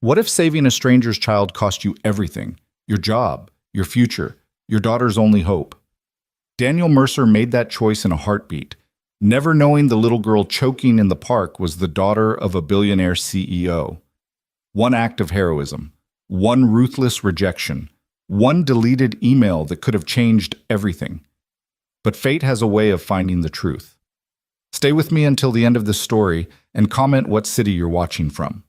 What if saving a stranger's child cost you everything? Your job, your future, your daughter's only hope. Daniel Mercer made that choice in a heartbeat, never knowing the little girl choking in the park was the daughter of a billionaire CEO. One act of heroism, one ruthless rejection, one deleted email that could have changed everything. But fate has a way of finding the truth. Stay with me until the end of this story and comment what city you're watching from.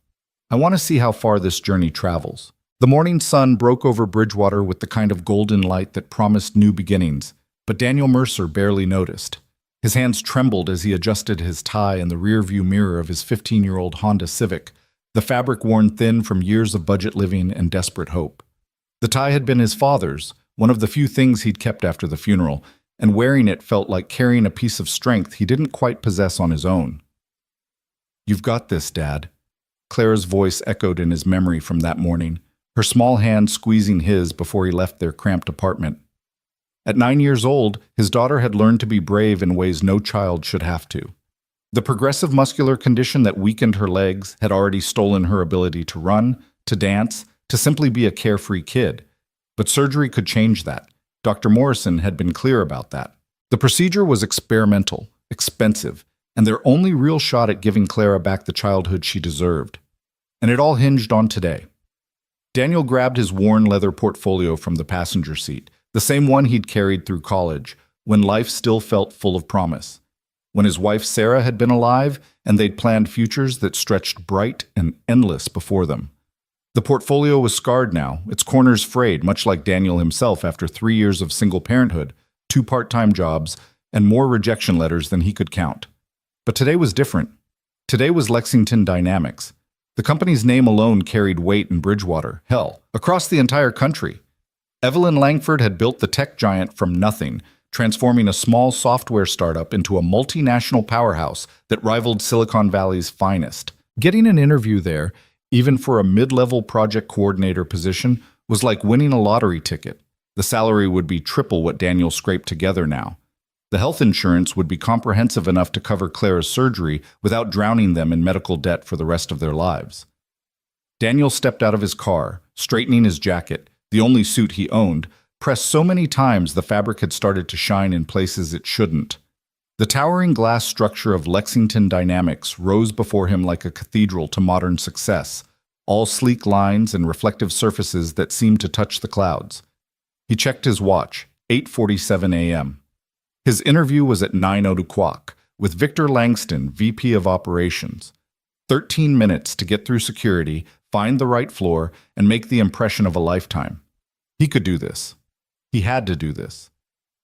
I want to see how far this journey travels. The morning sun broke over Bridgewater with the kind of golden light that promised new beginnings, but Daniel Mercer barely noticed. His hands trembled as he adjusted his tie in the rearview mirror of his 15-year-old Honda Civic, the fabric worn thin from years of budget living and desperate hope. The tie had been his father's, one of the few things he'd kept after the funeral, and wearing it felt like carrying a piece of strength he didn't quite possess on his own. "You've got this, Dad." Clara's voice echoed in his memory from that morning, her small hand squeezing his before he left their cramped apartment. At 9 years old, his daughter had learned to be brave in ways no child should have to. The progressive muscular condition that weakened her legs had already stolen her ability to run, to dance, to simply be a carefree kid. But surgery could change that. Dr. Morrison had been clear about that. The procedure was experimental, expensive, and their only real shot at giving Clara back the childhood she deserved. And it all hinged on today. Daniel grabbed his worn leather portfolio from the passenger seat, the same one he'd carried through college, when life still felt full of promise. When his wife Sarah had been alive, and they'd planned futures that stretched bright and endless before them. The portfolio was scarred now, its corners frayed, much like Daniel himself after 3 years of single parenthood, 2 part-time jobs, and more rejection letters than he could count. But today was different. Today was Lexington Dynamics. The company's name alone carried weight in Bridgewater, hell, across the entire country. Evelyn Langford had built the tech giant from nothing, transforming a small software startup into a multinational powerhouse that rivaled Silicon Valley's finest. Getting an interview there, even for a mid-level project coordinator position, was like winning a lottery ticket. The salary would be triple what Daniel scraped together now. The health insurance would be comprehensive enough to cover Clara's surgery without drowning them in medical debt for the rest of their lives. Daniel stepped out of his car, straightening his jacket, the only suit he owned, pressed so many times the fabric had started to shine in places it shouldn't. The towering glass structure of Lexington Dynamics rose before him like a cathedral to modern success, all sleek lines and reflective surfaces that seemed to touch the clouds. He checked his watch, 8:47 a.m. His interview was at 9:00 with Victor Langston, VP of Operations. 13 minutes to get through security, find the right floor, and make the impression of a lifetime. He could do this. He had to do this.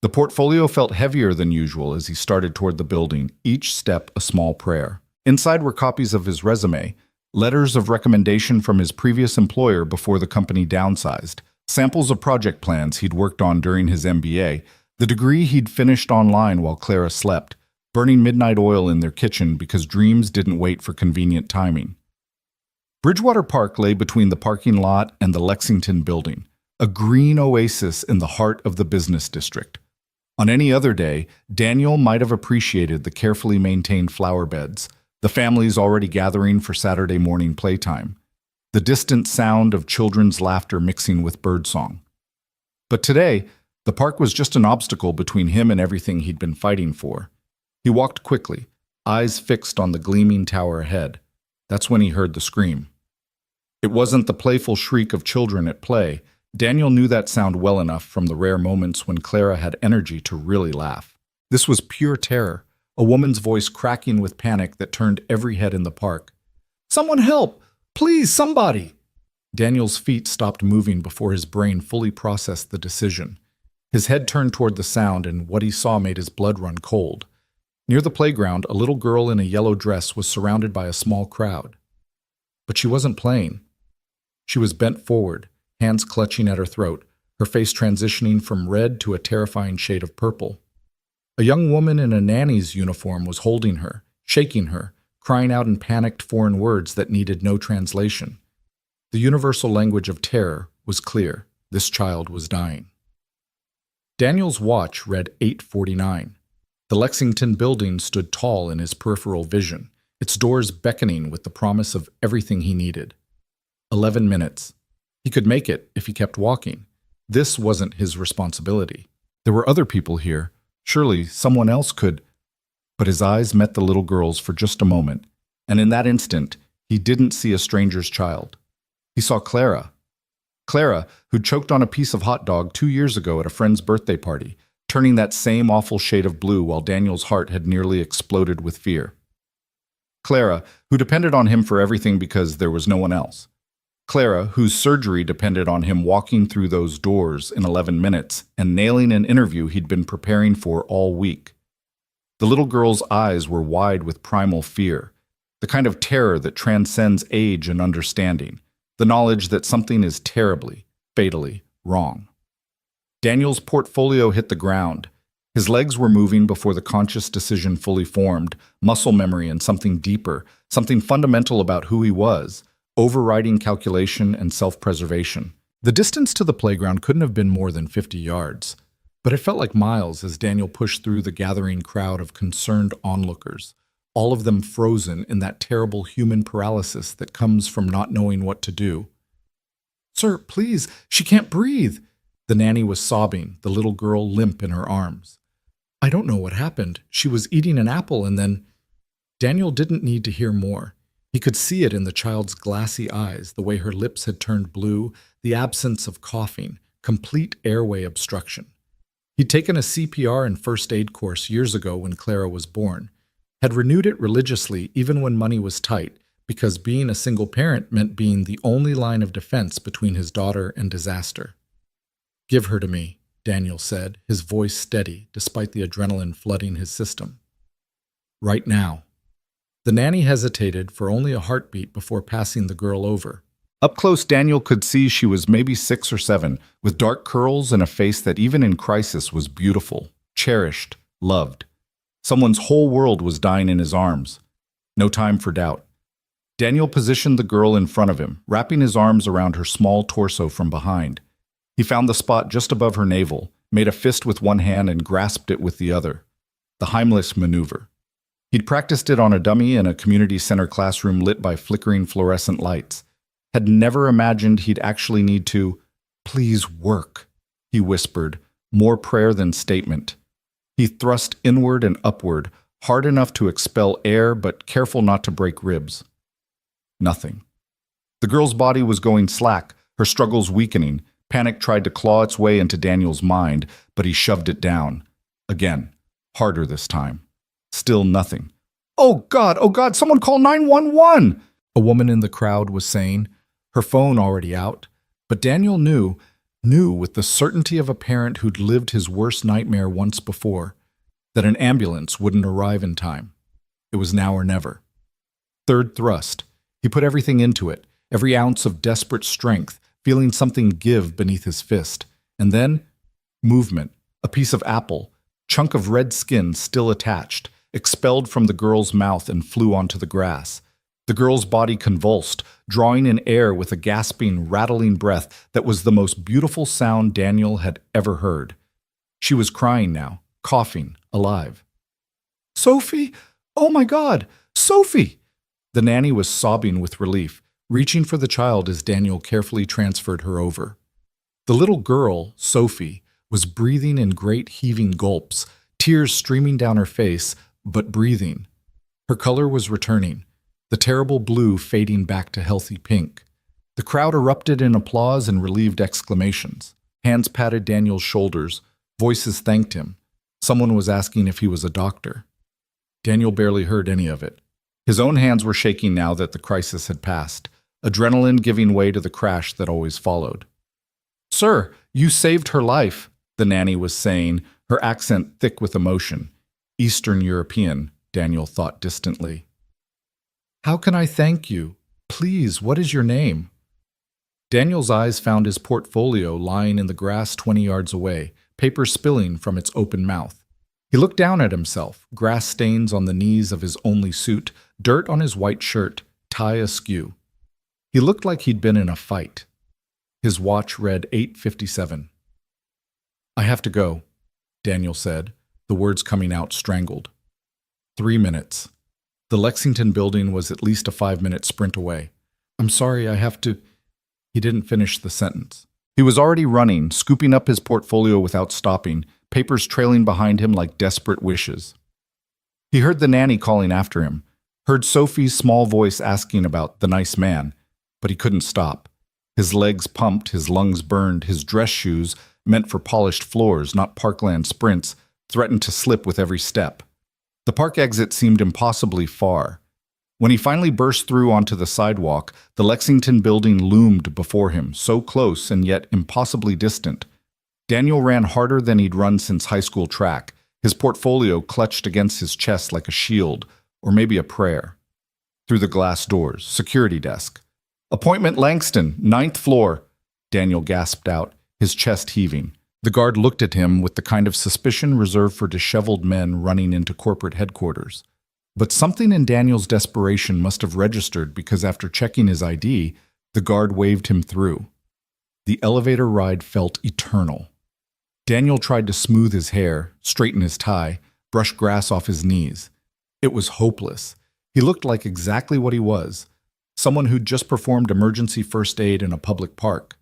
The portfolio felt heavier than usual as he started toward the building, each step a small prayer. Inside were copies of his resume, letters of recommendation from his previous employer before the company downsized, samples of project plans he'd worked on during his MBA, the degree he'd finished online while Clara slept, burning midnight oil in their kitchen because dreams didn't wait for convenient timing. Bridgewater Park lay between the parking lot and the Lexington building, a green oasis in the heart of the business district. On any other day, Daniel might have appreciated the carefully maintained flower beds, the families already gathering for Saturday morning playtime, the distant sound of children's laughter mixing with birdsong. But today, the park was just an obstacle between him and everything he'd been fighting for. He walked quickly, eyes fixed on the gleaming tower ahead. That's when he heard the scream. It wasn't the playful shriek of children at play. Daniel knew that sound well enough from the rare moments when Clara had energy to really laugh. This was pure terror, a woman's voice cracking with panic that turned every head in the park. "Someone help! Please, somebody!" Daniel's feet stopped moving before his brain fully processed the decision. His head turned toward the sound, and what he saw made his blood run cold. Near the playground, a little girl in a yellow dress was surrounded by a small crowd. But she wasn't playing. She was bent forward, hands clutching at her throat, her face transitioning from red to a terrifying shade of purple. A young woman in a nanny's uniform was holding her, shaking her, crying out in panicked foreign words that needed no translation. The universal language of terror was clear. This child was dying. Daniel's watch read 8:49. The Lexington building stood tall in his peripheral vision, its doors beckoning with the promise of everything he needed. 11 minutes. He could make it if he kept walking. This wasn't his responsibility. There were other people here. Surely someone else could. But his eyes met the little girl's for just a moment, and in that instant, he didn't see a stranger's child. He saw Clara. Clara, who'd choked on a piece of hot dog 2 years ago at a friend's birthday party, turning that same awful shade of blue while Daniel's heart had nearly exploded with fear. Clara, who depended on him for everything because there was no one else. Clara, whose surgery depended on him walking through those doors in 11 minutes and nailing an interview he'd been preparing for all week. The little girl's eyes were wide with primal fear, the kind of terror that transcends age and understanding, the knowledge that something is terribly, fatally wrong. Daniel's portfolio hit the ground. His legs were moving before the conscious decision fully formed, muscle memory and something deeper, something fundamental about who he was, overriding calculation and self-preservation. The distance to the playground couldn't have been more than 50 yards, but it felt like miles as Daniel pushed through the gathering crowd of concerned onlookers, all of them frozen in that terrible human paralysis that comes from not knowing what to do. "Sir, please, she can't breathe." The nanny was sobbing, the little girl limp in her arms. "I don't know what happened. She was eating an apple and then—" Daniel didn't need to hear more. He could see it in the child's glassy eyes, the way her lips had turned blue, the absence of coughing, complete airway obstruction. He'd taken a CPR and first aid course years ago when Clara was born, had renewed it religiously even when money was tight, because being a single parent meant being the only line of defense between his daughter and disaster. "Give her to me," Daniel said, his voice steady despite the adrenaline flooding his system. "Right now." The nanny hesitated for only a heartbeat before passing the girl over. Up close, Daniel could see she was maybe 6 or 7, with dark curls and a face that even in crisis was beautiful, cherished, loved. Someone's whole world was dying in his arms. No time for doubt. Daniel positioned the girl in front of him, wrapping his arms around her small torso from behind. He found the spot just above her navel, made a fist with one hand and grasped it with the other. The Heimlich maneuver. He'd practiced it on a dummy in a community center classroom lit by flickering fluorescent lights. Had never imagined he'd actually need to, "Please work," he whispered, more prayer than statement. He thrust inward and upward, hard enough to expel air but careful not to break ribs. Nothing. The girl's body was going slack, her struggles weakening. Panic tried to claw its way into Daniel's mind, but he shoved it down. Again, harder this time. Still nothing. Oh God, someone call 911!" A woman in the crowd was saying, her phone already out. But Daniel knew with the certainty of a parent who'd lived his worst nightmare once before, that an ambulance wouldn't arrive in time. It was now or never. Third thrust. He put everything into it, every ounce of desperate strength, feeling something give beneath his fist. And then, movement, a piece of apple, chunk of red skin still attached, expelled from the girl's mouth and flew onto the grass. The girl's body convulsed, drawing in air with a gasping, rattling breath that was the most beautiful sound Daniel had ever heard. She was crying now, coughing, alive. "Sophie! Oh my God! Sophie!" The nanny was sobbing with relief, reaching for the child as Daniel carefully transferred her over. The little girl, Sophie, was breathing in great heaving gulps, tears streaming down her face, but breathing. Her color was returning, the terrible blue fading back to healthy pink. The crowd erupted in applause and relieved exclamations. Hands patted Daniel's shoulders, voices thanked him. Someone was asking if he was a doctor. Daniel barely heard any of it. His own hands were shaking now that the crisis had passed, adrenaline giving way to the crash that always followed. "Sir, you saved her life," the nanny was saying, her accent thick with emotion. Eastern European, Daniel thought distantly. "How can I thank you? Please, what is your name?" Daniel's eyes found his portfolio lying in the grass 20 yards away, paper spilling from its open mouth. He looked down at himself, grass stains on the knees of his only suit, dirt on his white shirt, tie askew. He looked like he'd been in a fight. His watch read 8:57. "I have to go," Daniel said, the words coming out strangled. 3 minutes. The Lexington building was at least a 5-minute sprint away. "I'm sorry, I have to—" He didn't finish the sentence. He was already running, scooping up his portfolio without stopping, papers trailing behind him like desperate wishes. He heard the nanny calling after him, heard Sophie's small voice asking about the nice man, but he couldn't stop. His legs pumped, his lungs burned, his dress shoes, meant for polished floors, not parkland sprints, threatened to slip with every step. The park exit seemed impossibly far. When he finally burst through onto the sidewalk, the Lexington building loomed before him, so close and yet impossibly distant. Daniel ran harder than he'd run since high school track, his portfolio clutched against his chest like a shield, or maybe a prayer. Through the glass doors, security desk. "Appointment Langston, 9th floor," Daniel gasped out, his chest heaving. The guard looked at him with the kind of suspicion reserved for disheveled men running into corporate headquarters. But something in Daniel's desperation must have registered because after checking his ID, the guard waved him through. The elevator ride felt eternal. Daniel tried to smooth his hair, straighten his tie, brush grass off his knees. It was hopeless. He looked like exactly what he was, someone who'd just performed emergency first aid in a public park.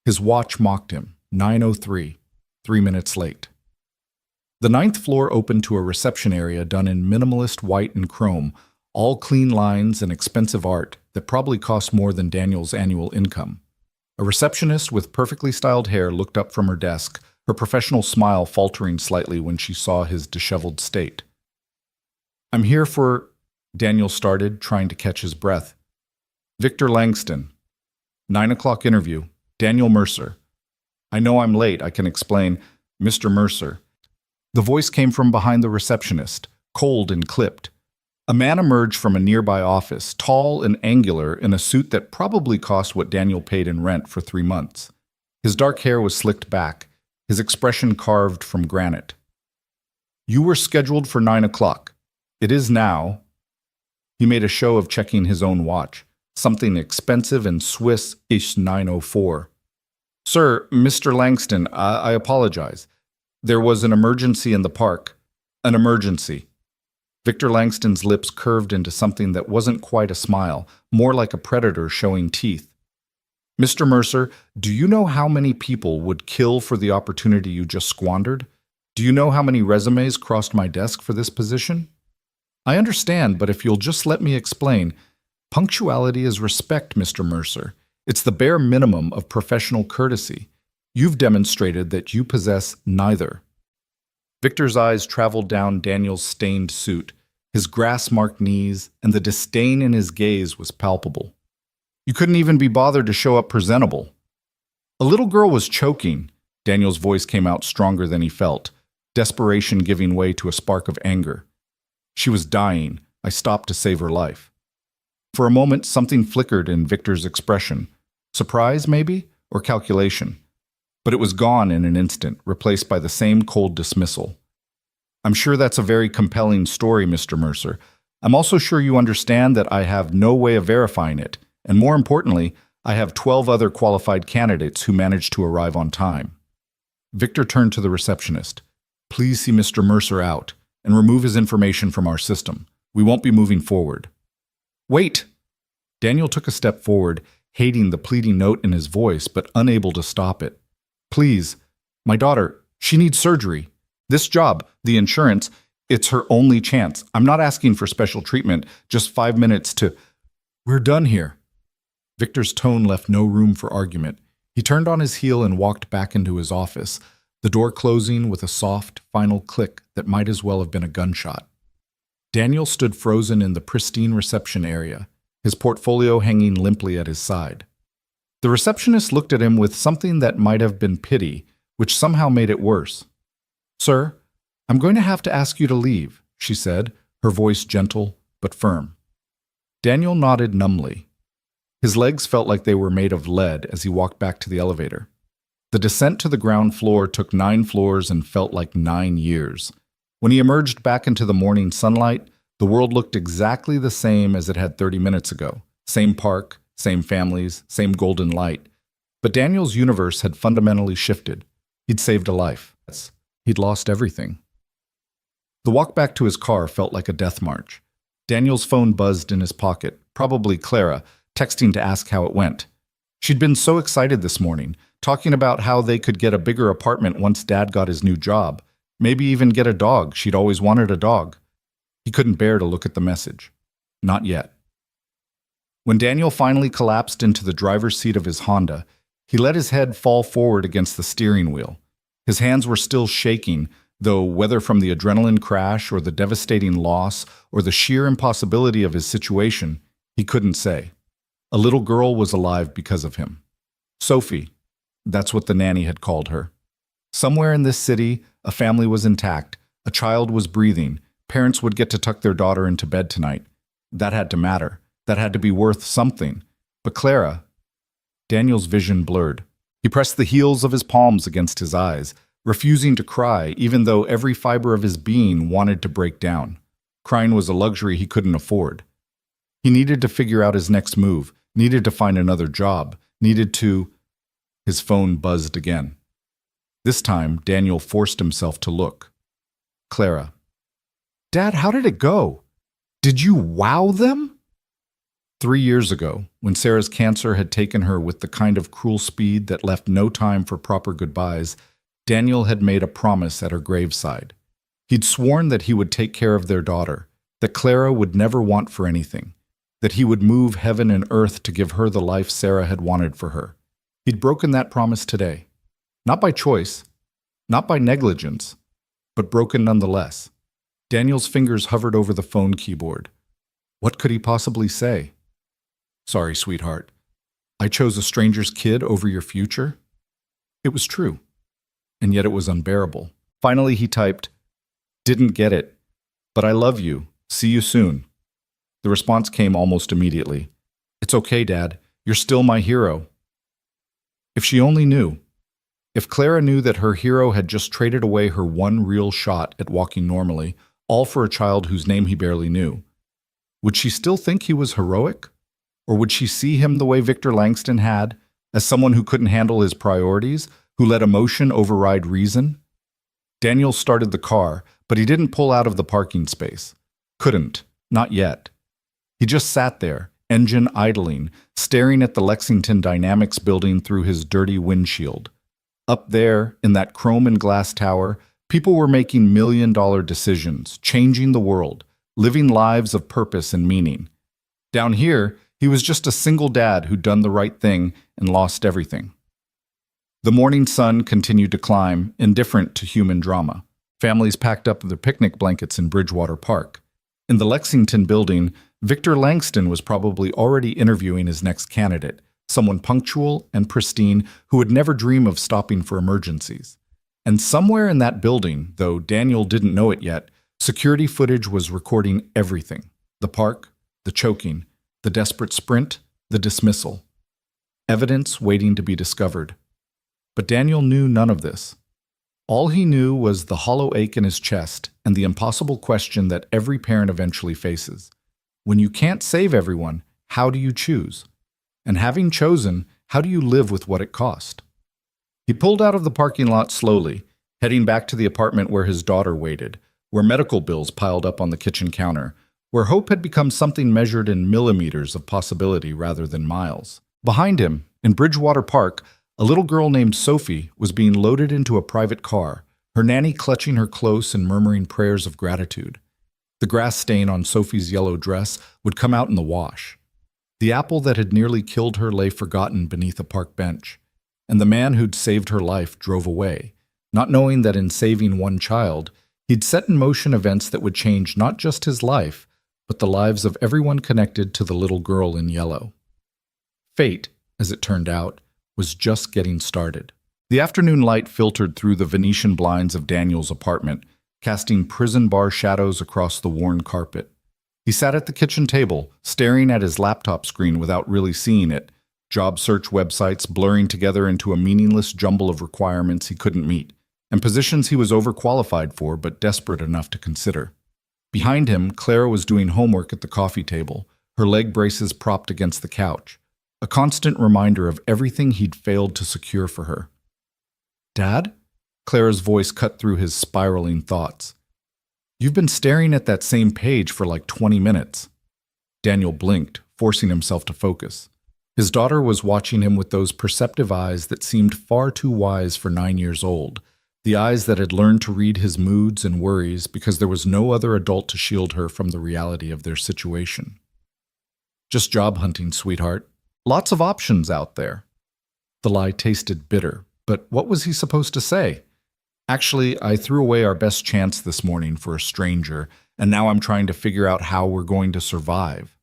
His watch mocked him, 9:03, 3 minutes late. The 9th floor opened to a reception area done in minimalist white and chrome, all clean lines and expensive art that probably cost more than Daniel's annual income. A receptionist with perfectly styled hair looked up from her desk, her professional smile faltering slightly when she saw his disheveled state. "I'm here for," Daniel started, trying to catch his breath. "Victor Langston. 9 o'clock interview. Daniel Mercer. I know I'm late, I can explain. Mr. Mercer." The voice came from behind the receptionist, cold and clipped. A man emerged from a nearby office, tall and angular, in a suit that probably cost what Daniel paid in rent for 3 months. His dark hair was slicked back, his expression carved from granite. "You were scheduled for 9 o'clock. It is now." He made a show of checking his own watch, something expensive and Swiss-ish 9:04. "Sir, Mr. Langston, I apologize. There was an emergency in the park. An emergency." Victor Langston's lips curved into something that wasn't quite a smile, more like a predator showing teeth. "Mr. Mercer, do you know how many people would kill for the opportunity you just squandered? Do you know how many resumes crossed my desk for this position? I understand, but if you'll just let me explain, punctuality is respect, Mr. Mercer. It's the bare minimum of professional courtesy. You've demonstrated that you possess neither." Victor's eyes traveled down Daniel's stained suit, his grass-marked knees, and the disdain in his gaze was palpable. "You couldn't even be bothered to show up presentable." "A little girl was choking." Daniel's voice came out stronger than he felt, desperation giving way to a spark of anger. "She was dying. I stopped to save her life." For a moment, something flickered in Victor's expression. Surprise, maybe? Or calculation? But it was gone in an instant, replaced by the same cold dismissal. "I'm sure that's a very compelling story, Mr. Mercer. I'm also sure you understand that I have no way of verifying it, and more importantly, I have 12 other qualified candidates who managed to arrive on time." Victor turned to the receptionist. "Please see Mr. Mercer out, and remove his information from our system. We won't be moving forward." "Wait!" Daniel took a step forward, hating the pleading note in his voice, but unable to stop it. "Please, my daughter, she needs surgery. This job, the insurance, it's her only chance. I'm not asking for special treatment, just 5 minutes to—" "We're done here." Victor's tone left no room for argument. He turned on his heel and walked back into his office, the door closing with a soft, final click that might as well have been a gunshot. Daniel stood frozen in the pristine reception area, his portfolio hanging limply at his side. The receptionist looked at him with something that might have been pity, which somehow made it worse. "Sir, I'm going to have to ask you to leave," she said, her voice gentle but firm. Daniel nodded numbly. His legs felt like they were made of lead as he walked back to the elevator. The descent to the ground floor took 9 floors and felt like 9 years. When he emerged back into the morning sunlight, the world looked exactly the same as it had 30 minutes ago. Same park, same families, same golden light. But Daniel's universe had fundamentally shifted. He'd saved a life. He'd lost everything. The walk back to his car felt like a death march. Daniel's phone buzzed in his pocket, probably Clara, texting to ask how it went. She'd been so excited this morning, talking about how they could get a bigger apartment once Dad got his new job, maybe even get a dog. She'd always wanted a dog. He couldn't bear to look at the message. Not yet. When Daniel finally collapsed into the driver's seat of his Honda, he let his head fall forward against the steering wheel. His hands were still shaking, though whether from the adrenaline crash or the devastating loss or the sheer impossibility of his situation, he couldn't say. A little girl was alive because of him. Sophie, that's what the nanny had called her. Somewhere in this city, a family was intact, a child was breathing, parents would get to tuck their daughter into bed tonight. That had to matter. That had to be worth something. But Clara... Daniel's vision blurred. He pressed the heels of his palms against his eyes, refusing to cry, even though every fiber of his being wanted to break down. Crying was a luxury he couldn't afford. He needed to figure out his next move, needed to find another job, needed to... His phone buzzed again. This time, Daniel forced himself to look. Clara. Dad, how did it go? Did you wow them? 3 years ago, when Sarah's cancer had taken her with the kind of cruel speed that left no time for proper goodbyes, Daniel had made a promise at her graveside. He'd sworn that he would take care of their daughter, that Clara would never want for anything, that he would move heaven and earth to give her the life Sarah had wanted for her. He'd broken that promise today. Not by choice, not by negligence, but broken nonetheless. Daniel's fingers hovered over the phone keyboard. What could he possibly say? Sorry, sweetheart. I chose a stranger's kid over your future? It was true, and yet it was unbearable. Finally, he typed, Didn't get it, but I love you. See you soon. The response came almost immediately. It's okay, Dad. You're still my hero. If she only knew. If Clara knew that her hero had just traded away her one real shot at walking normally, all for a child whose name he barely knew, would she still think he was heroic? Or would she see him the way Victor Langston had, as someone who couldn't handle his priorities, who let emotion override reason? Daniel started the car, but he didn't pull out of the parking space. Couldn't. Not yet. He just sat there, engine idling, staring at the Lexington Dynamics building through his dirty windshield. Up there, in that chrome and glass tower, people were making million-dollar decisions, changing the world, living lives of purpose and meaning. Down here, he was just a single dad who'd done the right thing and lost everything. The morning sun continued to climb, indifferent to human drama. Families packed up their picnic blankets in Bridgewater Park. In the Lexington building, Victor Langston was probably already interviewing his next candidate, someone punctual and pristine who would never dream of stopping for emergencies. And somewhere in that building, though Daniel didn't know it yet, security footage was recording everything. The park, the choking, the desperate sprint, the dismissal. Evidence waiting to be discovered. But Daniel knew none of this. All he knew was the hollow ache in his chest and the impossible question that every parent eventually faces. When you can't save everyone, how do you choose? And having chosen, how do you live with what it cost? He pulled out of the parking lot slowly, heading back to the apartment where his daughter waited, where medical bills piled up on the kitchen counter, where hope had become something measured in millimeters of possibility rather than miles. Behind him, in Bridgewater Park, a little girl named Sophie was being loaded into a private car, her nanny clutching her close and murmuring prayers of gratitude. The grass stain on Sophie's yellow dress would come out in the wash. The apple that had nearly killed her lay forgotten beneath a park bench, and the man who'd saved her life drove away, not knowing that in saving one child, he'd set in motion events that would change not just his life, but the lives of everyone connected to the little girl in yellow. Fate, as it turned out, was just getting started. The afternoon light filtered through the Venetian blinds of Daniel's apartment, casting prison bar shadows across the worn carpet. He sat at the kitchen table, staring at his laptop screen without really seeing it, job search websites blurring together into a meaningless jumble of requirements he couldn't meet, and positions he was overqualified for but desperate enough to consider. Behind him, Clara was doing homework at the coffee table, her leg braces propped against the couch, a constant reminder of everything he'd failed to secure for her. Dad? Clara's voice cut through his spiraling thoughts. You've been staring at that same page for like 20 minutes. Daniel blinked, forcing himself to focus. His daughter was watching him with those perceptive eyes that seemed far too wise for 9 years old, the eyes that had learned to read his moods and worries because there was no other adult to shield her from the reality of their situation. Just job hunting, sweetheart. Lots of options out there. The lie tasted bitter, but what was he supposed to say? Actually, I threw away our best chance this morning for a stranger, and now I'm trying to figure out how we're going to survive.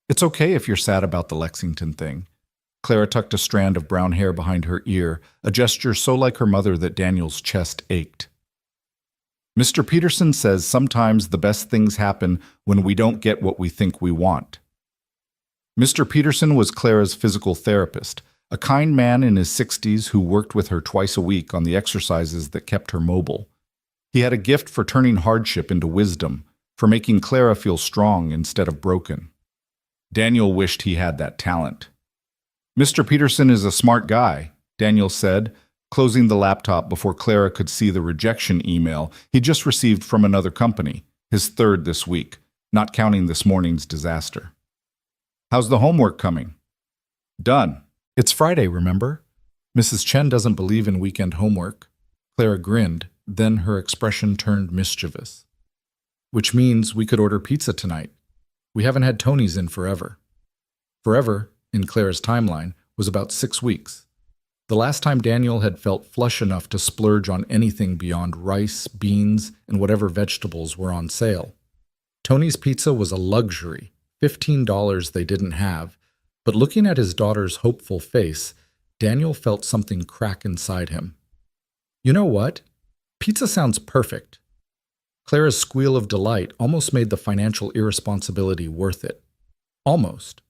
It's okay if you're sad about the Lexington thing. Clara tucked a strand of brown hair behind her ear, a gesture so like her mother that Daniel's chest ached. Mr. Peterson says sometimes the best things happen when we don't get what we think we want. Mr. Peterson was Clara's physical therapist, a kind man in his 60s who worked with her twice a week on the exercises that kept her mobile. He had a gift for turning hardship into wisdom, for making Clara feel strong instead of broken. Daniel wished he had that talent. Mr. Peterson is a smart guy, Daniel said, closing the laptop before Clara could see the rejection email he just received from another company, his third this week, not counting this morning's disaster. How's the homework coming? Done. It's Friday, remember? Mrs. Chen doesn't believe in weekend homework. Clara grinned, then her expression turned mischievous. Which means we could order pizza tonight. We haven't had Tony's in forever. Forever, in Clara's timeline, was about 6 weeks. The last time Daniel had felt flush enough to splurge on anything beyond rice, beans, and whatever vegetables were on sale. Tony's pizza was a luxury, $15 they didn't have, but looking at his daughter's hopeful face, Daniel felt something crack inside him. You know what? Pizza sounds perfect. Clara's squeal of delight almost made the financial irresponsibility worth it. Almost.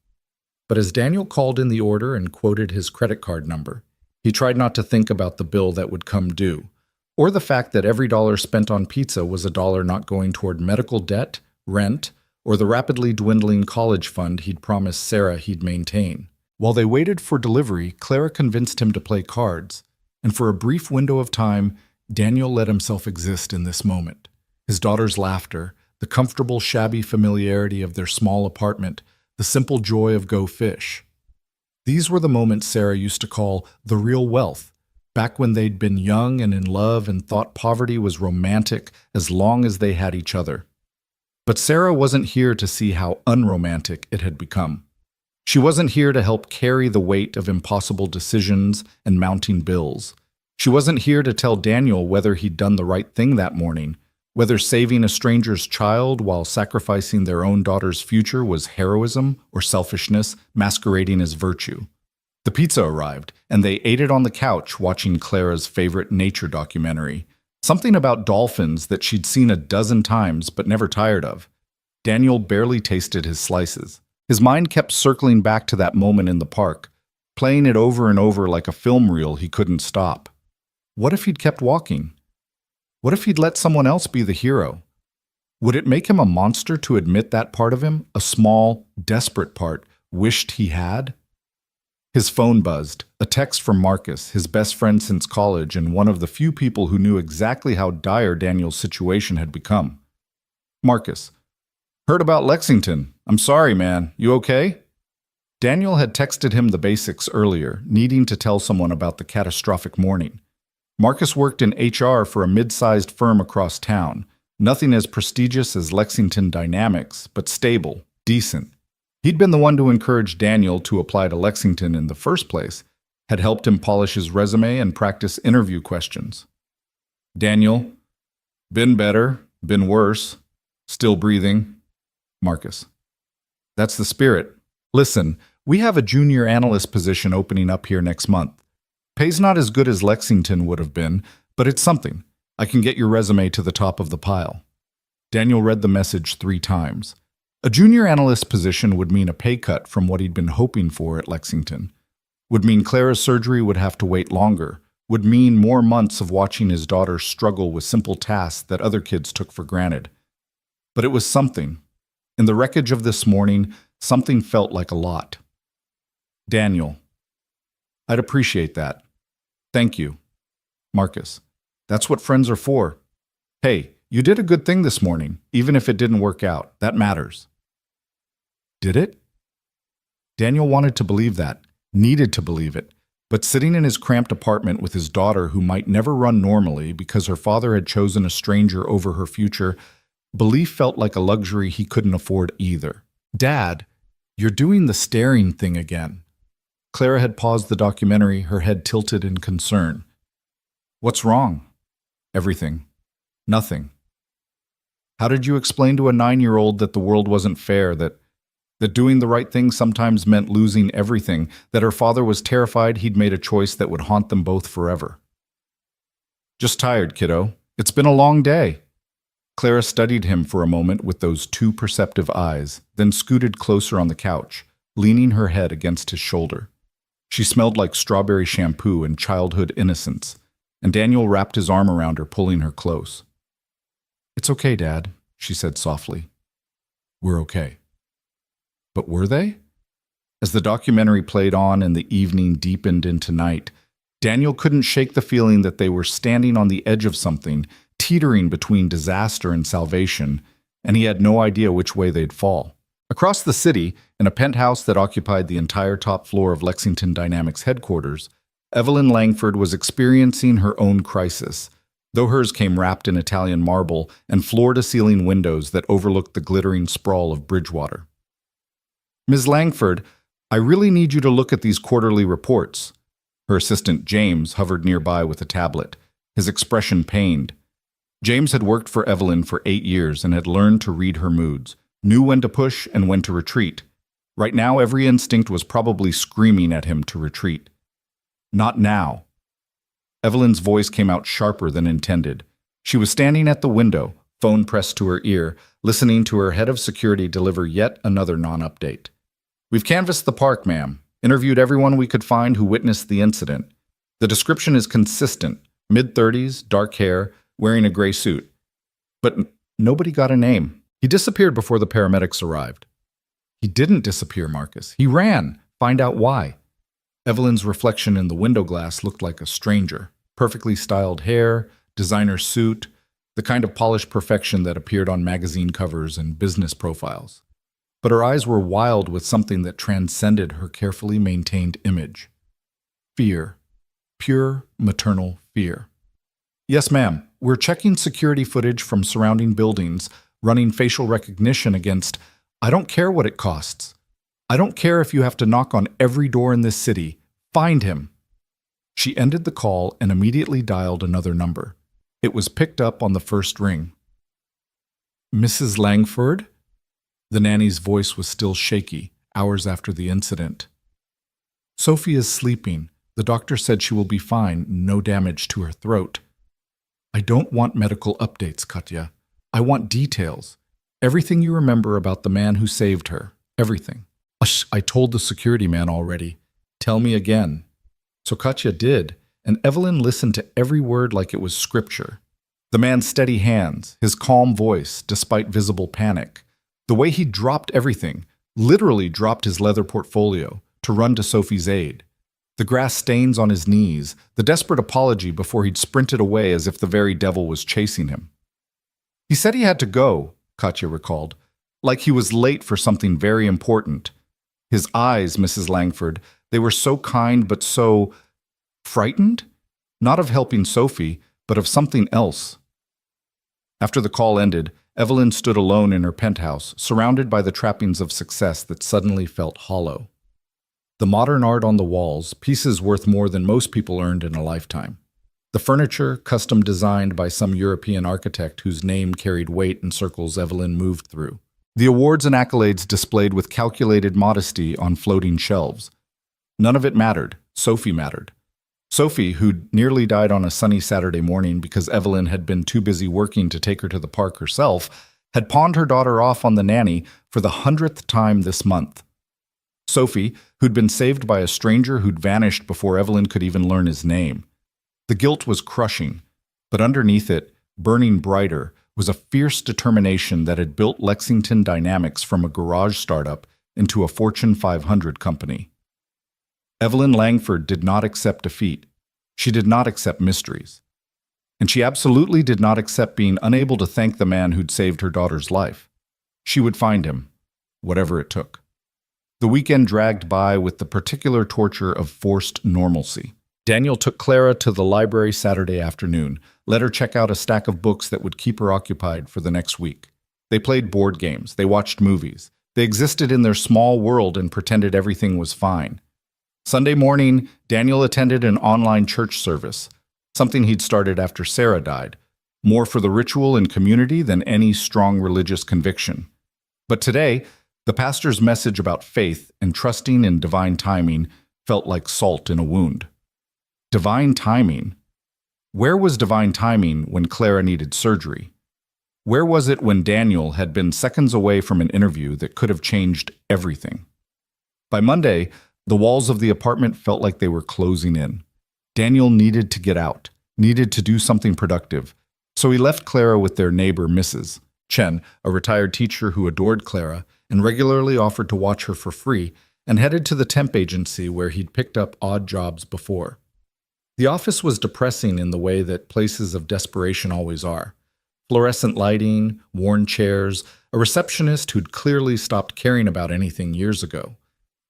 But as Daniel called in the order and quoted his credit card number, he tried not to think about the bill that would come due, or the fact that every dollar spent on pizza was a dollar not going toward medical debt, rent, or the rapidly dwindling college fund he'd promised Sarah he'd maintain. While they waited for delivery, Clara convinced him to play cards, and for a brief window of time, Daniel let himself exist in this moment. His daughter's laughter, the comfortable, shabby familiarity of their small apartment, the simple joy of Go Fish. These were the moments Sarah used to call the real wealth, back when they'd been young and in love and thought poverty was romantic as long as they had each other. But Sarah wasn't here to see how unromantic it had become. She wasn't here to help carry the weight of impossible decisions and mounting bills. She wasn't here to tell Daniel whether he'd done the right thing that morning, whether saving a stranger's child while sacrificing their own daughter's future was heroism or selfishness masquerading as virtue. The pizza arrived, and they ate it on the couch watching Clara's favorite nature documentary, something about dolphins that she'd seen a dozen times but never tired of. Daniel barely tasted his slices. His mind kept circling back to that moment in the park, playing it over and over like a film reel he couldn't stop. What if he'd kept walking? What if he'd let someone else be the hero? Would it make him a monster to admit that part of him, a small, desperate part, wished he had? His phone buzzed, a text from Marcus, his best friend since college and one of the few people who knew exactly how dire Daniel's situation had become. Marcus: heard about Lexington. I'm sorry, man. You okay? Daniel had texted him the basics earlier, needing to tell someone about the catastrophic morning. Marcus worked in HR for a mid-sized firm across town, nothing as prestigious as Lexington Dynamics, but stable, decent. He'd been the one to encourage Daniel to apply to Lexington in the first place, had helped him polish his resume and practice interview questions. Daniel: been better, been worse, still breathing. Marcus: that's the spirit. Listen, we have a junior analyst position opening up here next month. Pay's not as good as Lexington would have been, but it's something. I can get your resume to the top of the pile. Daniel read the message 3 times. A junior analyst position would mean a pay cut from what he'd been hoping for at Lexington. Would mean Clara's surgery would have to wait longer. Would mean more months of watching his daughter struggle with simple tasks that other kids took for granted. But it was something. In the wreckage of this morning, something felt like a lot. Daniel: I'd appreciate that. Thank you. Marcus: that's what friends are for. Hey, you did a good thing this morning, even if it didn't work out. That matters. Did it? Daniel wanted to believe that, needed to believe it, but sitting in his cramped apartment with his daughter who might never run normally because her father had chosen a stranger over her future, belief felt like a luxury he couldn't afford either. "Dad, you're doing the staring thing again." Clara had paused the documentary, her head tilted in concern. "What's wrong?" "Everything. Nothing." "How did you explain to a 9-year-old that the world wasn't fair, that doing the right thing sometimes meant losing everything, that her father was terrified he'd made a choice that would haunt them both forever?" "Just tired, kiddo. It's been a long day." Clara studied him for a moment with those two perceptive eyes, then scooted closer on the couch, leaning her head against his shoulder. She smelled like strawberry shampoo and childhood innocence, and Daniel wrapped his arm around her, pulling her close. "It's okay, Dad," she said softly. "We're okay." But were they? As the documentary played on and the evening deepened into night, Daniel couldn't shake the feeling that they were standing on the edge of something, teetering between disaster and salvation, and he had no idea which way they'd fall. Across the city, in a penthouse that occupied the entire top floor of Lexington Dynamics headquarters, Evelyn Langford was experiencing her own crisis, though hers came wrapped in Italian marble and floor-to-ceiling windows that overlooked the glittering sprawl of Bridgewater. "Ms. Langford, I really need you to look at these quarterly reports." Her assistant, James, hovered nearby with a tablet, his expression pained. James had worked for Evelyn for 8 years and had learned to read her moods, knew when to push and when to retreat. Right now, every instinct was probably screaming at him to retreat. "Not now." Evelyn's voice came out sharper than intended. She was standing at the window, phone pressed to her ear, listening to her head of security deliver yet another non-update. "We've canvassed the park, ma'am. Interviewed everyone we could find who witnessed the incident. The description is consistent. Mid-30s, dark hair, wearing a gray suit. But nobody got a name. He disappeared before the paramedics arrived." "He didn't disappear, Marcus. He ran. Find out why." Evelyn's reflection in the window glass looked like a stranger. Perfectly styled hair, designer suit, the kind of polished perfection that appeared on magazine covers and business profiles. But her eyes were wild with something that transcended her carefully maintained image. Fear. Pure maternal fear. "Yes, ma'am. We're checking security footage from surrounding buildings, running facial recognition against. I don't care what it costs. I don't care if you have to knock on every door in this city. Find him." She ended the call and immediately dialed another number. It was picked up on the first ring. "Mrs. Langford?" The nanny's voice was still shaky, hours after the incident. "Sophie is sleeping. The doctor said she will be fine, no damage to her throat." "I don't want medical updates, Katya. I want details. Everything you remember about the man who saved her. Everything." "I told the security man already. Tell me again." So Katya did, and Evelyn listened to every word like it was scripture. The man's steady hands, his calm voice, despite visible panic. The way he dropped everything, literally dropped his leather portfolio, to run to Sophie's aid. The grass stains on his knees, the desperate apology before he'd sprinted away as if the very devil was chasing him. "He said he had to go," Katya recalled, "like he was late for something very important. His eyes, Mrs. Langford, they were so kind but so frightened? Not of helping Sophie, but of something else." After the call ended, Evelyn stood alone in her penthouse, surrounded by the trappings of success that suddenly felt hollow. The modern art on the walls, pieces worth more than most people earned in a lifetime. The furniture, custom designed by some European architect whose name carried weight in circles Evelyn moved through. The awards and accolades displayed with calculated modesty on floating shelves. None of it mattered. Sophie mattered. Sophie, who'd nearly died on a sunny Saturday morning because Evelyn had been too busy working to take her to the park herself, had pawned her daughter off on the nanny for the 100th time this month. Sophie, who'd been saved by a stranger who'd vanished before Evelyn could even learn his name. The guilt was crushing, but underneath it, burning brighter, was a fierce determination that had built Lexington Dynamics from a garage startup into a Fortune 500 company. Evelyn Langford did not accept defeat. She did not accept mysteries. And she absolutely did not accept being unable to thank the man who'd saved her daughter's life. She would find him, whatever it took. The weekend dragged by with the particular torture of forced normalcy. Daniel took Clara to the library Saturday afternoon, let her check out a stack of books that would keep her occupied for the next week. They played board games, they watched movies, they existed in their small world and pretended everything was fine. Sunday morning, Daniel attended an online church service, something he'd started after Sarah died, more for the ritual and community than any strong religious conviction. But today, the pastor's message about faith and trusting in divine timing felt like salt in a wound. Divine timing? Where was divine timing when Clara needed surgery? Where was it when Daniel had been seconds away from an interview that could have changed everything? By Monday, the walls of the apartment felt like they were closing in. Daniel needed to get out, needed to do something productive, so he left Clara with their neighbor, Mrs. Chen, a retired teacher who adored Clara and regularly offered to watch her for free, and headed to the temp agency where he'd picked up odd jobs before. The office was depressing in the way that places of desperation always are. Fluorescent lighting, worn chairs, a receptionist who'd clearly stopped caring about anything years ago.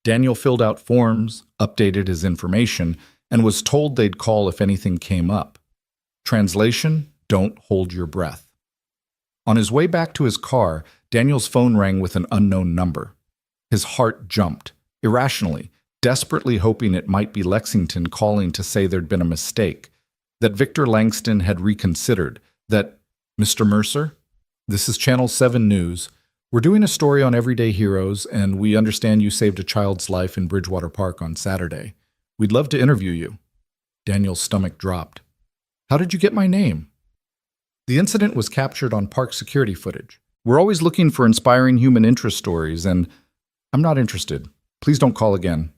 Daniel filled out forms, updated his information, and was told they'd call if anything came up. Translation: don't hold your breath. On his way back to his car, Daniel's phone rang with an unknown number. His heart jumped, irrationally, desperately hoping it might be Lexington calling to say there'd been a mistake, that Victor Langston had reconsidered, that, "Mr. Mercer, this is Channel 7 News. We're doing a story on everyday heroes, and we understand you saved a child's life in Bridgewater Park on Saturday. We'd love to interview you." Daniel's stomach dropped. "How did you get my name?" "The incident was captured on park security footage. We're always looking for inspiring human interest stories, and I'm not interested. Please don't call again."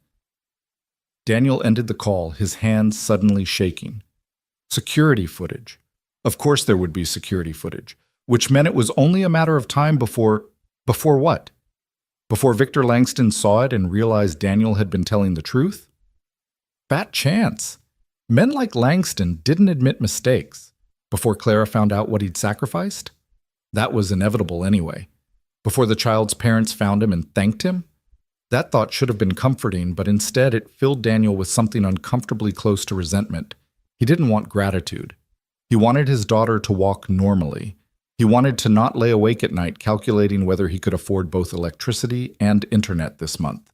Daniel ended the call, his hands suddenly shaking. Security footage. Of course there would be security footage, which meant it was only a matter of time before what? Before Victor Langston saw it and realized Daniel had been telling the truth? Fat chance. Men like Langston didn't admit mistakes. Before Clara found out what he'd sacrificed? That was inevitable anyway. Before the child's parents found him and thanked him? That thought should have been comforting, but instead it filled Daniel with something uncomfortably close to resentment. He didn't want gratitude. He wanted his daughter to walk normally. He wanted to not lay awake at night calculating whether he could afford both electricity and internet this month.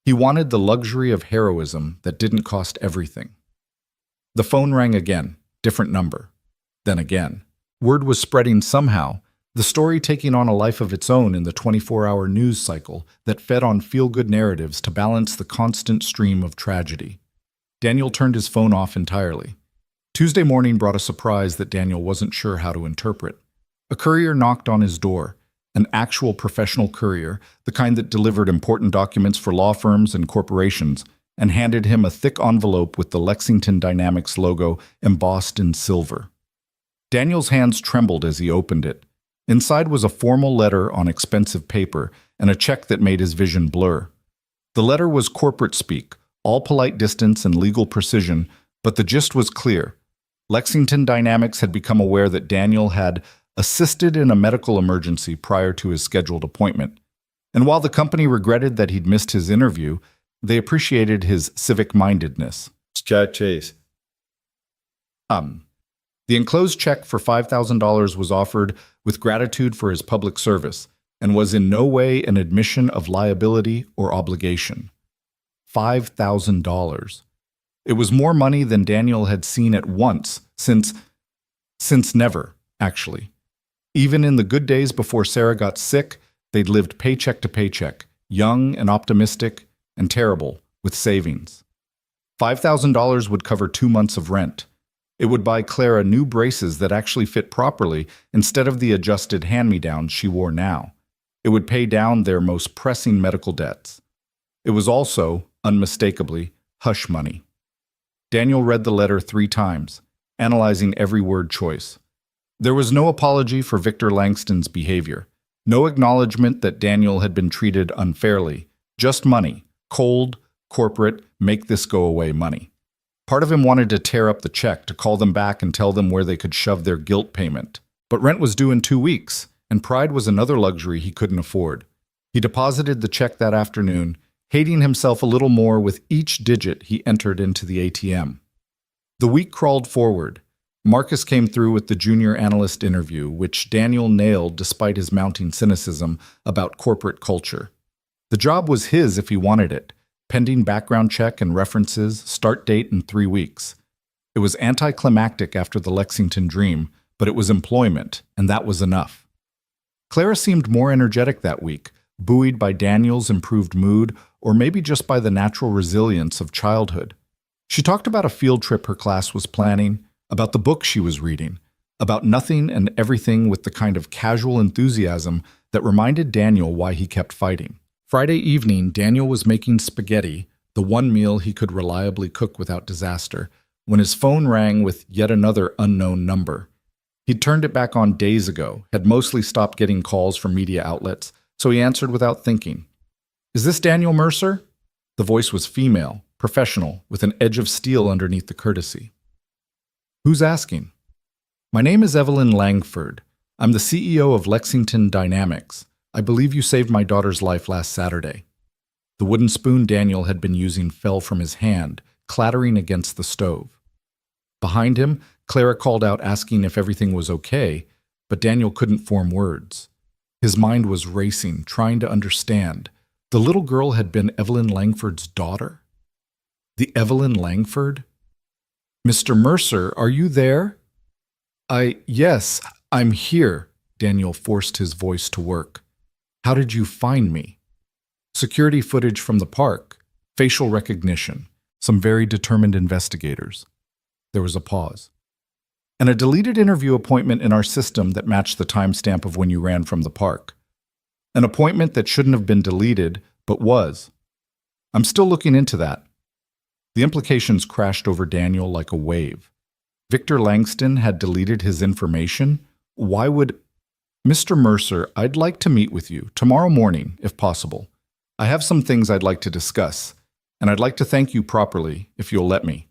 He wanted the luxury of heroism that didn't cost everything. The phone rang again, different number. Then again. Word was spreading somehow, the story taking on a life of its own in the 24-hour news cycle that fed on feel-good narratives to balance the constant stream of tragedy. Daniel turned his phone off entirely. Tuesday morning brought a surprise that Daniel wasn't sure how to interpret. A courier knocked on his door, an actual professional courier, the kind that delivered important documents for law firms and corporations, and handed him a thick envelope with the Lexington Dynamics logo embossed in silver. Daniel's hands trembled as he opened it. Inside was a formal letter on expensive paper and a check that made his vision blur. The letter was corporate speak, all polite distance and legal precision, but the gist was clear. Lexington Dynamics had become aware that Daniel had assisted in a medical emergency prior to his scheduled appointment. And while the company regretted that he'd missed his interview, they appreciated his civic-mindedness. Chase. The enclosed check for $5,000 was offered with gratitude for his public service and was in no way an admission of liability or obligation. $5,000. It was more money than Daniel had seen at once since never, actually. Even in the good days before Sarah got sick, they'd lived paycheck to paycheck, young and optimistic and terrible with savings. $5,000 would cover 2 months of rent. It would buy Clara new braces that actually fit properly instead of the adjusted hand-me-downs she wore now. It would pay down their most pressing medical debts. It was also, unmistakably, hush money. Daniel read the letter 3 times, analyzing every word choice. There was no apology for Victor Langston's behavior, no acknowledgement that Daniel had been treated unfairly, just money, cold, corporate, make-this-go-away money. Part of him wanted to tear up the check, to call them back and tell them where they could shove their guilt payment. But rent was due in 2 weeks, and pride was another luxury he couldn't afford. He deposited the check that afternoon, hating himself a little more with each digit he entered into the ATM. The week crawled forward. Marcus came through with the junior analyst interview, which Daniel nailed despite his mounting cynicism about corporate culture. The job was his if he wanted it, pending background check and references, start date in 3 weeks. It was anticlimactic after the Lexington dream, but it was employment, and that was enough. Clara seemed more energetic that week, buoyed by Daniel's improved mood, or maybe just by the natural resilience of childhood. She talked about a field trip her class was planning, about the book she was reading, about nothing and everything with the kind of casual enthusiasm that reminded Daniel why he kept fighting. Friday evening, Daniel was making spaghetti, the one meal he could reliably cook without disaster, when his phone rang with yet another unknown number. He'd turned it back on days ago, had mostly stopped getting calls from media outlets, so he answered without thinking. "Is this Daniel Mercer?" The voice was female, professional, with an edge of steel underneath the courtesy. "Who's asking?" "My name is Evelyn Langford. I'm the CEO of Lexington Dynamics. I believe you saved my daughter's life last Saturday." The wooden spoon Daniel had been using fell from his hand, clattering against the stove. Behind him, Clara called out asking if everything was okay, but Daniel couldn't form words. His mind was racing, trying to understand. The little girl had been Evelyn Langford's daughter? The Evelyn Langford? "Mr. Mercer, are you there?" Yes, I'm here," Daniel forced his voice to work. "How did you find me?" "Security footage from the park, facial recognition, some very determined investigators." There was a pause. "And a deleted interview appointment in our system that matched the timestamp of when you ran from the park. An appointment that shouldn't have been deleted, but was. I'm still looking into that." The implications crashed over Daniel like a wave. Victor Langston had deleted his information? Why would... "Mr. Mercer, I'd like to meet with you tomorrow morning, if possible. I have some things I'd like to discuss, and I'd like to thank you properly, if you'll let me."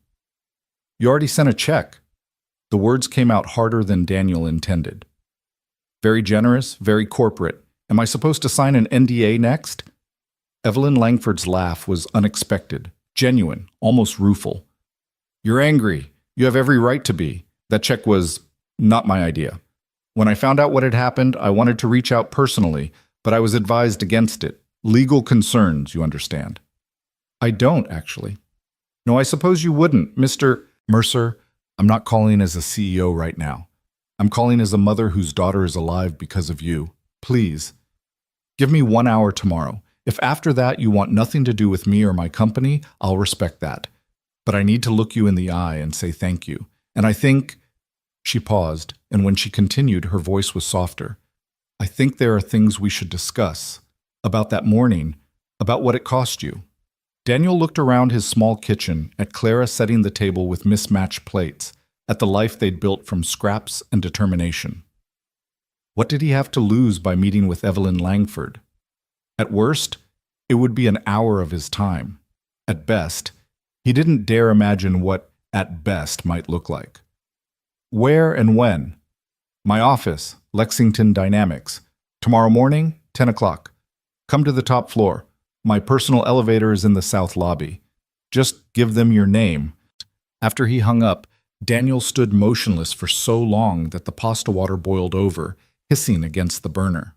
"You already sent a check." The words came out harder than Daniel intended. "Very generous, very corporate. Am I supposed to sign an NDA next?" Evelyn Langford's laugh was unexpected, genuine, almost rueful. "You're angry. You have every right to be. That check was not my idea. When I found out what had happened, I wanted to reach out personally, but I was advised against it. Legal concerns, you understand." "I don't, actually." "No, I suppose you wouldn't. Mr. Mercer, I'm not calling as a CEO right now. I'm calling as a mother whose daughter is alive because of you. Please, give me 1 hour tomorrow. If after that you want nothing to do with me or my company, I'll respect that. But I need to look you in the eye and say thank you. And I think..." She paused, and when she continued, her voice was softer. "I think there are things we should discuss. About that morning, about what it cost you." Daniel looked around his small kitchen, at Clara setting the table with mismatched plates, at the life they'd built from scraps and determination. What did he have to lose by meeting with Evelyn Langford? At worst, it would be an hour of his time. At best, he didn't dare imagine what "at best" might look like. "Where and when?" "My office, Lexington Dynamics. Tomorrow morning, 10 o'clock. Come to the top floor. My personal elevator is in the south lobby. Just give them your name." After he hung up, Daniel stood motionless for so long that the pasta water boiled over, hissing against the burner.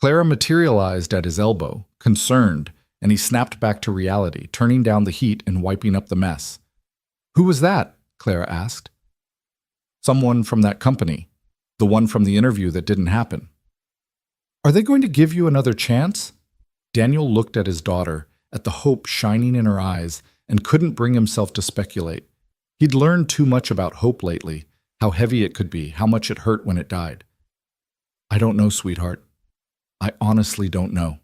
Clara materialized at his elbow, concerned, and he snapped back to reality, turning down the heat and wiping up the mess. "Who was that?" Clara asked. "Someone from that company. The one from the interview that didn't happen." "Are they going to give you another chance?" Daniel looked at his daughter, at the hope shining in her eyes, and couldn't bring himself to speculate. He'd learned too much about hope lately, how heavy it could be, how much it hurt when it died. "I don't know, sweetheart. I honestly don't know."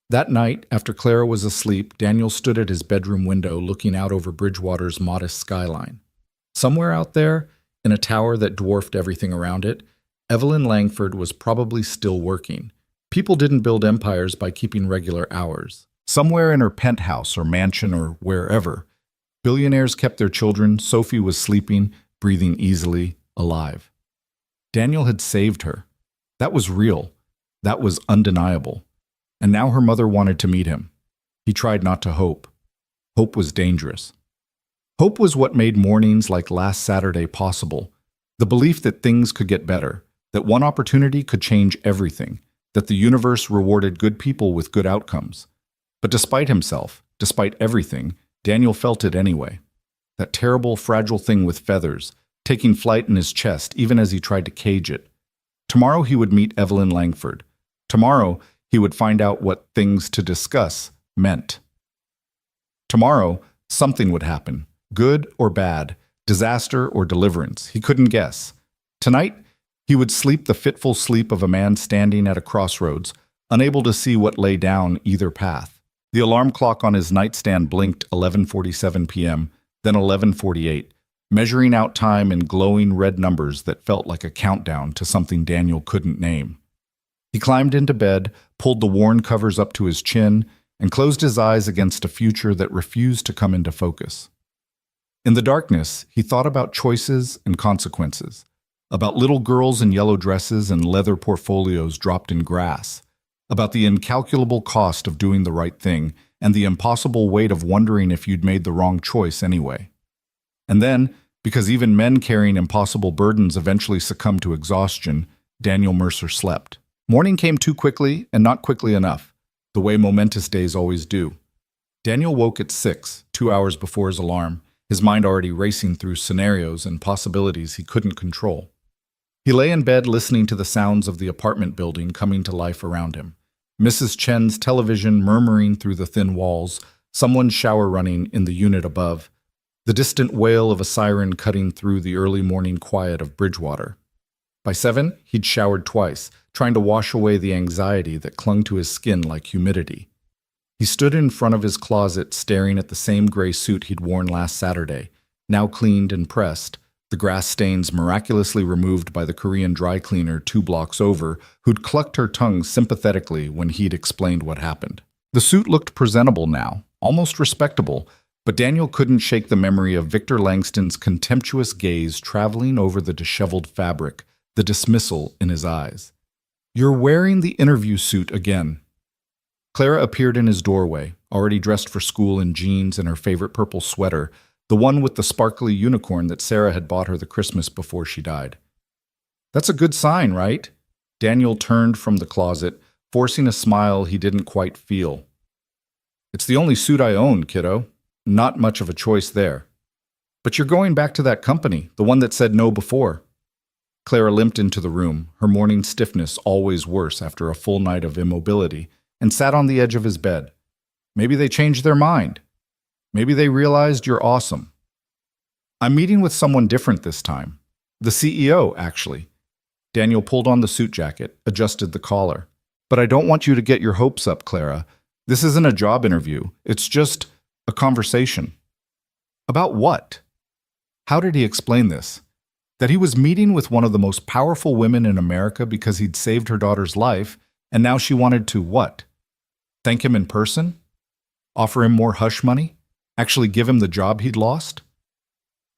That night, after Clara was asleep, Daniel stood at his bedroom window looking out over Bridgewater's modest skyline. Somewhere out there, in a tower that dwarfed everything around it, Evelyn Langford was probably still working. People didn't build empires by keeping regular hours. Somewhere in her penthouse or mansion or wherever, billionaires kept their children. Sophie was sleeping, breathing easily, alive. Daniel had saved her. That was real. That was undeniable. And now her mother wanted to meet him. He tried not to hope. Hope was dangerous. Hope was what made mornings like last Saturday possible. The belief that things could get better, that one opportunity could change everything, that the universe rewarded good people with good outcomes. But despite himself, despite everything, Daniel felt it anyway. That terrible, fragile thing with feathers, taking flight in his chest even as he tried to cage it. Tomorrow he would meet Evelyn Langford. Tomorrow he would find out what things to discuss meant. Tomorrow, something would happen, good or bad, disaster or deliverance. He couldn't guess. Tonight, he would sleep the fitful sleep of a man standing at a crossroads, unable to see what lay down either path. The alarm clock on his nightstand blinked 11:47 p.m., then 11:48, measuring out time in glowing red numbers that felt like a countdown to something Daniel couldn't name. He climbed into bed, pulled the worn covers up to his chin, and closed his eyes against a future that refused to come into focus. In the darkness, he thought about choices and consequences, about little girls in yellow dresses and leather portfolios dropped in grass, about the incalculable cost of doing the right thing and the impossible weight of wondering if you'd made the wrong choice anyway. And then, because even men carrying impossible burdens eventually succumb to exhaustion, Daniel Mercer slept. Morning came too quickly and not quickly enough, the way momentous days always do. Daniel woke at 6, 2 hours before his alarm, his mind already racing through scenarios and possibilities he couldn't control. He lay in bed listening to the sounds of the apartment building coming to life around him. Mrs. Chen's television murmuring through the thin walls, someone's shower running in the unit above, the distant wail of a siren cutting through the early morning quiet of Bridgewater. By 7, he'd showered twice, trying to wash away the anxiety that clung to his skin like humidity. He stood in front of his closet staring at the same gray suit he'd worn last Saturday, now cleaned and pressed, the grass stains miraculously removed by the Korean dry cleaner 2 blocks over, who'd clucked her tongue sympathetically when he'd explained what happened. The suit looked presentable now, almost respectable, but Daniel couldn't shake the memory of Victor Langston's contemptuous gaze traveling over the disheveled fabric, the dismissal in his eyes. "You're wearing the interview suit again." Clara appeared in his doorway, already dressed for school in jeans and her favorite purple sweater, the one with the sparkly unicorn that Sarah had bought her the Christmas before she died. "That's a good sign, right?" Daniel turned from the closet, forcing a smile he didn't quite feel. "It's the only suit I own, kiddo. Not much of a choice there." "But you're going back to that company, the one that said no before." Clara limped into the room, her morning stiffness always worse after a full night of immobility, and sat on the edge of his bed. "Maybe they changed their mind. Maybe they realized you're awesome." "I'm meeting with someone different this time. The CEO, actually." Daniel pulled on the suit jacket, adjusted the collar. "But I don't want you to get your hopes up, Clara. This isn't a job interview. It's just a conversation." "About what?" How did he explain this? That he was meeting with one of the most powerful women in America because he'd saved her daughter's life, and now she wanted to what? Thank him in person? Offer him more hush money? Actually give him the job he'd lost?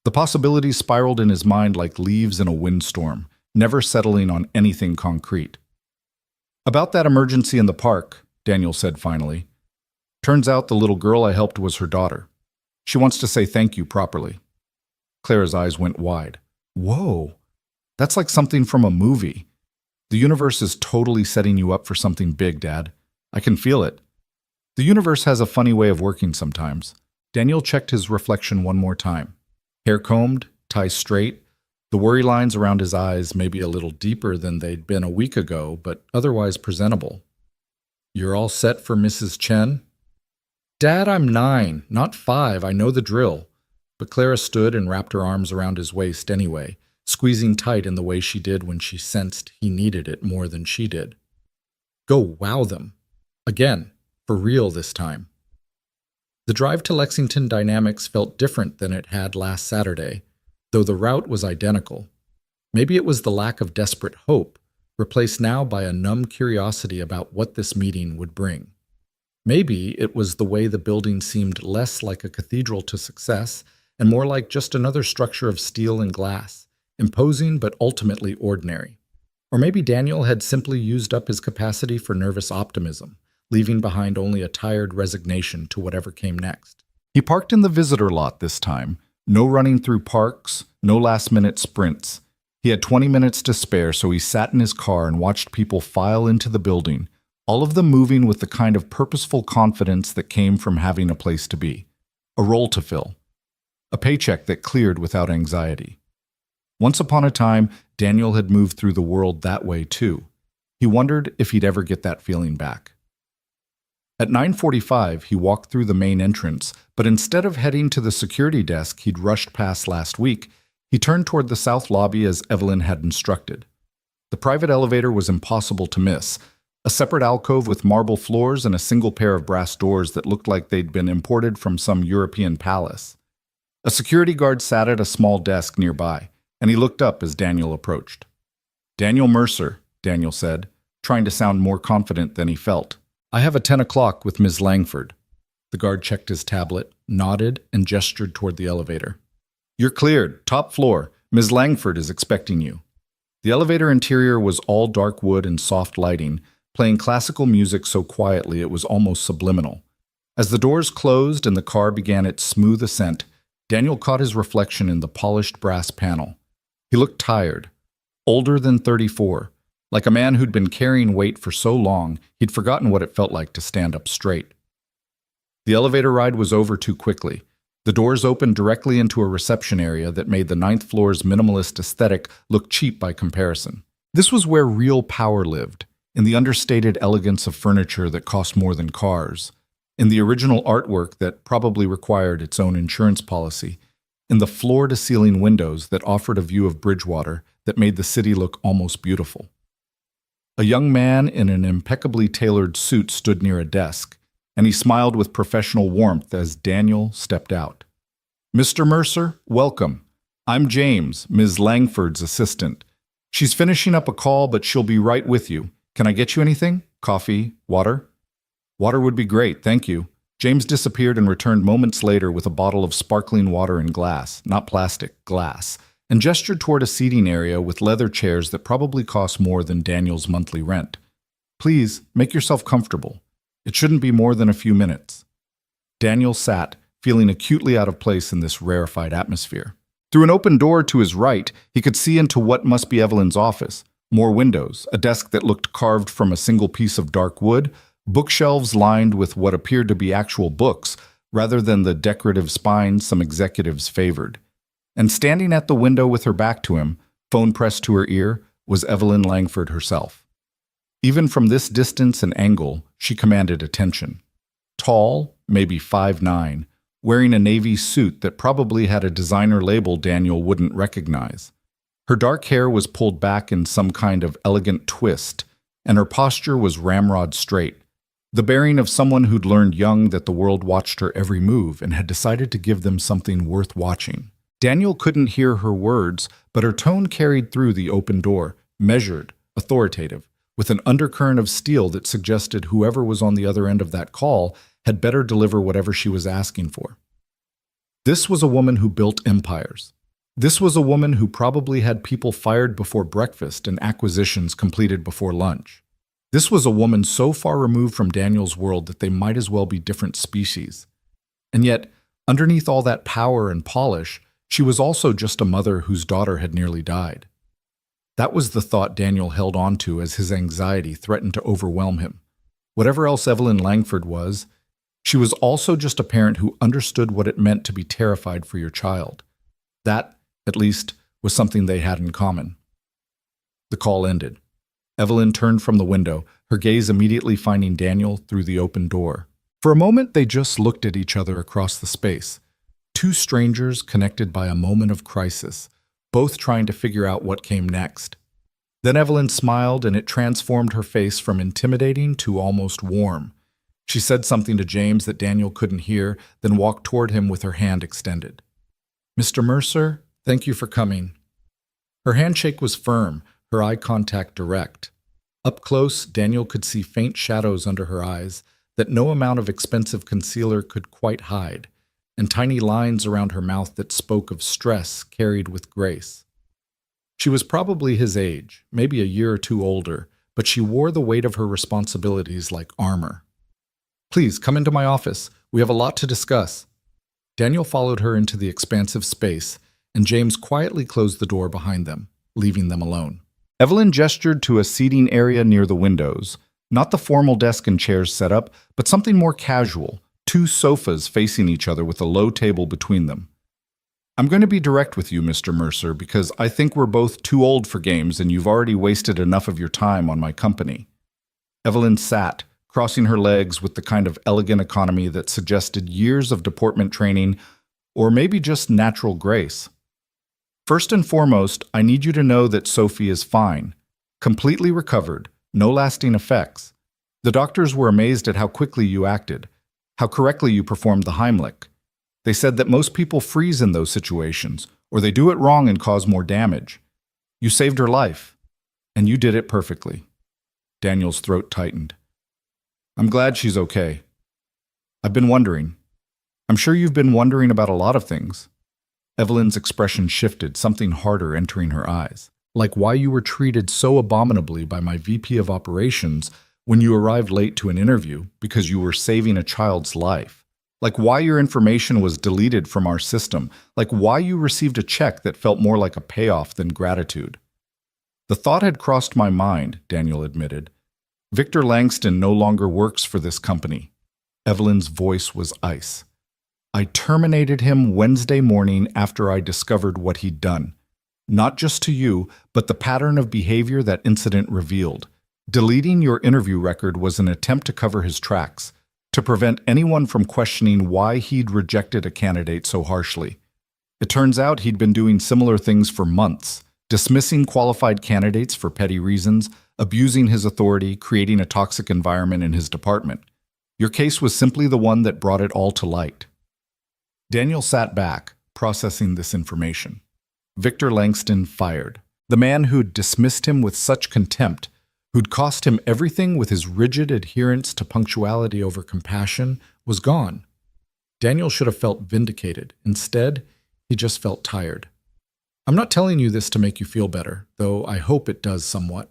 The possibilities spiraled in his mind like leaves in a windstorm, never settling on anything concrete. "About that emergency in the park," Daniel said finally. "Turns out the little girl I helped was her daughter. She wants to say thank you properly." Clara's eyes went wide. "Whoa, that's like something from a movie. The universe is totally setting you up for something big, Dad. I can feel it." The universe has a funny way of working sometimes. Daniel checked his reflection one more time. Hair combed, tie straight, the worry lines around his eyes maybe a little deeper than they'd been a week ago, but otherwise presentable. "You're all set for Mrs. Chen?" "Dad, I'm 9, not 5. I know the drill." But Clara stood and wrapped her arms around his waist anyway, squeezing tight in the way she did when she sensed he needed it more than she did. "Go wow them. Again, for real this time." The drive to Lexington Dynamics felt different than it had last Saturday, though the route was identical. Maybe it was the lack of desperate hope, replaced now by a numb curiosity about what this meeting would bring. Maybe it was the way the building seemed less like a cathedral to success and more like just another structure of steel and glass, imposing but ultimately ordinary. Or maybe Daniel had simply used up his capacity for nervous optimism, leaving behind only a tired resignation to whatever came next. He parked in the visitor lot this time. No running through parks, no last-minute sprints. He had 20 minutes to spare, so he sat in his car and watched people file into the building, all of them moving with the kind of purposeful confidence that came from having a place to be, a role to fill, a paycheck that cleared without anxiety. Once upon a time, Daniel had moved through the world that way too. He wondered if he'd ever get that feeling back. At 9:45, he walked through the main entrance, but instead of heading to the security desk he'd rushed past last week, he turned toward the south lobby as Evelyn had instructed. The private elevator was impossible to miss, a separate alcove with marble floors and a single pair of brass doors that looked like they'd been imported from some European palace. A security guard sat at a small desk nearby, and he looked up as Daniel approached. "Daniel Mercer," Daniel said, trying to sound more confident than he felt. "I have a 10 o'clock with Ms. Langford." The guard checked his tablet, nodded, and gestured toward the elevator. "You're cleared. Top floor. Ms. Langford is expecting you." The elevator interior was all dark wood and soft lighting, playing classical music so quietly it was almost subliminal. As the doors closed and the car began its smooth ascent, Daniel caught his reflection in the polished brass panel. He looked tired, older than 34, like a man who'd been carrying weight for so long he'd forgotten what it felt like to stand up straight. The elevator ride was over too quickly. The doors opened directly into a reception area that made the 9th floor's minimalist aesthetic look cheap by comparison. This was where real power lived, in the understated elegance of furniture that cost more than cars, in the original artwork that probably required its own insurance policy, in the floor-to-ceiling windows that offered a view of Bridgewater that made the city look almost beautiful. A young man in an impeccably tailored suit stood near a desk, and he smiled with professional warmth as Daniel stepped out. "Mr. Mercer, welcome. I'm James, Ms. Langford's assistant. She's finishing up a call, but she'll be right with you. Can I get you anything? Coffee? Water?" "Water would be great, thank you." James disappeared and returned moments later with a bottle of sparkling water in glass, not plastic, glass, and gestured toward a seating area with leather chairs that probably cost more than Daniel's monthly rent. "Please, make yourself comfortable. It shouldn't be more than a few minutes." Daniel sat, feeling acutely out of place in this rarefied atmosphere. Through an open door to his right, he could see into what must be Evelyn's office. More windows, a desk that looked carved from a single piece of dark wood, bookshelves lined with what appeared to be actual books, rather than the decorative spines some executives favored. And standing at the window with her back to him, phone pressed to her ear, was Evelyn Langford herself. Even from this distance and angle, she commanded attention. Tall, maybe 5'9", wearing a navy suit that probably had a designer label Daniel wouldn't recognize. Her dark hair was pulled back in some kind of elegant twist, and her posture was ramrod straight, the bearing of someone who'd learned young that the world watched her every move and had decided to give them something worth watching. Daniel couldn't hear her words, but her tone carried through the open door, measured, authoritative, with an undercurrent of steel that suggested whoever was on the other end of that call had better deliver whatever she was asking for. This was a woman who built empires. This was a woman who probably had people fired before breakfast and acquisitions completed before lunch. This was a woman so far removed from Daniel's world that they might as well be different species. And yet, underneath all that power and polish, she was also just a mother whose daughter had nearly died. That was the thought Daniel held on to as his anxiety threatened to overwhelm him. Whatever else Evelyn Langford was, she was also just a parent who understood what it meant to be terrified for your child. That, at least, was something they had in common. The call ended. Evelyn turned from the window, her gaze immediately finding Daniel through the open door. For a moment, they just looked at each other across the space. Two strangers connected by a moment of crisis, both trying to figure out what came next. Then Evelyn smiled, and it transformed her face from intimidating to almost warm. She said something to James that Daniel couldn't hear, then walked toward him with her hand extended. "Mr. Mercer, thank you for coming." Her handshake was firm, her eye contact direct. Up close, Daniel could see faint shadows under her eyes that no amount of expensive concealer could quite hide, and tiny lines around her mouth that spoke of stress carried with grace. She was probably his age, maybe a year or two older, but she wore the weight of her responsibilities like armor. Please come into my office. We have a lot to discuss. Daniel followed her into the expansive space, and James quietly closed the door behind them, leaving them alone. Evelyn gestured to a seating area near the windows, not the formal desk and chairs set up, but something more casual, two sofas facing each other with a low table between them. I'm going to be direct with you, Mr. Mercer, because I think we're both too old for games and you've already wasted enough of your time on my company. Evelyn sat, crossing her legs with the kind of elegant economy that suggested years of deportment training or maybe just natural grace. First and foremost, I need you to know that Sophie is fine, completely recovered, no lasting effects. The doctors were amazed at how quickly you acted, how correctly you performed the Heimlich. They said that most people freeze in those situations, or they do it wrong and cause more damage. You saved her life, and you did it perfectly. Daniel's throat tightened. I'm glad she's okay. I've been wondering. I'm sure you've been wondering about a lot of things. Evelyn's expression shifted, something harder entering her eyes. Like why you were treated so abominably by my VP of operations when you arrived late to an interview because you were saving a child's life. Like why your information was deleted from our system. Like why you received a check that felt more like a payoff than gratitude. The thought had crossed my mind, Daniel admitted. Victor Langston no longer works for this company. Evelyn's voice was ice. I terminated him Wednesday morning after I discovered what he'd done. Not just to you, but the pattern of behavior that incident revealed. Deleting your interview record was an attempt to cover his tracks, to prevent anyone from questioning why he'd rejected a candidate so harshly. It turns out he'd been doing similar things for months, dismissing qualified candidates for petty reasons, abusing his authority, creating a toxic environment in his department. Your case was simply the one that brought it all to light. Daniel sat back, processing this information. Victor Langston fired. The man who'd dismissed him with such contempt, who'd cost him everything with his rigid adherence to punctuality over compassion, was gone. Daniel should have felt vindicated. Instead, he just felt tired. I'm not telling you this to make you feel better, though I hope it does somewhat.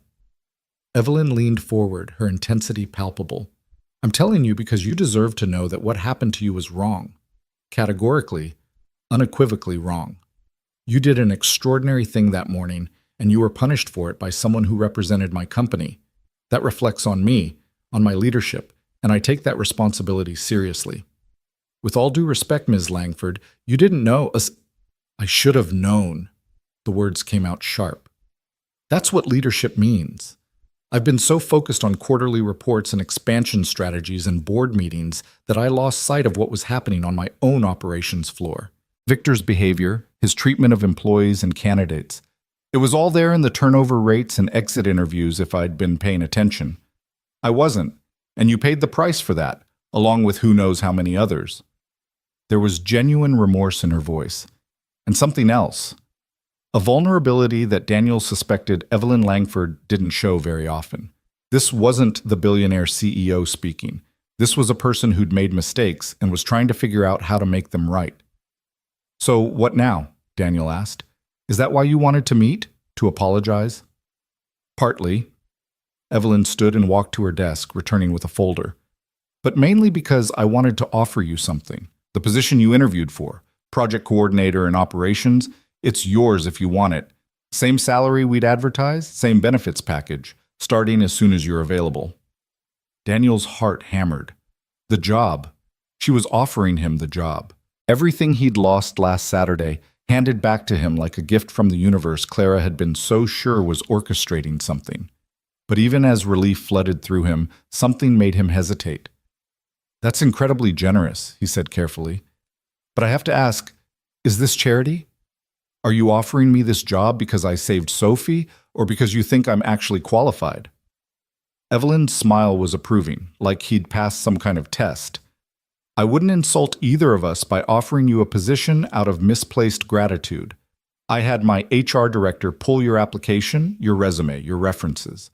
Evelyn leaned forward, her intensity palpable. I'm telling you because you deserve to know that what happened to you was wrong. Categorically, unequivocally wrong. You did an extraordinary thing that morning, and you were punished for it by someone who represented my company. That reflects on me, on my leadership, and I take that responsibility seriously. With all due respect, Ms. Langford, you didn't know. I should have known. The words came out sharp. That's what leadership means. I've been so focused on quarterly reports and expansion strategies and board meetings that I lost sight of what was happening on my own operations floor. Victor's behavior, his treatment of employees and candidates. It was all there in the turnover rates and exit interviews if I'd been paying attention. I wasn't, and you paid the price for that, along with who knows how many others. There was genuine remorse in her voice. And something else. A vulnerability that Daniel suspected Evelyn Langford didn't show very often. This wasn't the billionaire CEO speaking. This was a person who'd made mistakes and was trying to figure out how to make them right. So what now? Daniel asked. Is that why you wanted to meet? To apologize? Partly. Evelyn stood and walked to her desk, returning with a folder. But mainly because I wanted to offer you something. The position you interviewed for, project coordinator in operations, it's yours if you want it. Same salary we'd advertised, same benefits package, starting as soon as you're available. Daniel's heart hammered. The job. She was offering him the job. Everything he'd lost last Saturday, handed back to him like a gift from the universe Clara had been so sure was orchestrating something. But even as relief flooded through him, something made him hesitate. That's incredibly generous, he said carefully. But I have to ask, is this charity? Are you offering me this job because I saved Sophie, or because you think I'm actually qualified? Evelyn's smile was approving, like he'd passed some kind of test. I wouldn't insult either of us by offering you a position out of misplaced gratitude. I had my HR director pull your application, your resume, your references.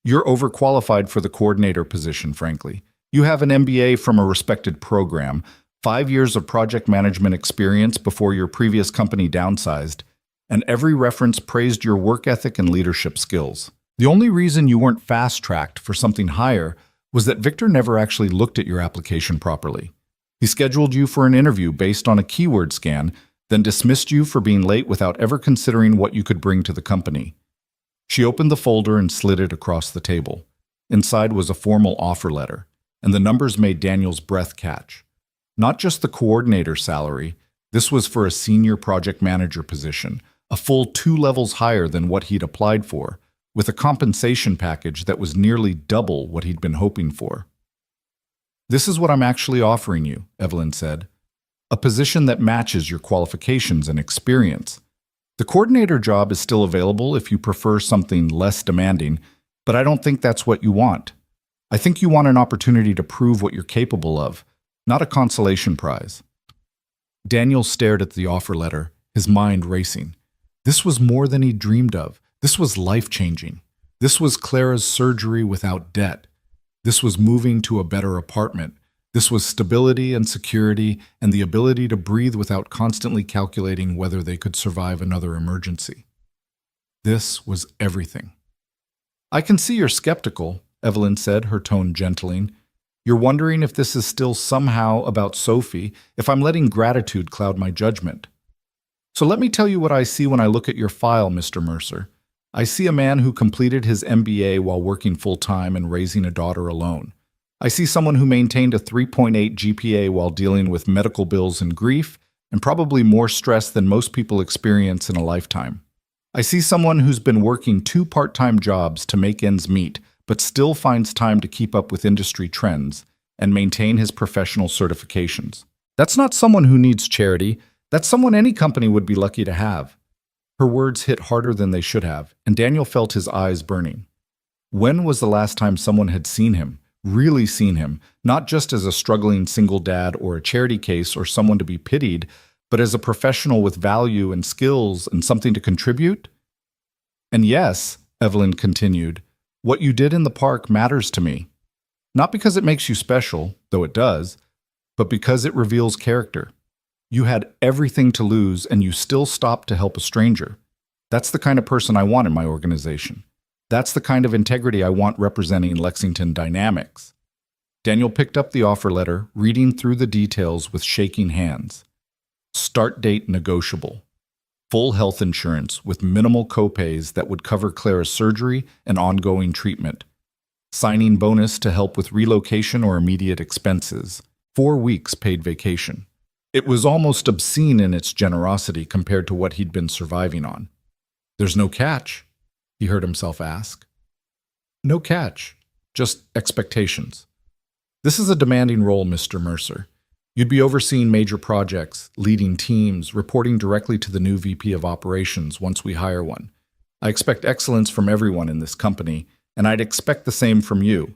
You're overqualified for the coordinator position, frankly. You have an MBA from a respected program, 5 years of project management experience before your previous company downsized, and every reference praised your work ethic and leadership skills. The only reason you weren't fast-tracked for something higher was that Victor never actually looked at your application properly. He scheduled you for an interview based on a keyword scan, then dismissed you for being late without ever considering what you could bring to the company. She opened the folder and slid it across the table. Inside was a formal offer letter, and the numbers made Daniel's breath catch. Not just the coordinator salary, this was for a senior project manager position, a full 2 levels higher than what he'd applied for, with a compensation package that was nearly double what he'd been hoping for. "This is what I'm actually offering you," Evelyn said. "A position that matches your qualifications and experience. The coordinator job is still available if you prefer something less demanding, but I don't think that's what you want. I think you want an opportunity to prove what you're capable of, not a consolation prize." Daniel stared at the offer letter, his mind racing. This was more than he dreamed of. This was life-changing. This was Clara's surgery without debt. This was moving to a better apartment. This was stability and security and the ability to breathe without constantly calculating whether they could survive another emergency. This was everything. "I can see you're skeptical," Evelyn said, her tone gentling. "You're wondering if this is still somehow about Sophie, if I'm letting gratitude cloud my judgment. So let me tell you what I see when I look at your file, Mr. Mercer. I see a man who completed his MBA while working full-time and raising a daughter alone. I see someone who maintained a 3.8 GPA while dealing with medical bills and grief, and probably more stress than most people experience in a lifetime. I see someone who's been working 2 part-time jobs to make ends meet, but still finds time to keep up with industry trends and maintain his professional certifications. That's not someone who needs charity. That's someone any company would be lucky to have." Her words hit harder than they should have, and Daniel felt his eyes burning. When was the last time someone had seen him, really seen him, not just as a struggling single dad or a charity case or someone to be pitied, but as a professional with value and skills and something to contribute? "And yes," Evelyn continued, "what you did in the park matters to me. Not because it makes you special, though it does, but because it reveals character. You had everything to lose and you still stopped to help a stranger. That's the kind of person I want in my organization. That's the kind of integrity I want representing Lexington Dynamics." Daniel picked up the offer letter, reading through the details with shaking hands. Start date negotiable. Full health insurance with minimal copays that would cover Clara's surgery and ongoing treatment. Signing bonus to help with relocation or immediate expenses. 4 weeks paid vacation. It was almost obscene in its generosity compared to what he'd been surviving on. "There's no catch?" he heard himself ask. "No catch, just expectations. This is a demanding role, Mr. Mercer. You'd be overseeing major projects, leading teams, reporting directly to the new VP of Operations once we hire one. I expect excellence from everyone in this company, and I'd expect the same from you.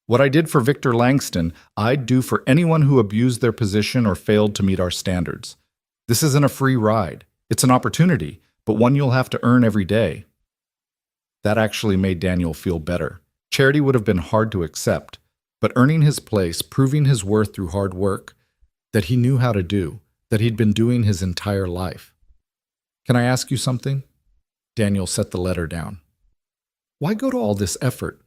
What I did for Victor Langston, I'd do for anyone who abused their position or failed to meet our standards. This isn't a free ride. It's an opportunity, but one you'll have to earn every day." That actually made Daniel feel better. Charity would have been hard to accept, but earning his place, proving his worth through hard work, that he knew how to do, that he'd been doing his entire life. "Can I ask you something?" Daniel set the letter down. "Why go to all this effort?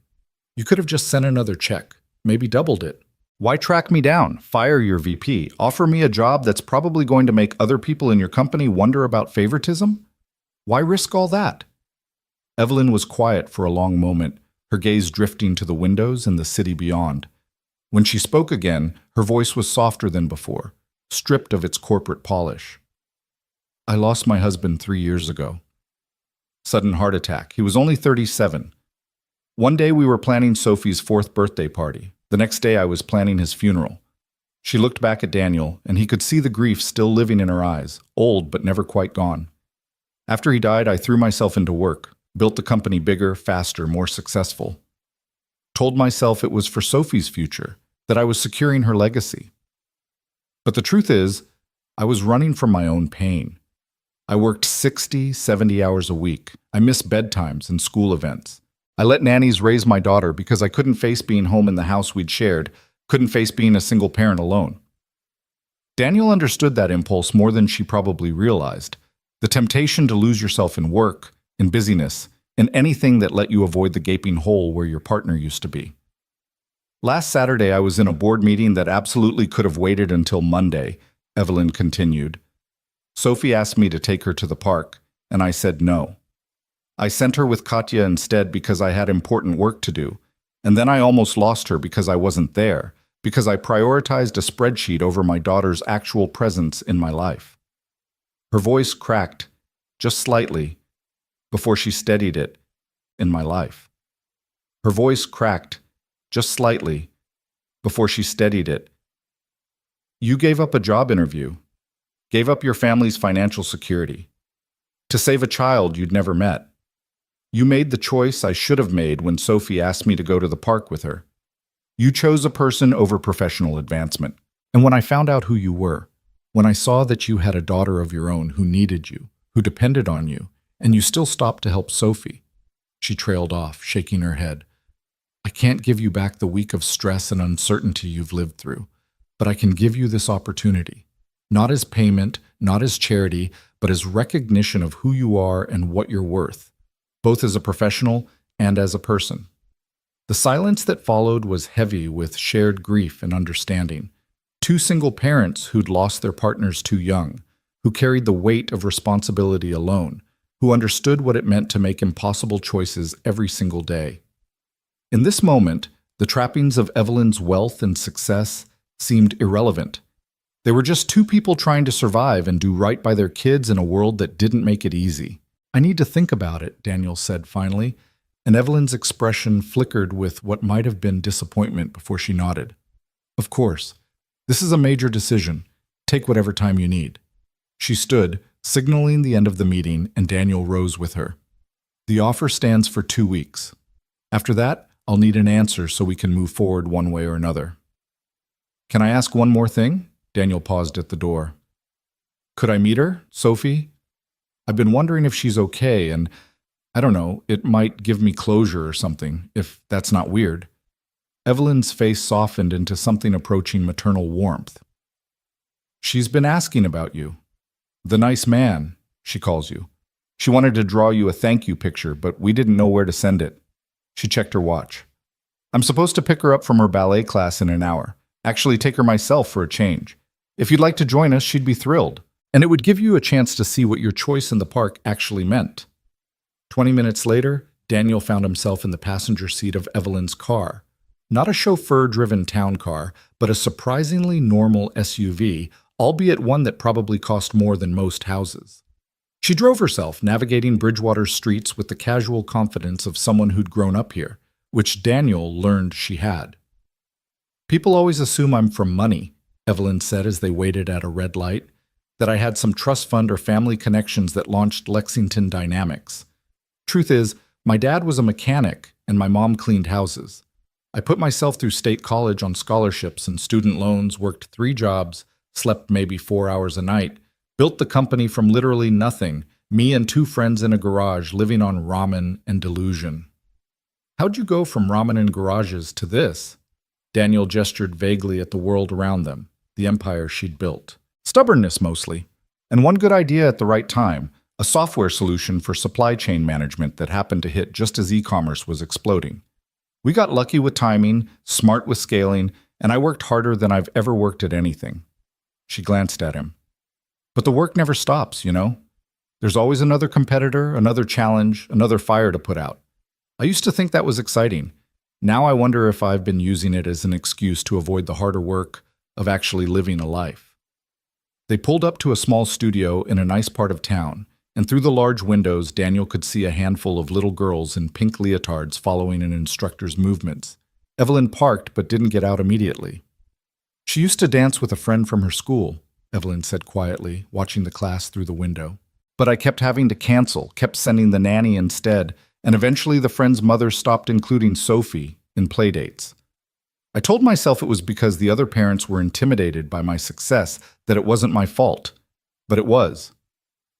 You could have just sent another check, maybe doubled it. Why track me down, fire your VP, offer me a job that's probably going to make other people in your company wonder about favoritism? Why risk all that?" Evelyn was quiet for a long moment, her gaze drifting to the windows and the city beyond. When she spoke again, her voice was softer than before, stripped of its corporate polish. "I lost my husband 3 years ago. Sudden heart attack. He was only 37. One day we were planning Sophie's 4th birthday party. The next day I was planning his funeral." She looked back at Daniel, and he could see the grief still living in her eyes, old but never quite gone. "After he died, I threw myself into work, built the company bigger, faster, more successful. Told myself it was for Sophie's future, that I was securing her legacy. But the truth is, I was running from my own pain. I worked 60, 70 hours a week. I missed bedtimes and school events. I let nannies raise my daughter because I couldn't face being home in the house we'd shared, couldn't face being a single parent alone." Daniel understood that impulse more than she probably realized. The temptation to lose yourself in work, in busyness, in anything that let you avoid the gaping hole where your partner used to be. Last Saturday, I was in a board meeting that absolutely could have waited until Monday, Evelyn continued. Sophie asked me to take her to the park, and I said no. I sent her with Katya instead because I had important work to do, and then I almost lost her because I wasn't there, because I prioritized a spreadsheet over my daughter's actual presence in my life. Her voice cracked, just slightly, before she steadied it, in my life. Her voice cracked, just slightly, before she steadied it. You gave up a job interview, gave up your family's financial security, to save a child you'd never met. You made the choice I should have made when Sophie asked me to go to the park with her. You chose a person over professional advancement. And when I found out who you were, when I saw that you had a daughter of your own who needed you, who depended on you, and you still stopped to help Sophie, she trailed off, shaking her head. I can't give you back the week of stress and uncertainty you've lived through, but I can give you this opportunity, not as payment, not as charity, but as recognition of who you are and what you're worth, both as a professional and as a person. The silence that followed was heavy with shared grief and understanding. Two single parents who'd lost their partners too young, who carried the weight of responsibility alone, who understood what it meant to make impossible choices every single day. In this moment, the trappings of Evelyn's wealth and success seemed irrelevant. They were just two people trying to survive and do right by their kids in a world that didn't make it easy. I need to think about it, Daniel said finally, and Evelyn's expression flickered with what might have been disappointment before she nodded. Of course. This is a major decision. Take whatever time you need. She stood, signaling the end of the meeting, and Daniel rose with her. The offer stands for 2 weeks. After that, I'll need an answer so we can move forward one way or another. Can I ask one more thing? Daniel paused at the door. Could I meet her, Sophie? I've been wondering if she's okay, and I don't know, it might give me closure or something, if that's not weird. Evelyn's face softened into something approaching maternal warmth. She's been asking about you. The nice man, she calls you. She wanted to draw you a thank you picture, but we didn't know where to send it. She checked her watch. I'm supposed to pick her up from her ballet class in an hour. Actually take her myself for a change. If you'd like to join us, she'd be thrilled. And it would give you a chance to see what your choice in the park actually meant. 20 minutes later, Daniel found himself in the passenger seat of Evelyn's car. Not a chauffeur-driven town car, but a surprisingly normal SUV, albeit one that probably cost more than most houses. She drove herself, navigating Bridgewater's streets with the casual confidence of someone who'd grown up here, which Daniel learned she had. People always assume I'm from money, Evelyn said as they waited at a red light, that I had some trust fund or family connections that launched Lexington Dynamics. Truth is, my dad was a mechanic and my mom cleaned houses. I put myself through state college on scholarships and student loans, worked 3 jobs, slept maybe 4 hours a night, built the company from literally nothing, me and 2 friends in a garage living on ramen and delusion. How'd you go from ramen and garages to this? Daniel gestured vaguely at the world around them, the empire she'd built. Stubbornness mostly, and one good idea at the right time, a software solution for supply chain management that happened to hit just as e-commerce was exploding. We got lucky with timing, smart with scaling, and I worked harder than I've ever worked at anything. She glanced at him. But the work never stops, you know? There's always another competitor, another challenge, another fire to put out. I used to think that was exciting. Now I wonder if I've been using it as an excuse to avoid the harder work of actually living a life. They pulled up to a small studio in a nice part of town, and through the large windows, Daniel could see a handful of little girls in pink leotards following an instructor's movements. Evelyn parked but didn't get out immediately. She used to dance with a friend from her school, Evelyn said quietly, watching the class through the window. But I kept having to cancel, kept sending the nanny instead, and eventually the friend's mother stopped including Sophie in playdates. I told myself it was because the other parents were intimidated by my success, that it wasn't my fault. But it was.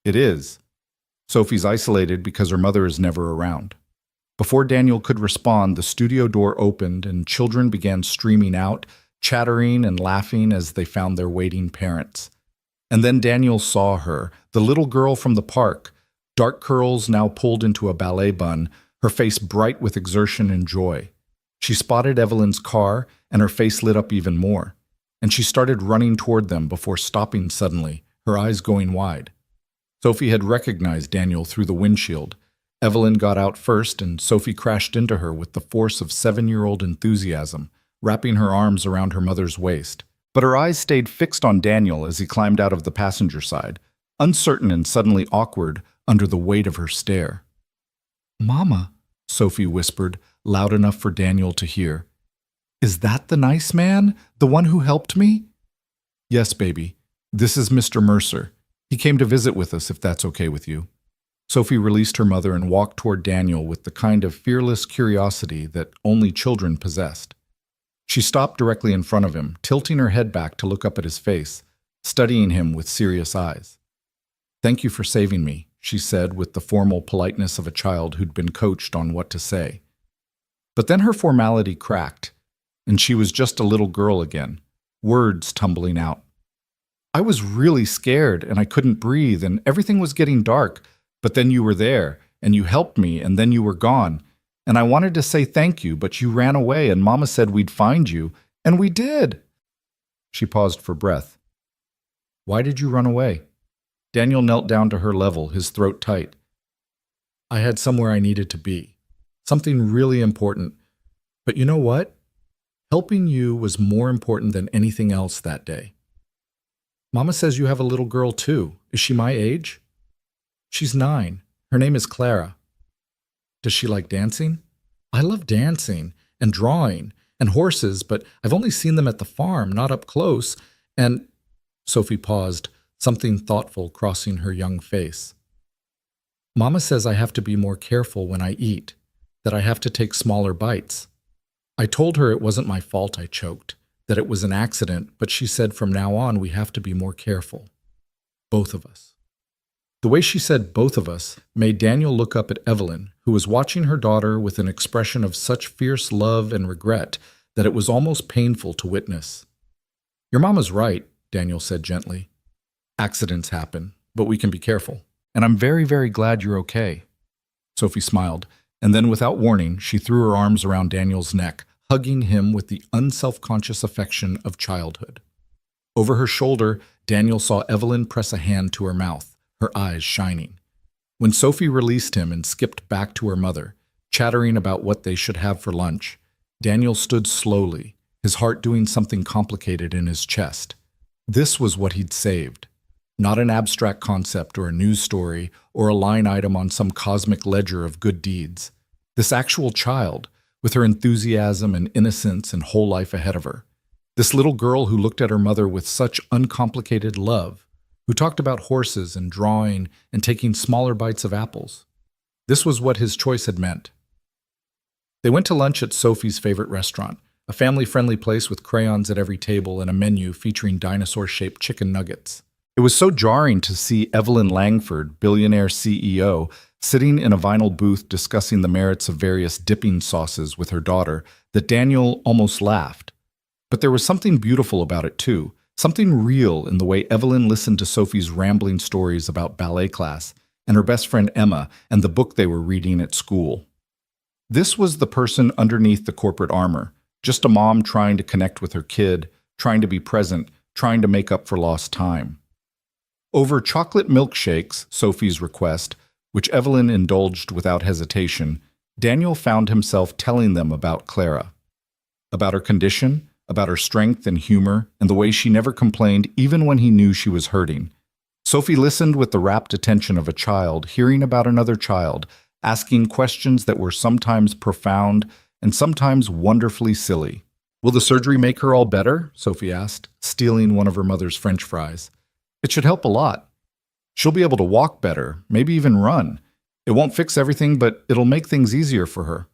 It is. Sophie's isolated because her mother is never around. Before Daniel could respond, the studio door opened and children began streaming out, chattering and laughing as they found their waiting parents. And then Daniel saw her, the little girl from the park, dark curls now pulled into a ballet bun, her face bright with exertion and joy. She spotted Evelyn's car, and her face lit up even more. And she started running toward them before stopping suddenly, her eyes going wide. Sophie had recognized Daniel through the windshield. Evelyn got out first, and Sophie crashed into her with the force of 7-year-old enthusiasm, wrapping her arms around her mother's waist. But her eyes stayed fixed on Daniel as he climbed out of the passenger side, uncertain and suddenly awkward under the weight of her stare. "Mama," Sophie whispered, loud enough for Daniel to hear. "Is that the nice man? The one who helped me?" "Yes, baby. This is Mr. Mercer. He came to visit with us, if that's okay with you." Sophie released her mother and walked toward Daniel with the kind of fearless curiosity that only children possessed. She stopped directly in front of him, tilting her head back to look up at his face, studying him with serious eyes. "Thank you for saving me," she said with the formal politeness of a child who'd been coached on what to say. But then her formality cracked, and she was just a little girl again, words tumbling out. "I was really scared, and I couldn't breathe, and everything was getting dark, but then you were there, and you helped me, and then you were gone. And I wanted to say thank you, but you ran away, and Mama said we'd find you, and we did." She paused for breath. "Why did you run away?" Daniel knelt down to her level, his throat tight. "I had somewhere I needed to be. Something really important. But you know what? Helping you was more important than anything else that day. Mama says you have a little girl too. Is she my age?" "She's 9. Her name is Clara." "Does she like dancing?" "I love dancing and drawing and horses, but I've only seen them at the farm, not up close. And—" Sophie paused, something thoughtful crossing her young face. "Mama says I have to be more careful when I eat, that I have to take smaller bites. I told her it wasn't my fault I choked, that it was an accident, but she said from now on we have to be more careful. Both of us." The way she said "both of us" made Daniel look up at Evelyn, who was watching her daughter with an expression of such fierce love and regret that it was almost painful to witness. "Your mama's right," Daniel said gently. "Accidents happen, but we can be careful. And I'm very, very glad you're okay." Sophie smiled, and then without warning, she threw her arms around Daniel's neck, hugging him with the unselfconscious affection of childhood. Over her shoulder, Daniel saw Evelyn press a hand to her mouth, her eyes shining. When Sophie released him and skipped back to her mother, chattering about what they should have for lunch, Daniel stood slowly, his heart doing something complicated in his chest. This was what he'd saved. Not an abstract concept or a news story or a line item on some cosmic ledger of good deeds. This actual child, with her enthusiasm and innocence and whole life ahead of her. This little girl who looked at her mother with such uncomplicated love, who talked about horses and drawing and taking smaller bites of apples. This was what his choice had meant. They went to lunch at Sophie's favorite restaurant, a family-friendly place with crayons at every table and a menu featuring dinosaur-shaped chicken nuggets. It was so jarring to see Evelyn Langford, Billionaire CEO, sitting in a vinyl booth discussing the merits of various dipping sauces with her daughter that Daniel almost laughed. But there was something beautiful about it too, something real in the way Evelyn listened to Sophie's rambling stories about ballet class and her best friend Emma and the book they were reading at school. This was the person underneath the corporate armor, just a mom trying to connect with her kid, trying to be present, trying to make up for lost time. Over chocolate milkshakes, Sophie's request, which Evelyn indulged without hesitation, Daniel found himself telling them about Clara. About her condition, about her strength and humor, and the way she never complained even when he knew she was hurting. Sophie listened with the rapt attention of a child hearing about another child, asking questions that were sometimes profound and sometimes wonderfully silly. "Will the surgery make her all better?" Sophie asked, stealing one of her mother's French fries. "It should help a lot. She'll be able to walk better, maybe even run. It won't fix everything, but it'll make things easier for her.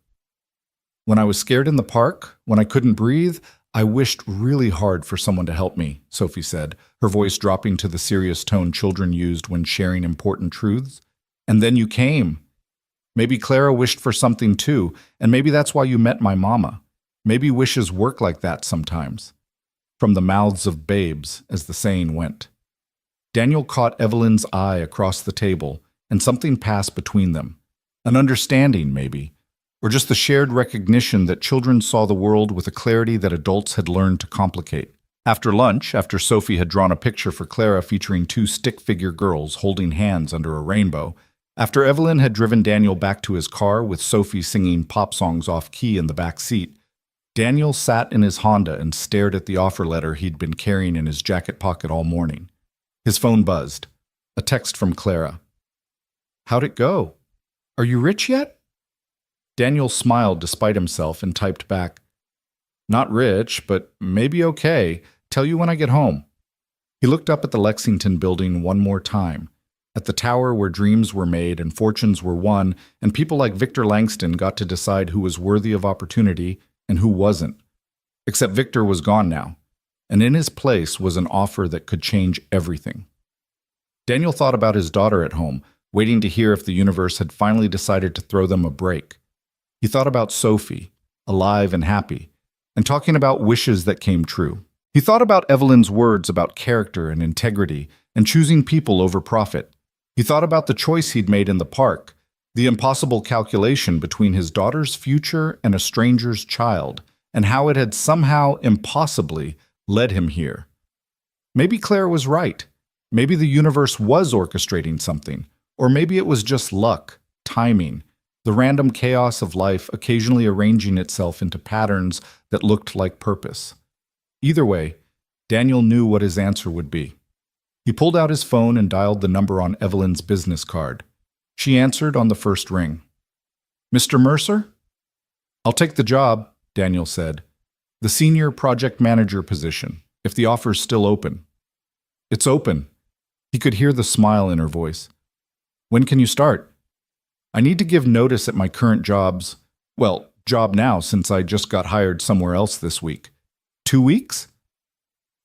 When I was scared in the park, when I couldn't breathe, I wished really hard for someone to help me," Sophie said, her voice dropping to the serious tone children used when sharing important truths. "And then you came. Maybe Clara wished for something too, and maybe that's why you met my mama. Maybe wishes work like that sometimes." From the mouths of babes, as the saying went. Daniel caught Evelyn's eye across the table, and something passed between them. An understanding, maybe. or just the shared recognition that children saw the world with a clarity that adults had learned to complicate. After lunch, after Sophie had drawn a picture for Clara featuring two stick-figure girls holding hands under a rainbow, after Evelyn had driven Daniel back to his car with Sophie singing pop songs off-key in the back seat, Daniel sat in his Honda and stared at the offer letter he'd been carrying in his jacket pocket all morning. His phone buzzed. A text from Clara. "How'd it go? Are you rich yet?" Daniel smiled despite himself and typed back, "Not rich, but maybe okay. Tell you when I get home." He looked up at the Lexington building one more time, at the tower where dreams were made and fortunes were won, and people like Victor Langston got to decide who was worthy of opportunity and who wasn't. Except Victor was gone now, and in his place was an offer that could change everything. Daniel thought about his daughter at home, waiting to hear if the universe had finally decided to throw them a break. He thought about Sophie, alive and happy, and talking about wishes that came true. He thought about Evelyn's words about character and integrity and choosing people over profit. He thought about the choice he'd made in the park, the impossible calculation between his daughter's future and a stranger's child, and how it had somehow impossibly led him here. Maybe Claire was right. Maybe the universe was orchestrating something, or maybe it was just luck, timing, the random chaos of life occasionally arranging itself into patterns that looked like purpose. Either way, Daniel knew what his answer would be. He pulled out his phone and dialed the number on Evelyn's business card. She answered on the first ring. "Mr. Mercer?" "I'll take the job," Daniel said. "The senior project manager position, if the offer's still open." "It's open." He could hear the smile in her voice. "When can you start?" "I need to give notice at my current job now since I just got hired somewhere else this week." 2 weeks?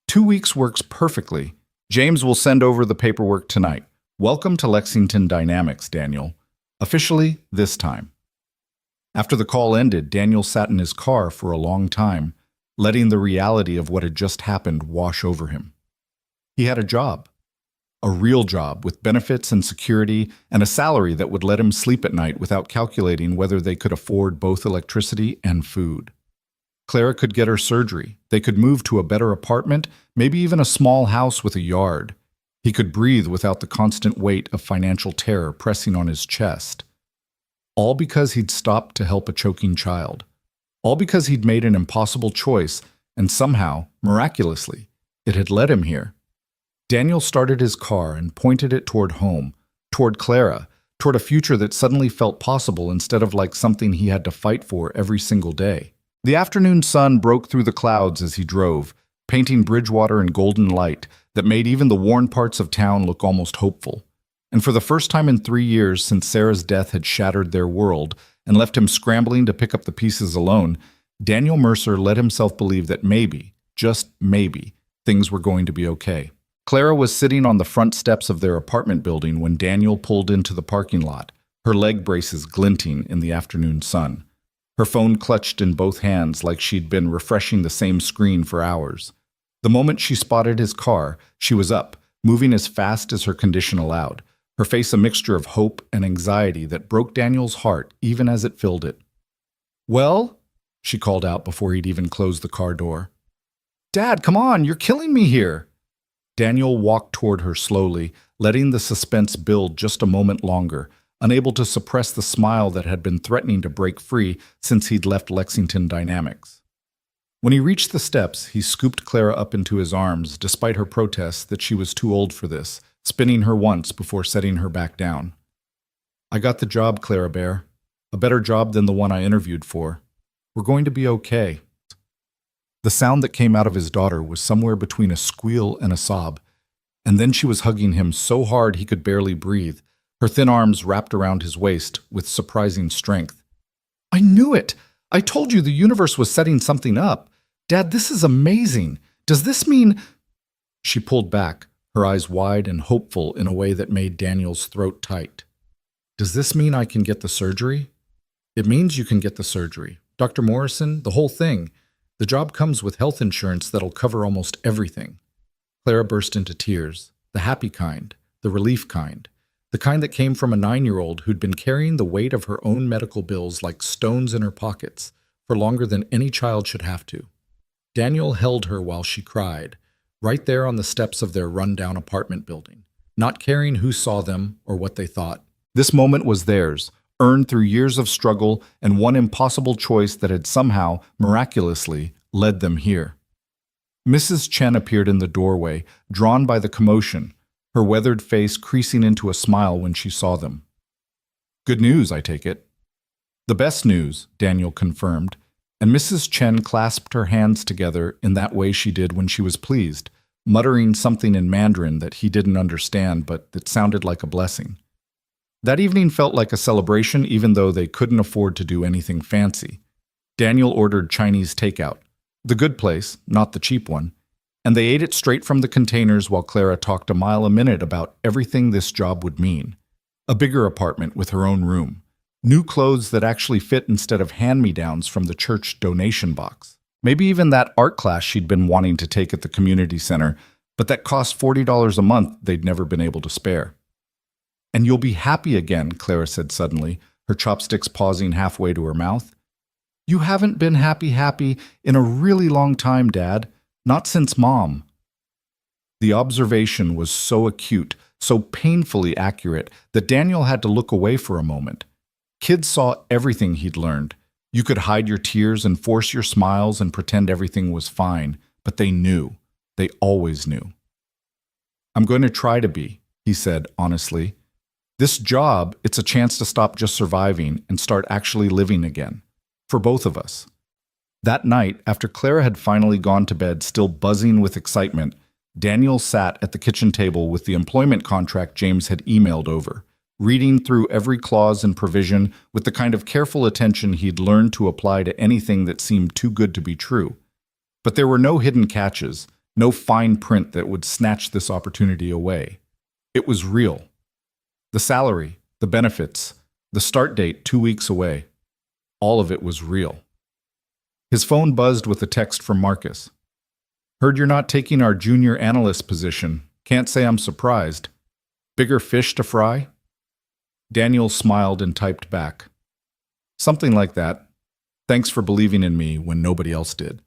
2 weeks works perfectly. James will send over the paperwork tonight. Welcome to Lexington Dynamics, Daniel. Officially, this time. After the call ended, Daniel sat in his car for a long time, letting the reality of what had just happened wash over him. He had a job. A real job with benefits and security and a salary that would let him sleep at night without calculating whether they could afford both electricity and food. Clara could get her surgery. They could move to a better apartment, maybe even a small house with a yard. He could breathe without the constant weight of financial terror pressing on his chest. All because he'd stopped to help a choking child. All because he'd made an impossible choice, and somehow, miraculously, it had led him here. Daniel started his car and pointed it toward home, toward Clara, toward a future that suddenly felt possible instead of like something he had to fight for every single day. The afternoon sun broke through the clouds as he drove, painting Bridgewater in golden light that made even the worn parts of town look almost hopeful. And for the first time in 3 years since Sarah's death had shattered their world and left him scrambling to pick up the pieces alone, Daniel Mercer let himself believe that maybe, just maybe, things were going to be okay. Clara was sitting on the front steps of their apartment building when Daniel pulled into the parking lot, her leg braces glinting in the afternoon sun. Her phone clutched in both hands like she'd been refreshing the same screen for hours. The moment she spotted his car, she was up, moving as fast as her condition allowed, her face a mixture of hope and anxiety that broke Daniel's heart even as it filled it. "Well?" she called out before he'd even closed the car door. "Dad, come on, you're killing me here." Daniel walked toward her slowly, letting the suspense build just a moment longer, unable to suppress the smile that had been threatening to break free since he'd left Lexington Dynamics. When he reached the steps, he scooped Clara up into his arms, despite her protests that she was too old for this, spinning her once before setting her back down. "I got the job, Clara Bear. A better job than the one I interviewed for. We're going to be okay." The sound that came out of his daughter was somewhere between a squeal and a sob, and then she was hugging him so hard he could barely breathe, her thin arms wrapped around his waist with surprising strength. "I knew it! I told you the universe was setting something up. Dad, this is amazing. Does this mean—" She pulled back, her eyes wide and hopeful in a way that made Daniel's throat tight. "Does this mean I can get the surgery?" "It means you can get the surgery. Dr. Morrison, the whole thing. The job comes with health insurance that'll cover almost everything." Clara burst into tears, the happy kind, the relief kind. The kind that came from a 9-year-old who'd been carrying the weight of her own medical bills like stones in her pockets for longer than any child should have to. Daniel held her while she cried, right there on the steps of their run-down apartment building, not caring who saw them or what they thought. This moment was theirs, earned through years of struggle and one impossible choice that had somehow, miraculously, led them here. Mrs. Chen appeared in the doorway, drawn by the commotion, her weathered face creasing into a smile when she saw them. "Good news, I take it." "The best news," Daniel confirmed, and Mrs. Chen clasped her hands together in that way she did when she was pleased, muttering something in Mandarin that he didn't understand but that sounded like a blessing. That evening felt like a celebration even though they couldn't afford to do anything fancy. Daniel ordered Chinese takeout, the good place, not the cheap one, and they ate it straight from the containers while Clara talked a mile a minute about everything this job would mean. A bigger apartment with her own room. New clothes that actually fit instead of hand-me-downs from the church donation box. Maybe even that art class she'd been wanting to take at the community center, but that cost $40 a month they'd never been able to spare. "And you'll be happy again," Clara said suddenly, her chopsticks pausing halfway to her mouth. "You haven't been happy in a really long time, Dad. Not since Mom." The observation was so acute, so painfully accurate, that Daniel had to look away for a moment. Kids saw everything he'd learned. You could hide your tears and force your smiles and pretend everything was fine, but they knew. They always knew. "I'm going to try to be," he said honestly. "This job, it's a chance to stop just surviving and start actually living again. For both of us." That night, after Clara had finally gone to bed still buzzing with excitement, Daniel sat at the kitchen table with the employment contract James had emailed over, reading through every clause and provision with the kind of careful attention he'd learned to apply to anything that seemed too good to be true. But there were no hidden catches, no fine print that would snatch this opportunity away. It was real. The salary, the benefits, the start date 2 weeks away. All of it was real. His phone buzzed with a text from Marcus. "Heard you're not taking our junior analyst position. Can't say I'm surprised. Bigger fish to fry?" Daniel smiled and typed back. "Something like that. Thanks for believing in me when nobody else did."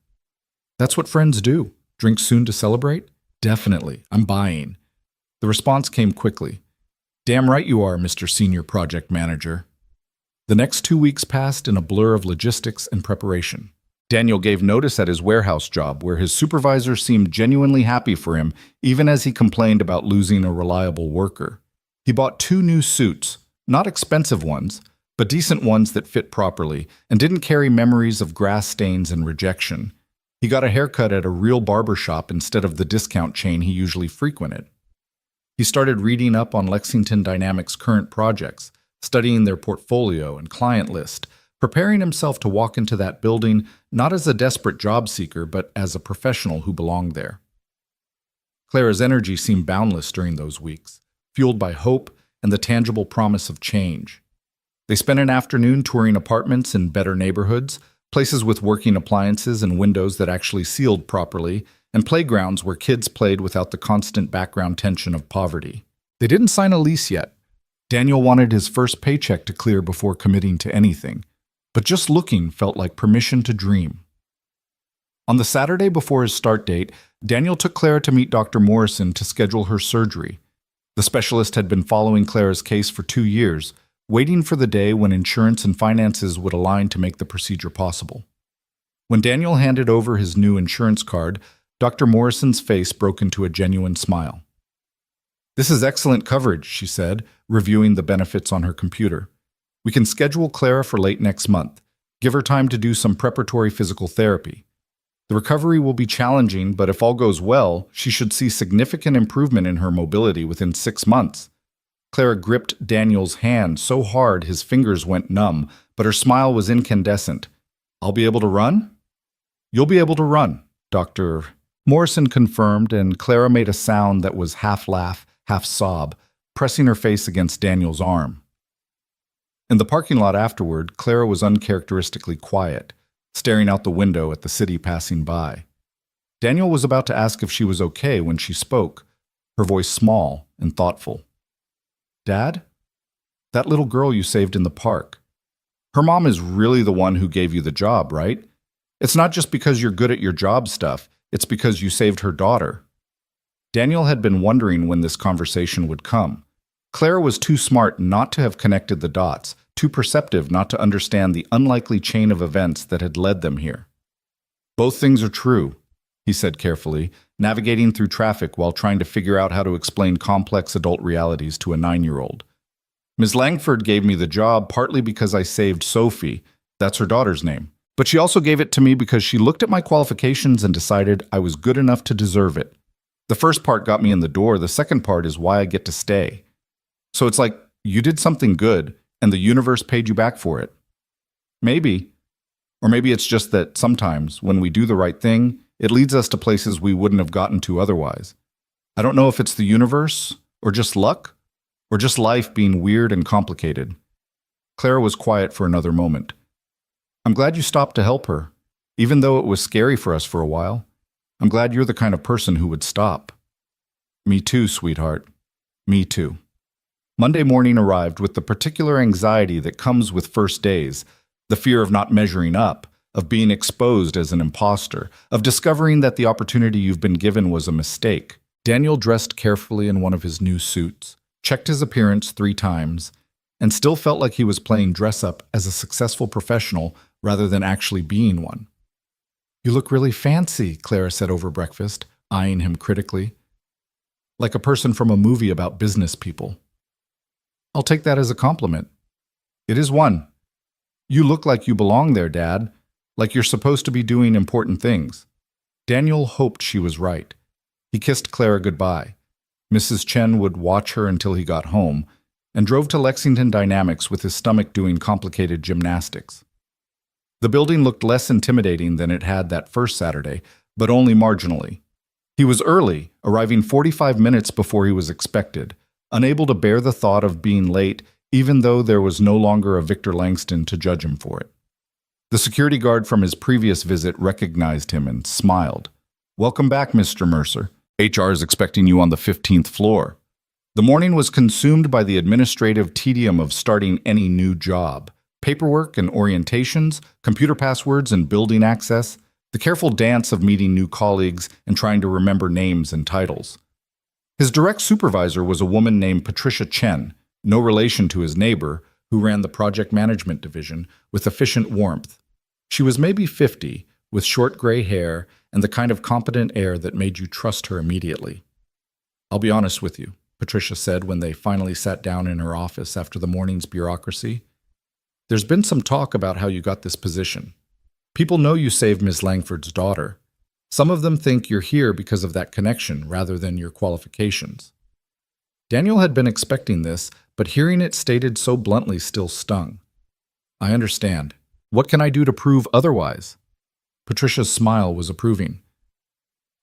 "That's what friends do. Drink soon to celebrate?" "Definitely. I'm buying." The response came quickly. "Damn right you are, Mr. Senior Project Manager." The next 2 weeks passed in a blur of logistics and preparation. Daniel gave notice at his warehouse job, where his supervisor seemed genuinely happy for him, even as he complained about losing a reliable worker. He bought 2 new suits, not expensive ones, but decent ones that fit properly, and didn't carry memories of grass stains and rejection. He got a haircut at a real barber shop instead of the discount chain he usually frequented. He started reading up on Lexington Dynamics' current projects, studying their portfolio and client list, preparing himself to walk into that building not as a desperate job seeker, but as a professional who belonged there. Clara's energy seemed boundless during those weeks, fueled by hope and the tangible promise of change. They spent an afternoon touring apartments in better neighborhoods, places with working appliances and windows that actually sealed properly, and playgrounds where kids played without the constant background tension of poverty. They didn't sign a lease yet. Daniel wanted his first paycheck to clear before committing to anything, but just looking felt like permission to dream. On the Saturday before his start date, Daniel took Clara to meet Dr. Morrison to schedule her surgery. The specialist had been following Clara's case for 2 years, waiting for the day when insurance and finances would align to make the procedure possible. When Daniel handed over his new insurance card, Dr. Morrison's face broke into a genuine smile. "This is excellent coverage," she said, reviewing the benefits on her computer. "We can schedule Clara for late next month. Give her time to do some preparatory physical therapy. The recovery will be challenging, but if all goes well, she should see significant improvement in her mobility within 6 months. Clara gripped Daniel's hand so hard his fingers went numb, but her smile was incandescent. "I'll be able to run?" "You'll be able to run," Dr. Morrison confirmed, and Clara made a sound that was half laugh, half sob, pressing her face against Daniel's arm. In the parking lot afterward, Clara was uncharacteristically quiet, staring out the window at the city passing by. Daniel was about to ask if she was okay when she spoke, her voice small and thoughtful. Dad? That little girl you saved in the park. Her mom is really the one who gave you the job, right? It's not just because you're good at your job stuff, it's because you saved her daughter. Daniel had been wondering when this conversation would come. Clara was too smart not to have connected the dots, too perceptive not to understand the unlikely chain of events that had led them here. Both things are true, he said carefully, navigating through traffic while trying to figure out how to explain complex adult realities to a 9-year-old. Ms. Langford gave me the job partly because I saved Sophie, that's her daughter's name, but she also gave it to me because she looked at my qualifications and decided I was good enough to deserve it. The first part got me in the door, the second part is why I get to stay. So it's like, you did something good, and the universe paid you back for it. Maybe. Or maybe it's just that sometimes, when we do the right thing, it leads us to places we wouldn't have gotten to otherwise. I don't know if it's the universe, or just luck, or just life being weird and complicated. Clara was quiet for another moment. I'm glad you stopped to help her, even though it was scary for us for a while. I'm glad you're the kind of person who would stop. Me too, sweetheart. Me too. Monday morning arrived with the particular anxiety that comes with first days, the fear of not measuring up, of being exposed as an imposter, of discovering that the opportunity you've been given was a mistake. Daniel dressed carefully in one of his new suits, checked his appearance 3 times, and still felt like he was playing dress-up as a successful professional rather than actually being one. You look really fancy, Clara said over breakfast, eyeing him critically. Like a person from a movie about business people. I'll take that as a compliment. It is one. You look like you belong there, Dad, like you're supposed to be doing important things. Daniel hoped she was right. He kissed Clara goodbye. Mrs. Chen would watch her until he got home, and drove to Lexington Dynamics with his stomach doing complicated gymnastics. The building looked less intimidating than it had that first Saturday, but only marginally. He was early, arriving 45 minutes before he was expected, unable to bear the thought of being late, even though there was no longer a Victor Langston to judge him for it. The security guard from his previous visit recognized him and smiled. Welcome back, Mr. Mercer. HR is expecting you on the 15th floor. The morning was consumed by the administrative tedium of starting any new job. Paperwork and orientations, computer passwords and building access, the careful dance of meeting new colleagues and trying to remember names and titles. His direct supervisor was a woman named Patricia Chen, no relation to his neighbor, who ran the project management division with efficient warmth. She was maybe 50, with short gray hair and the kind of competent air that made you trust her immediately. I'll be honest with you, Patricia said when they finally sat down in her office after the morning's bureaucracy. There's been some talk about how you got this position. People know you saved Ms. Langford's daughter. Some of them think you're here because of that connection rather than your qualifications. Daniel had been expecting this, but hearing it stated so bluntly still stung. I understand. What can I do to prove otherwise? Patricia's smile was approving.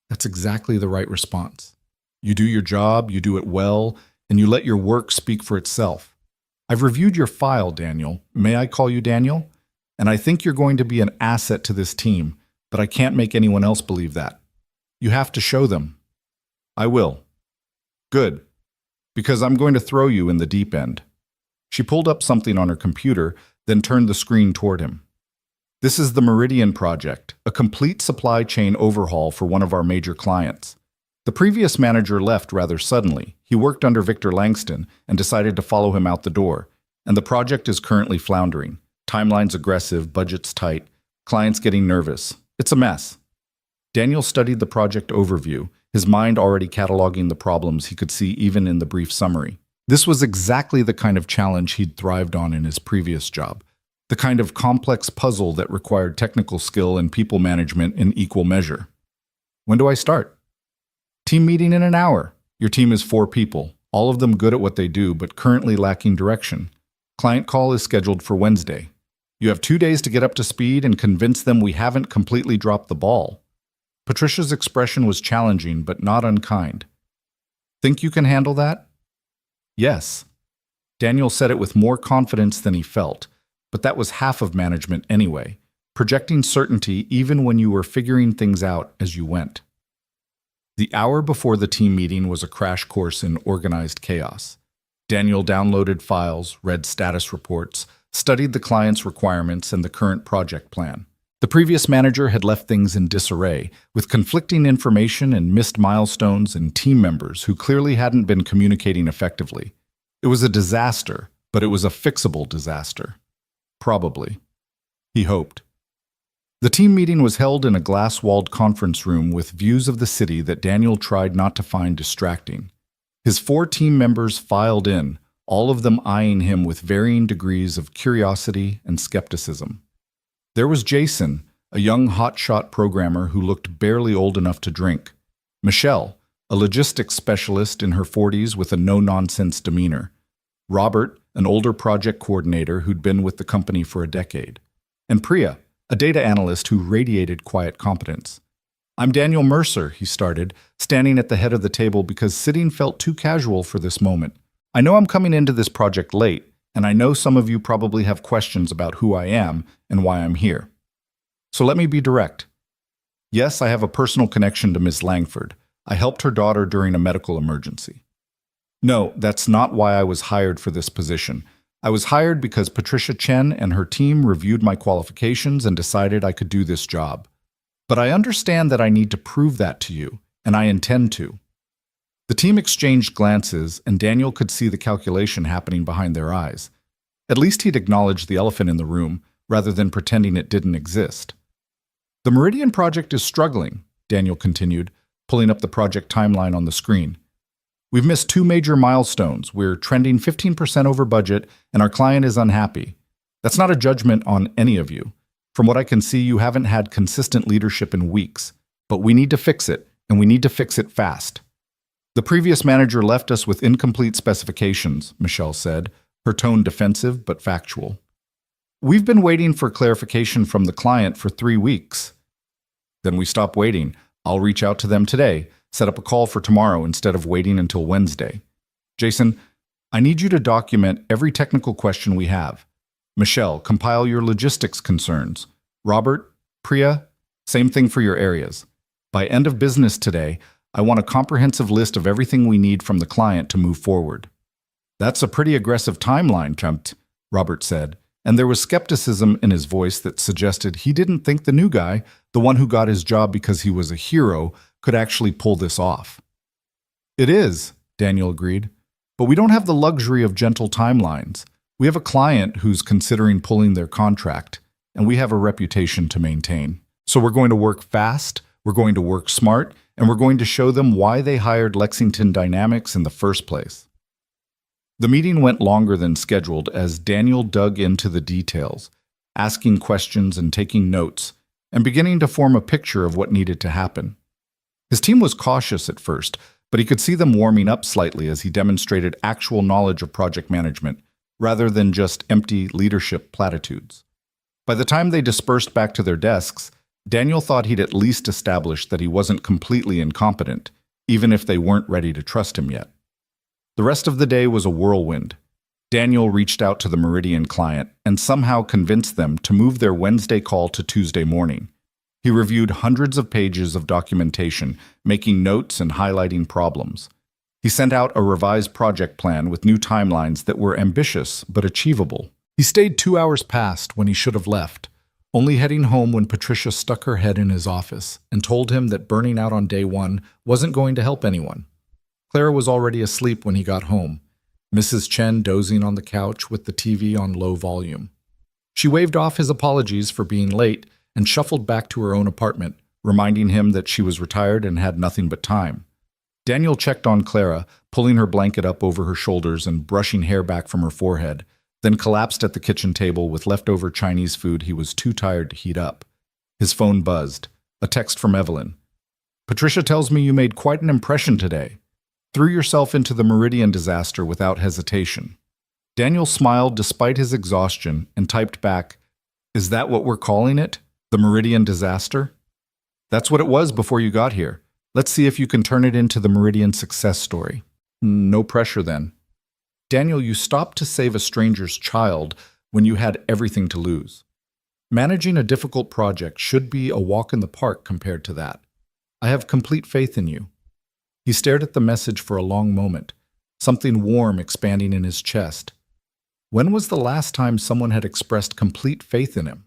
That's exactly the right response. You do your job, you do it well, and you let your work speak for itself. I've reviewed your file, Daniel. May I call you Daniel? And I think you're going to be an asset to this team, but I can't make anyone else believe that. You have to show them. I will. Good. Because I'm going to throw you in the deep end. She pulled up something on her computer, then turned the screen toward him. This is the Meridian Project, a complete supply chain overhaul for one of our major clients. The previous manager left rather suddenly. He worked under Victor Langston and decided to follow him out the door, and the project is currently floundering. Timeline's aggressive, budget's tight, clients getting nervous. It's a mess. Daniel studied the project overview, his mind already cataloging the problems he could see even in the brief summary. This was exactly the kind of challenge he'd thrived on in his previous job, the kind of complex puzzle that required technical skill and people management in equal measure. When do I start? Team meeting in an hour. Your team is 4 people, all of them good at what they do, but currently lacking direction. Client call is scheduled for Wednesday. You have 2 days to get up to speed and convince them we haven't completely dropped the ball. Patricia's expression was challenging, but not unkind. Think you can handle that? Yes. Daniel said it with more confidence than he felt, but that was half of management anyway, projecting certainty even when you were figuring things out as you went. The hour before the team meeting was a crash course in organized chaos. Daniel downloaded files, read status reports, studied the client's requirements and the current project plan. The previous manager had left things in disarray, with conflicting information and missed milestones and team members who clearly hadn't been communicating effectively. It was a disaster, but it was a fixable disaster. Probably. He hoped. The team meeting was held in a glass-walled conference room with views of the city that Daniel tried not to find distracting. His 4 team members filed in, all of them eyeing him with varying degrees of curiosity and skepticism. There was Jason, a young hotshot programmer who looked barely old enough to drink. Michelle, a logistics specialist in her 40s with a no-nonsense demeanor. Robert, an older project coordinator who'd been with the company for a decade. And Priya, a data analyst who radiated quiet competence. "I'm Daniel Mercer," he started, standing at the head of the table because sitting felt too casual for this moment. "I know I'm coming into this project late, and I know some of you probably have questions about who I am and why I'm here. So let me be direct. Yes, I have a personal connection to Ms. Langford. I helped her daughter during a medical emergency. No, that's not why I was hired for this position. I was hired because Patricia Chen and her team reviewed my qualifications and decided I could do this job. But I understand that I need to prove that to you, and I intend to." The team exchanged glances, and Daniel could see the calculation happening behind their eyes. At least he'd acknowledged the elephant in the room, rather than pretending it didn't exist. "The Meridian project is struggling," Daniel continued, pulling up the project timeline on the screen. "We've missed 2 major milestones. We're trending 15% over budget, and our client is unhappy. That's not a judgment on any of you. From what I can see, you haven't had consistent leadership in weeks. But we need to fix it, and we need to fix it fast." "The previous manager left us with incomplete specifications," Michelle said, her tone defensive but factual. "We've been waiting for clarification from the client for 3 weeks." "Then we stop waiting. I'll reach out to them today. Set up a call for tomorrow instead of waiting until Wednesday. Jason, I need you to document every technical question we have. Michelle, compile your logistics concerns. Robert, Priya, same thing for your areas. By end of business today, I want a comprehensive list of everything we need from the client to move forward." "That's a pretty aggressive timeline, Chumped," Robert said, and there was skepticism in his voice that suggested he didn't think the new guy, the one who got his job because he was a hero, could actually pull this off. "It is," Daniel agreed, "but we don't have the luxury of gentle timelines. We have a client who's considering pulling their contract, and we have a reputation to maintain. So we're going to work fast, we're going to work smart, and we're going to show them why they hired Lexington Dynamics in the first place." The meeting went longer than scheduled as Daniel dug into the details, asking questions and taking notes, and beginning to form a picture of what needed to happen. His team was cautious at first, but he could see them warming up slightly as he demonstrated actual knowledge of project management, rather than just empty leadership platitudes. By the time they dispersed back to their desks, Daniel thought he'd at least established that he wasn't completely incompetent, even if they weren't ready to trust him yet. The rest of the day was a whirlwind. Daniel reached out to the Meridian client and somehow convinced them to move their Wednesday call to Tuesday morning. He reviewed hundreds of pages of documentation, making notes and highlighting problems. He sent out a revised project plan with new timelines that were ambitious but achievable. He stayed 2 hours past when he should have left, only heading home when Patricia stuck her head in his office and told him that burning out on day 1 wasn't going to help anyone. Clara was already asleep when he got home, Mrs. Chen dozing on the couch with the TV on low volume. She waved off his apologies for being late and shuffled back to her own apartment, reminding him that she was retired and had nothing but time. Daniel checked on Clara, pulling her blanket up over her shoulders and brushing hair back from her forehead, then collapsed at the kitchen table with leftover Chinese food he was too tired to heat up. His phone buzzed. A text from Evelyn. "Patricia tells me you made quite an impression today. Threw yourself into the Meridian disaster without hesitation." Daniel smiled despite his exhaustion and typed back, "Is that what we're calling it? The Meridian disaster? That's what it was before you got here. Let's see if you can turn it into the Meridian success story." "No pressure then." "Daniel, you stopped to save a stranger's child when you had everything to lose. Managing a difficult project should be a walk in the park compared to that. I have complete faith in you." He stared at the message for a long moment, something warm expanding in his chest. When was the last time someone had expressed complete faith in him?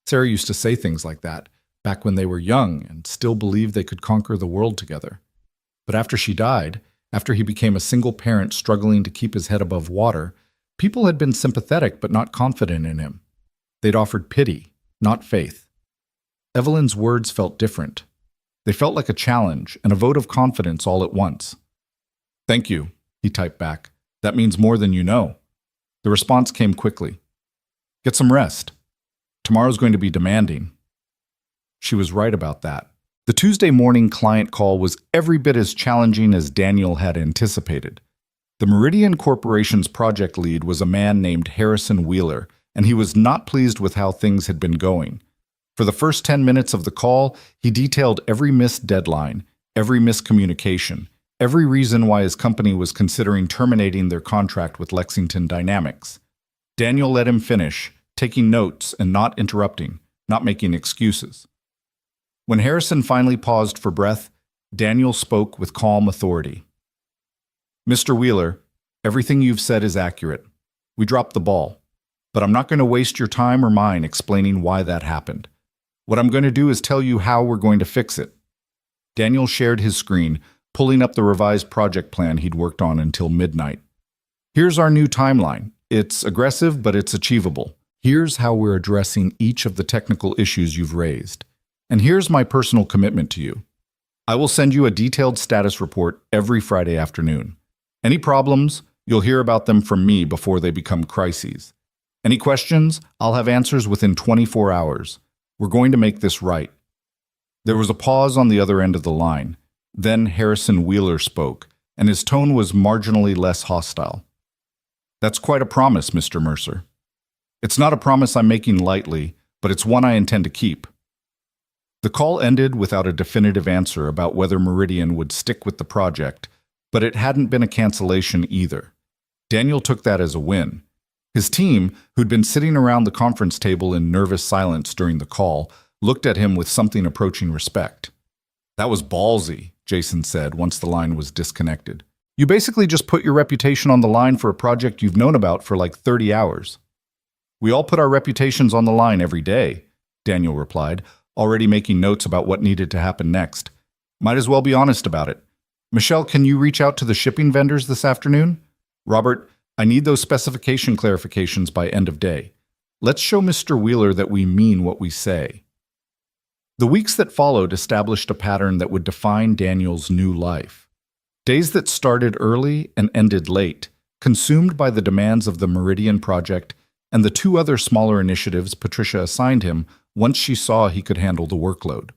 Sarah used to say things like that, back when they were young and still believed they could conquer the world together. But after she died, after he became a single parent struggling to keep his head above water, people had been sympathetic but not confident in him. They'd offered pity, not faith. Evelyn's words felt different. They felt like a challenge and a vote of confidence all at once. "Thank you," he typed back. "That means more than you know." The response came quickly. "Get some rest. Tomorrow's going to be demanding." She was right about that. The Tuesday morning client call was every bit as challenging as Daniel had anticipated. The Meridian Corporation's project lead was a man named Harrison Wheeler, and he was not pleased with how things had been going. For the first 10 minutes of the call, he detailed every missed deadline, every miscommunication, every reason why his company was considering terminating their contract with Lexington Dynamics. Daniel let him finish, taking notes and not interrupting, not making excuses. When Harrison finally paused for breath, Daniel spoke with calm authority. "Mr. Wheeler, everything you've said is accurate. We dropped the ball. But I'm not going to waste your time or mine explaining why that happened. What I'm going to do is tell you how we're going to fix it." Daniel shared his screen, pulling up the revised project plan he'd worked on until midnight. "Here's our new timeline. It's aggressive, but it's achievable. Here's how we're addressing each of the technical issues you've raised. And here's my personal commitment to you. I will send you a detailed status report every Friday afternoon. Any problems, you'll hear about them from me before they become crises. Any questions, I'll have answers within 24 hours. We're going to make this right." There was a pause on the other end of the line. Then Harrison Wheeler spoke, and his tone was marginally less hostile. "That's quite a promise, Mr. Mercer. It's not a promise I'm making lightly, but it's one I intend to keep." The call ended without a definitive answer about whether Meridian would stick with the project, but it hadn't been a cancellation either. Daniel took that as a win. His team, who'd been sitting around the conference table in nervous silence during the call, looked at him with something approaching respect. "That was ballsy," Jason said once the line was disconnected. "You basically just put your reputation on the line for a project you've known about for like 30 hours. "We all put our reputations on the line every day," Daniel replied, already making notes about what needed to happen next. "Might as well be honest about it. Michelle, can you reach out to the shipping vendors this afternoon? Robert, I need those specification clarifications by end of day. Let's show Mr. Wheeler that we mean what we say." The weeks that followed established a pattern that would define Daniel's new life. Days that started early and ended late, consumed by the demands of the Meridian project and the two other smaller initiatives Patricia assigned him once she saw he could handle the workload.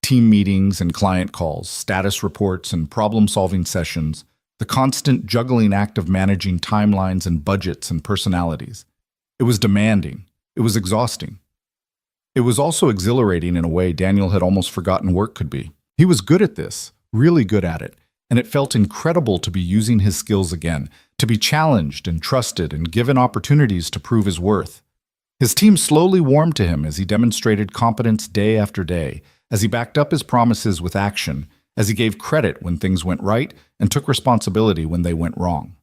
Team meetings and client calls, status reports and problem-solving sessions, the constant juggling act of managing timelines and budgets and personalities. It was demanding. It was exhausting. It was also exhilarating in a way Daniel had almost forgotten work could be. He was good at this, really good at it, and it felt incredible to be using his skills again, to be challenged and trusted and given opportunities to prove his worth. His team slowly warmed to him as he demonstrated competence day after day, as he backed up his promises with action, as he gave credit when things went right and took responsibility when they went wrong.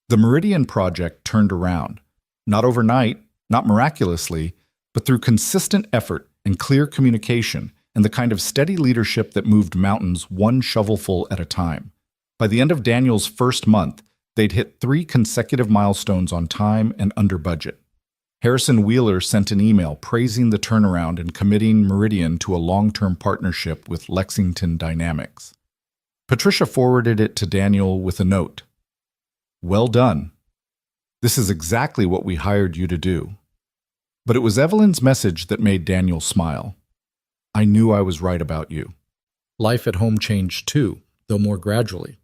The Meridian project turned around, not overnight, not miraculously, but through consistent effort and clear communication and the kind of steady leadership that moved mountains one shovelful at a time. By the end of Daniel's first month, they'd hit 3 consecutive milestones on time and under budget. Harrison Wheeler sent an email praising the turnaround and committing Meridian to a long-term partnership with Lexington Dynamics. Patricia forwarded it to Daniel with a note. "Well done. This is exactly what we hired you to do." But it was Evelyn's message that made Daniel smile. "I knew I was right about you." Life at home changed too, though more gradually.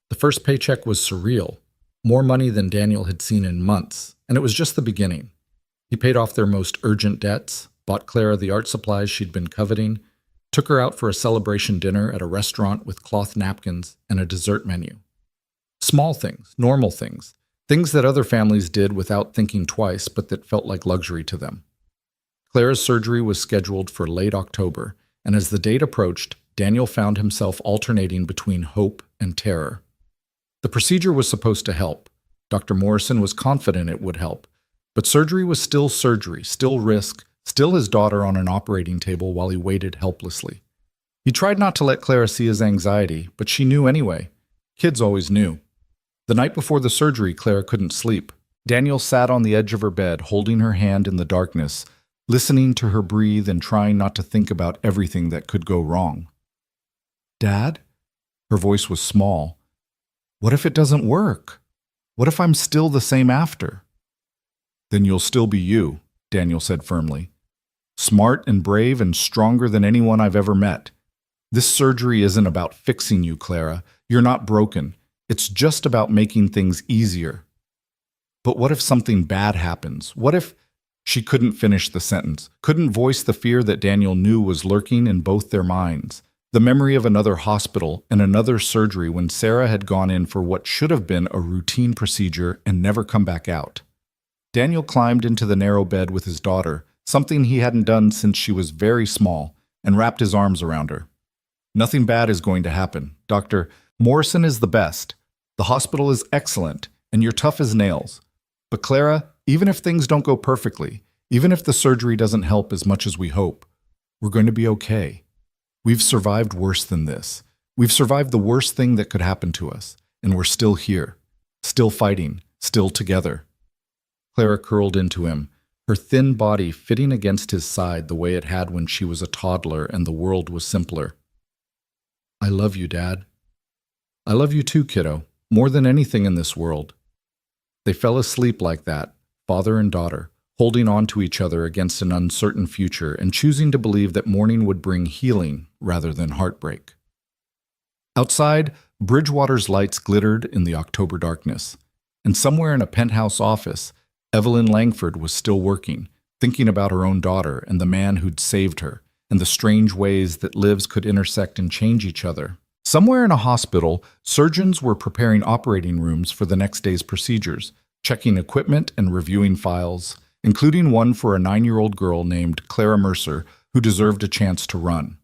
The first paycheck was surreal, more money than Daniel had seen in months, and it was just the beginning. He paid off their most urgent debts, bought Clara the art supplies she'd been coveting, took her out for a celebration dinner at a restaurant with cloth napkins and a dessert menu. Small things, normal things, things that other families did without thinking twice but that felt like luxury to them. Clara's surgery was scheduled for late October, and as the date approached, Daniel found himself alternating between hope and terror. The procedure was supposed to help. Dr. Morrison was confident it would help. But surgery was still surgery, still risk, still his daughter on an operating table while he waited helplessly. He tried not to let Clara see his anxiety, but she knew anyway. Kids always knew. The night before the surgery, Clara couldn't sleep. Daniel sat on the edge of her bed, holding her hand in the darkness, listening to her breathe and trying not to think about everything that could go wrong. "Dad?" Her voice was small. "What if it doesn't work? What if I'm still the same after?" "Then you'll still be you," Daniel said firmly. "Smart and brave and stronger than anyone I've ever met. This surgery isn't about fixing you, Clara. You're not broken. It's just about making things easier." "But what if something bad happens? What if—" She couldn't finish the sentence, couldn't voice the fear that Daniel knew was lurking in both their minds. The memory of another hospital and another surgery when Sarah had gone in for what should have been a routine procedure and never come back out. Daniel climbed into the narrow bed with his daughter, something he hadn't done since she was very small, and wrapped his arms around her. "Nothing bad is going to happen. Dr. Morrison is the best. The hospital is excellent, and you're tough as nails. But Clara, even if things don't go perfectly, even if the surgery doesn't help as much as we hope, we're going to be okay. We've survived worse than this. We've survived the worst thing that could happen to us, and we're still here, still fighting, still together." Clara curled into him, her thin body fitting against his side the way it had when she was a toddler and the world was simpler. "I love you, Dad." "I love you too, kiddo, more than anything in this world." They fell asleep like that, father and daughter, holding on to each other against an uncertain future and choosing to believe that morning would bring healing rather than heartbreak. Outside, Bridgewater's lights glittered in the October darkness, and somewhere in a penthouse office, Evelyn Langford was still working, thinking about her own daughter and the man who'd saved her, and the strange ways that lives could intersect and change each other. Somewhere in a hospital, surgeons were preparing operating rooms for the next day's procedures, checking equipment and reviewing files, including one for a 9-year-old girl named Clara Mercer who deserved a chance to run.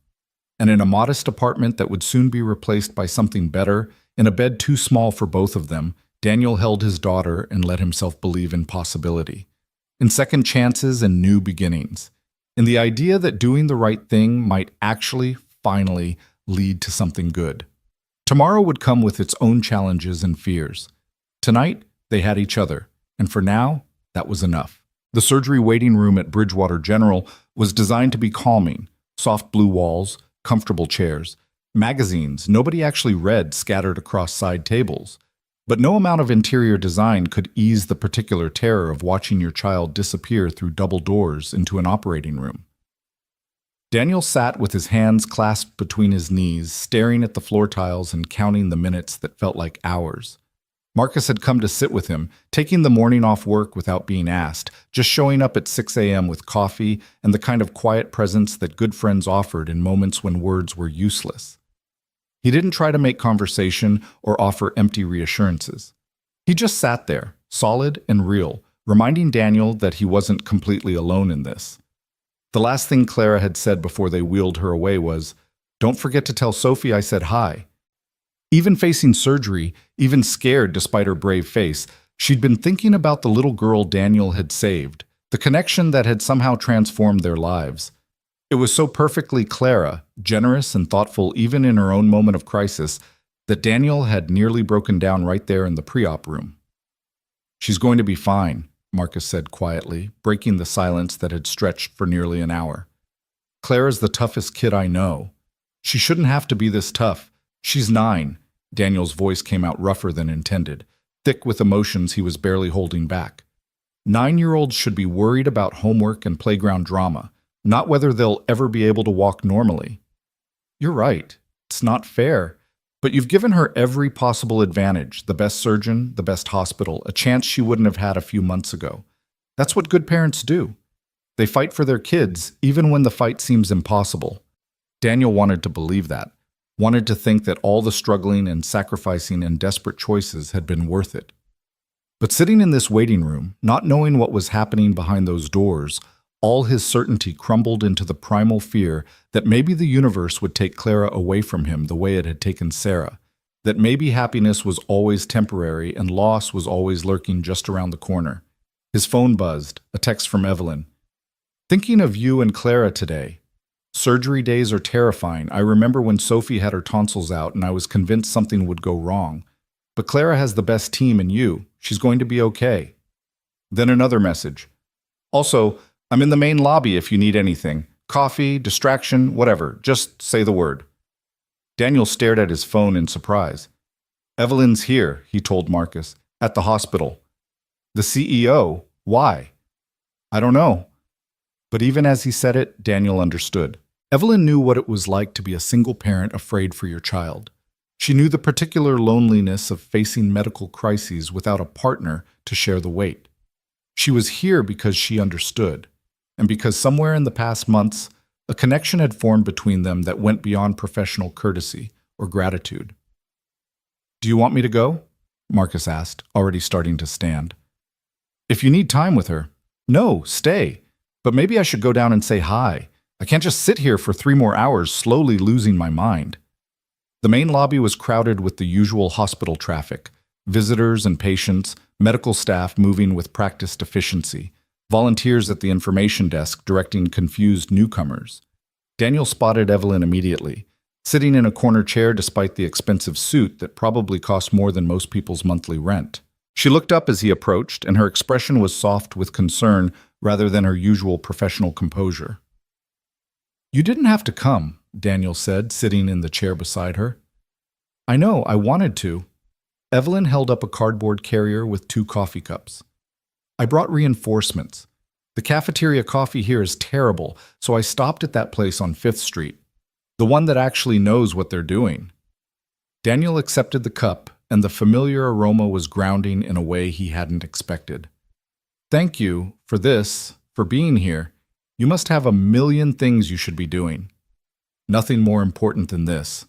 And in a modest apartment that would soon be replaced by something better, in a bed too small for both of them, Daniel held his daughter and let himself believe in possibility, in second chances and new beginnings, in the idea that doing the right thing might actually, finally, lead to something good. Tomorrow would come with its own challenges and fears. Tonight, they had each other, and for now, that was enough. The surgery waiting room at Bridgewater General was designed to be calming, soft blue walls, comfortable chairs, magazines nobody actually read scattered across side tables. But no amount of interior design could ease the particular terror of watching your child disappear through double doors into an operating room. Daniel sat with his hands clasped between his knees, staring at the floor tiles and counting the minutes that felt like hours. Marcus had come to sit with him, taking the morning off work without being asked, just showing up at 6 a.m. with coffee and the kind of quiet presence that good friends offered in moments when words were useless. He didn't try to make conversation or offer empty reassurances. He just sat there, solid and real, reminding Daniel that he wasn't completely alone in this. The last thing Clara had said before they wheeled her away was, "Don't forget to tell Sophie I said hi." Even facing surgery, even scared despite her brave face, she'd been thinking about the little girl Daniel had saved, the connection that had somehow transformed their lives. It was so perfectly Clara, generous and thoughtful even in her own moment of crisis, that Daniel had nearly broken down right there in the pre-op room. "She's going to be fine," Marcus said quietly, breaking the silence that had stretched for nearly an hour. "Clara's the toughest kid I know. She shouldn't have to be this tough. She's 9. Daniel's voice came out rougher than intended, thick with emotions he was barely holding back. 9-year-olds should be worried about homework and playground drama, not whether they'll ever be able to walk normally. You're right. It's not fair. But you've given her every possible advantage, the best surgeon, the best hospital, a chance she wouldn't have had a few months ago. That's what good parents do. They fight for their kids, even when the fight seems impossible." Daniel wanted to believe that, wanted to think that all the struggling and sacrificing and desperate choices had been worth it. But sitting in this waiting room, not knowing what was happening behind those doors, all his certainty crumbled into the primal fear that maybe the universe would take Clara away from him the way it had taken Sarah, that maybe happiness was always temporary and loss was always lurking just around the corner. His phone buzzed, a text from Evelyn. Thinking of you and Clara today. Surgery days are terrifying. I remember when Sophie had her tonsils out and I was convinced something would go wrong. But Clara has the best team in you. She's going to be okay. Then another message. Also, I'm in the main lobby if you need anything. Coffee, distraction, whatever. Just say the word. Daniel stared at his phone in surprise. Evelyn's here, he told Marcus, at the hospital. The CEO? Why? I don't know. But even as he said it, Daniel understood. Evelyn knew what it was like to be a single parent afraid for your child. She knew the particular loneliness of facing medical crises without a partner to share the weight. She was here because she understood, and because somewhere in the past months, a connection had formed between them that went beyond professional courtesy or gratitude. Do you want me to go? Marcus asked, already starting to stand. If you need time with her. No, stay. But maybe I should go down and say hi. I can't just sit here for 3 more hours, slowly losing my mind. The main lobby was crowded with the usual hospital traffic, visitors and patients, medical staff moving with practiced efficiency, volunteers at the information desk directing confused newcomers. Daniel spotted Evelyn immediately, sitting in a corner chair despite the expensive suit that probably cost more than most people's monthly rent. She looked up as he approached, and her expression was soft with concern rather than her usual professional composure. You didn't have to come, Daniel said, sitting in the chair beside her. I know, I wanted to. Evelyn held up a cardboard carrier with 2 coffee cups. I brought reinforcements. The cafeteria coffee here is terrible, so I stopped at that place on 5th Street, the one that actually knows what they're doing. Daniel accepted the cup, and the familiar aroma was grounding in a way he hadn't expected. Thank you for this, for being here. You must have a million things you should be doing. Nothing more important than this.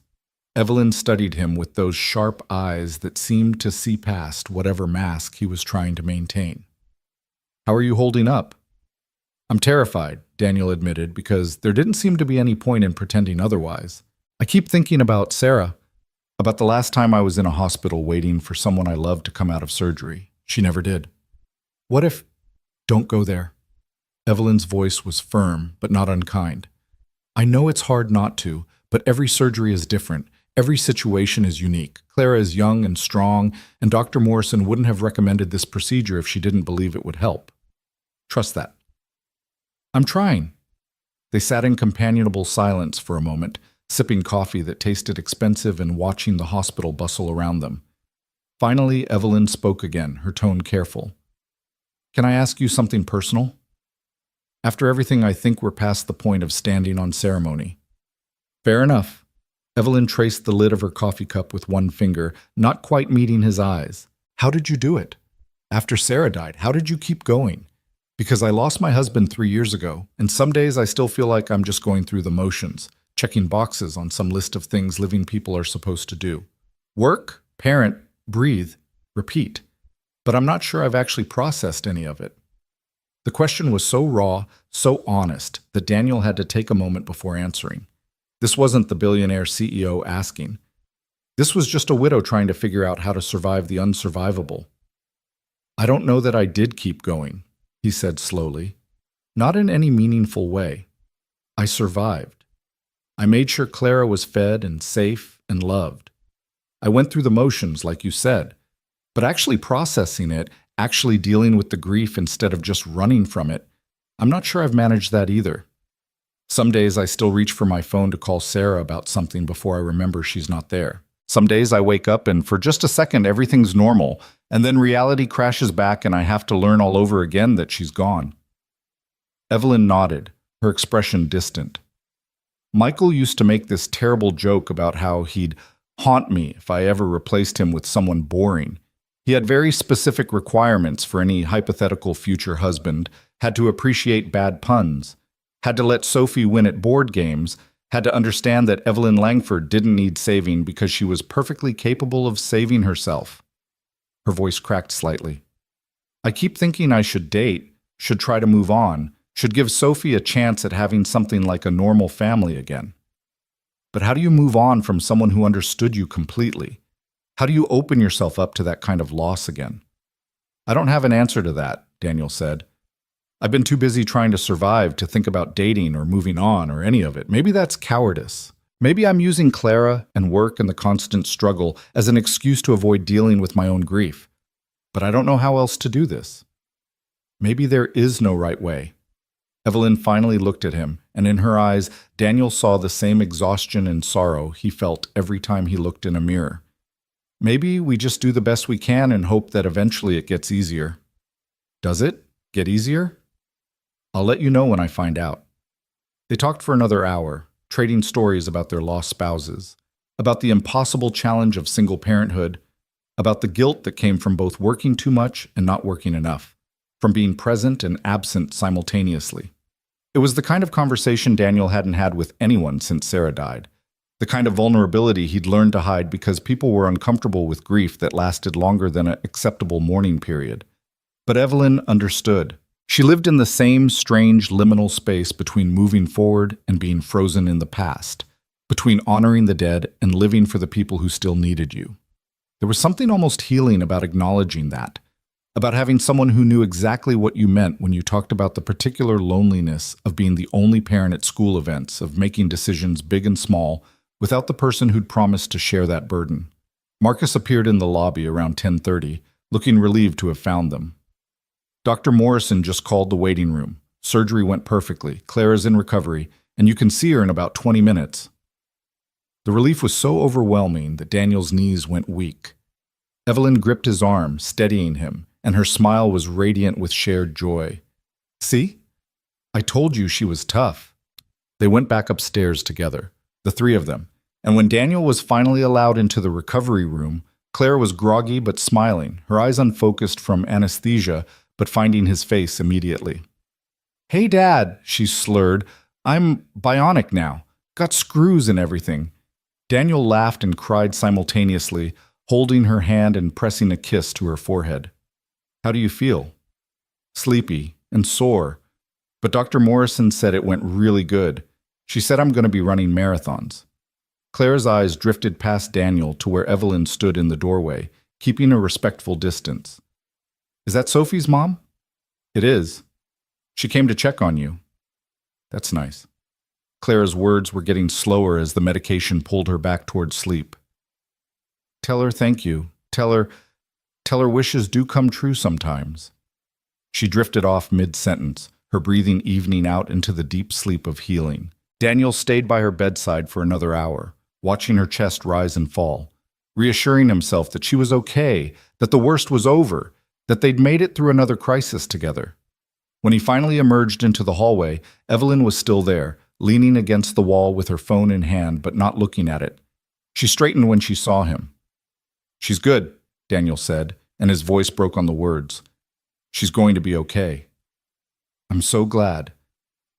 Evelyn studied him with those sharp eyes that seemed to see past whatever mask he was trying to maintain. How are you holding up? I'm terrified, Daniel admitted, because there didn't seem to be any point in pretending otherwise. I keep thinking about Sarah, about the last time I was in a hospital waiting for someone I loved to come out of surgery. She never did. What if... Don't go there. Evelyn's voice was firm, but not unkind. I know it's hard not to, but every surgery is different. Every situation is unique. Clara is young and strong, and Dr. Morrison wouldn't have recommended this procedure if she didn't believe it would help. Trust that. I'm trying. They sat in companionable silence for a moment, sipping coffee that tasted expensive and watching the hospital bustle around them. Finally, Evelyn spoke again, her tone careful. Can I ask you something personal? After everything, I think we're past the point of standing on ceremony. Fair enough. Evelyn traced the lid of her coffee cup with one finger, not quite meeting his eyes. How did you do it? After Sarah died, how did you keep going? Because I lost my husband 3 years ago, and some days I still feel like I'm just going through the motions, checking boxes on some list of things living people are supposed to do. Work, parent, breathe, repeat. But I'm not sure I've actually processed any of it. The question was so raw, so honest, that Daniel had to take a moment before answering. This wasn't the billionaire CEO asking. This was just a widow trying to figure out how to survive the unsurvivable. I don't know that I did keep going, he said slowly. Not in any meaningful way. I survived. I made sure Clara was fed and safe and loved. I went through the motions, like you said. But actually processing it, actually dealing with the grief instead of just running from it, I'm not sure I've managed that either. Some days I still reach for my phone to call Sarah about something before I remember she's not there. Some days I wake up and for just a second everything's normal, and then reality crashes back and I have to learn all over again that she's gone. Evelyn nodded, her expression distant. Michael used to make this terrible joke about how he'd haunt me if I ever replaced him with someone boring. He had very specific requirements for any hypothetical future husband, had to appreciate bad puns, had to let Sophie win at board games, had to understand that Evelyn Langford didn't need saving because she was perfectly capable of saving herself. Her voice cracked slightly. I keep thinking I should date, should try to move on, should give Sophie a chance at having something like a normal family again. But how do you move on from someone who understood you completely? How do you open yourself up to that kind of loss again? I don't have an answer to that, Daniel said. I've been too busy trying to survive to think about dating or moving on or any of it. Maybe that's cowardice. Maybe I'm using Clara and work and the constant struggle as an excuse to avoid dealing with my own grief. But I don't know how else to do this. Maybe there is no right way. Evelyn finally looked at him, and in her eyes, Daniel saw the same exhaustion and sorrow he felt every time he looked in a mirror. Maybe we just do the best we can and hope that eventually it gets easier. Does it get easier? I'll let you know when I find out. They talked for another hour, trading stories about their lost spouses, about the impossible challenge of single parenthood, about the guilt that came from both working too much and not working enough, from being present and absent simultaneously. It was the kind of conversation Daniel hadn't had with anyone since Sarah died, the kind of vulnerability he'd learned to hide because people were uncomfortable with grief that lasted longer than an acceptable mourning period. But Evelyn understood. She lived in the same strange liminal space between moving forward and being frozen in the past, between honoring the dead and living for the people who still needed you. There was something almost healing about acknowledging that, about having someone who knew exactly what you meant when you talked about the particular loneliness of being the only parent at school events, of making decisions big and small, without the person who'd promised to share that burden. Marcus appeared in the lobby around 10:30, looking relieved to have found them. Dr. Morrison just called the waiting room. Surgery went perfectly. Clara's in recovery, and you can see her in about 20 minutes. The relief was so overwhelming that Daniel's knees went weak. Evelyn gripped his arm, steadying him, and her smile was radiant with shared joy. See? I told you she was tough. They went back upstairs together, the three of them, and when Daniel was finally allowed into the recovery room, Clara was groggy but smiling, her eyes unfocused from anesthesia, but finding his face immediately. Hey, Dad, she slurred. I'm bionic now. Got screws and everything. Daniel laughed and cried simultaneously, holding her hand and pressing a kiss to her forehead. How do you feel? Sleepy and sore. But Dr. Morrison said it went really good. She said I'm going to be running marathons. Clara's eyes drifted past Daniel to where Evelyn stood in the doorway, keeping a respectful distance. Is that Sophie's mom? It is. She came to check on you. That's nice. Clara's words were getting slower as the medication pulled her back toward sleep. Tell her thank you. Tell her wishes do come true sometimes. She drifted off mid-sentence, her breathing evening out into the deep sleep of healing. Daniel stayed by her bedside for another hour, watching her chest rise and fall, reassuring himself that she was okay, that the worst was over, that they'd made it through another crisis together. When he finally emerged into the hallway, Evelyn was still there, leaning against the wall with her phone in hand but not looking at it. She straightened when she saw him. She's good, Daniel said, and his voice broke on the words. She's going to be okay. I'm so glad.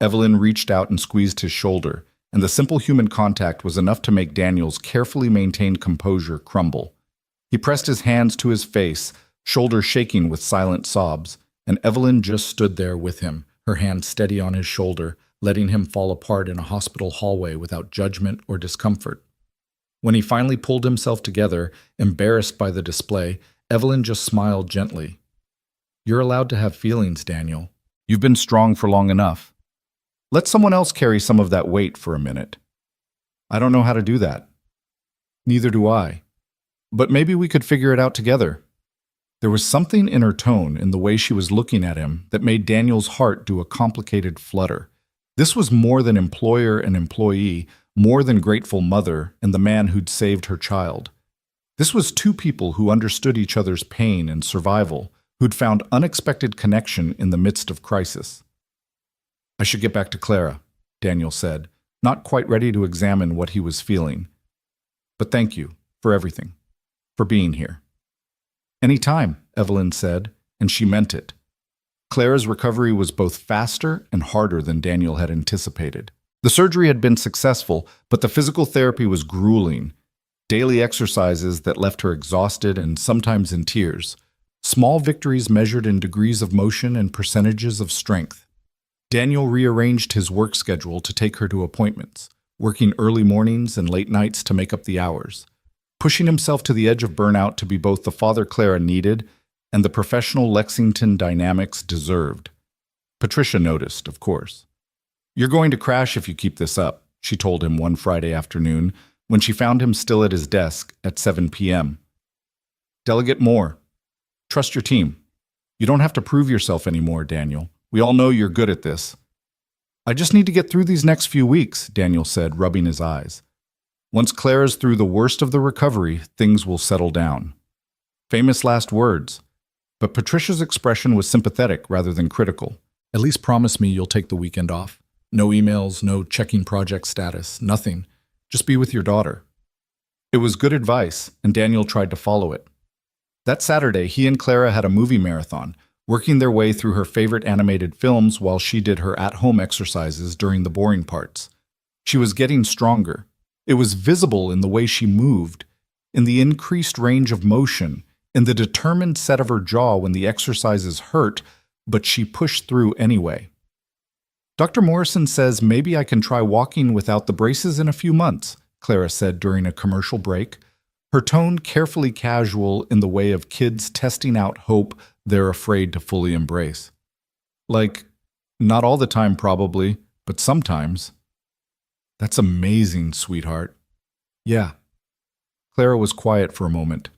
Evelyn reached out and squeezed his shoulder, and the simple human contact was enough to make Daniel's carefully maintained composure crumble. He pressed his hands to his face, shoulders shaking with silent sobs, and Evelyn just stood there with him, her hand steady on his shoulder, letting him fall apart in a hospital hallway without judgment or discomfort. When he finally pulled himself together, embarrassed by the display, Evelyn just smiled gently. You're allowed to have feelings, Daniel. You've been strong for long enough. Let someone else carry some of that weight for a minute. I don't know how to do that. Neither do I. But maybe we could figure it out together. There was something in her tone, in the way she was looking at him, that made Daniel's heart do a complicated flutter. This was more than employer and employee, more than grateful mother and the man who'd saved her child. This was two people who understood each other's pain and survival, who'd found unexpected connection in the midst of crisis. I should get back to Clara, Daniel said, not quite ready to examine what he was feeling. But thank you for everything, for being here. Any time, Evelyn said, and she meant it. Clara's recovery was both faster and harder than Daniel had anticipated. The surgery had been successful, but the physical therapy was grueling. Daily exercises that left her exhausted and sometimes in tears. Small victories measured in degrees of motion and percentages of strength. Daniel rearranged his work schedule to take her to appointments, working early mornings and late nights to make up the hours. pushing himself to the edge of burnout to be both the father Clara needed and the professional Lexington dynamics deserved. Patricia noticed, of course. "You're going to crash if you keep this up," she told him one Friday afternoon when she found him still at his desk at 7 p.m. "Delegate more. Trust your team. You don't have to prove yourself anymore, Daniel. We all know you're good at this." "I just need to get through these next few weeks," Daniel said, rubbing his eyes. "Once Clara's through the worst of the recovery, things will settle down." Famous last words. But Patricia's expression was sympathetic rather than critical. "At least promise me you'll take the weekend off. No emails, no checking project status, nothing. Just be with your daughter." It was good advice, and Daniel tried to follow it. That Saturday, he and Clara had a movie marathon, working their way through her favorite animated films while she did her at-home exercises during the boring parts. She was getting stronger. It was visible in the way she moved, in the increased range of motion, in the determined set of her jaw when the exercises hurt, but she pushed through anyway. "Dr. Morrison says maybe I can try walking without the braces in a few months," Clara said during a commercial break, her tone carefully casual in the way of kids testing out hope they're afraid to fully embrace. "Like, not all the time probably, but sometimes." "That's amazing, sweetheart." "Yeah." Clara was quiet for a moment.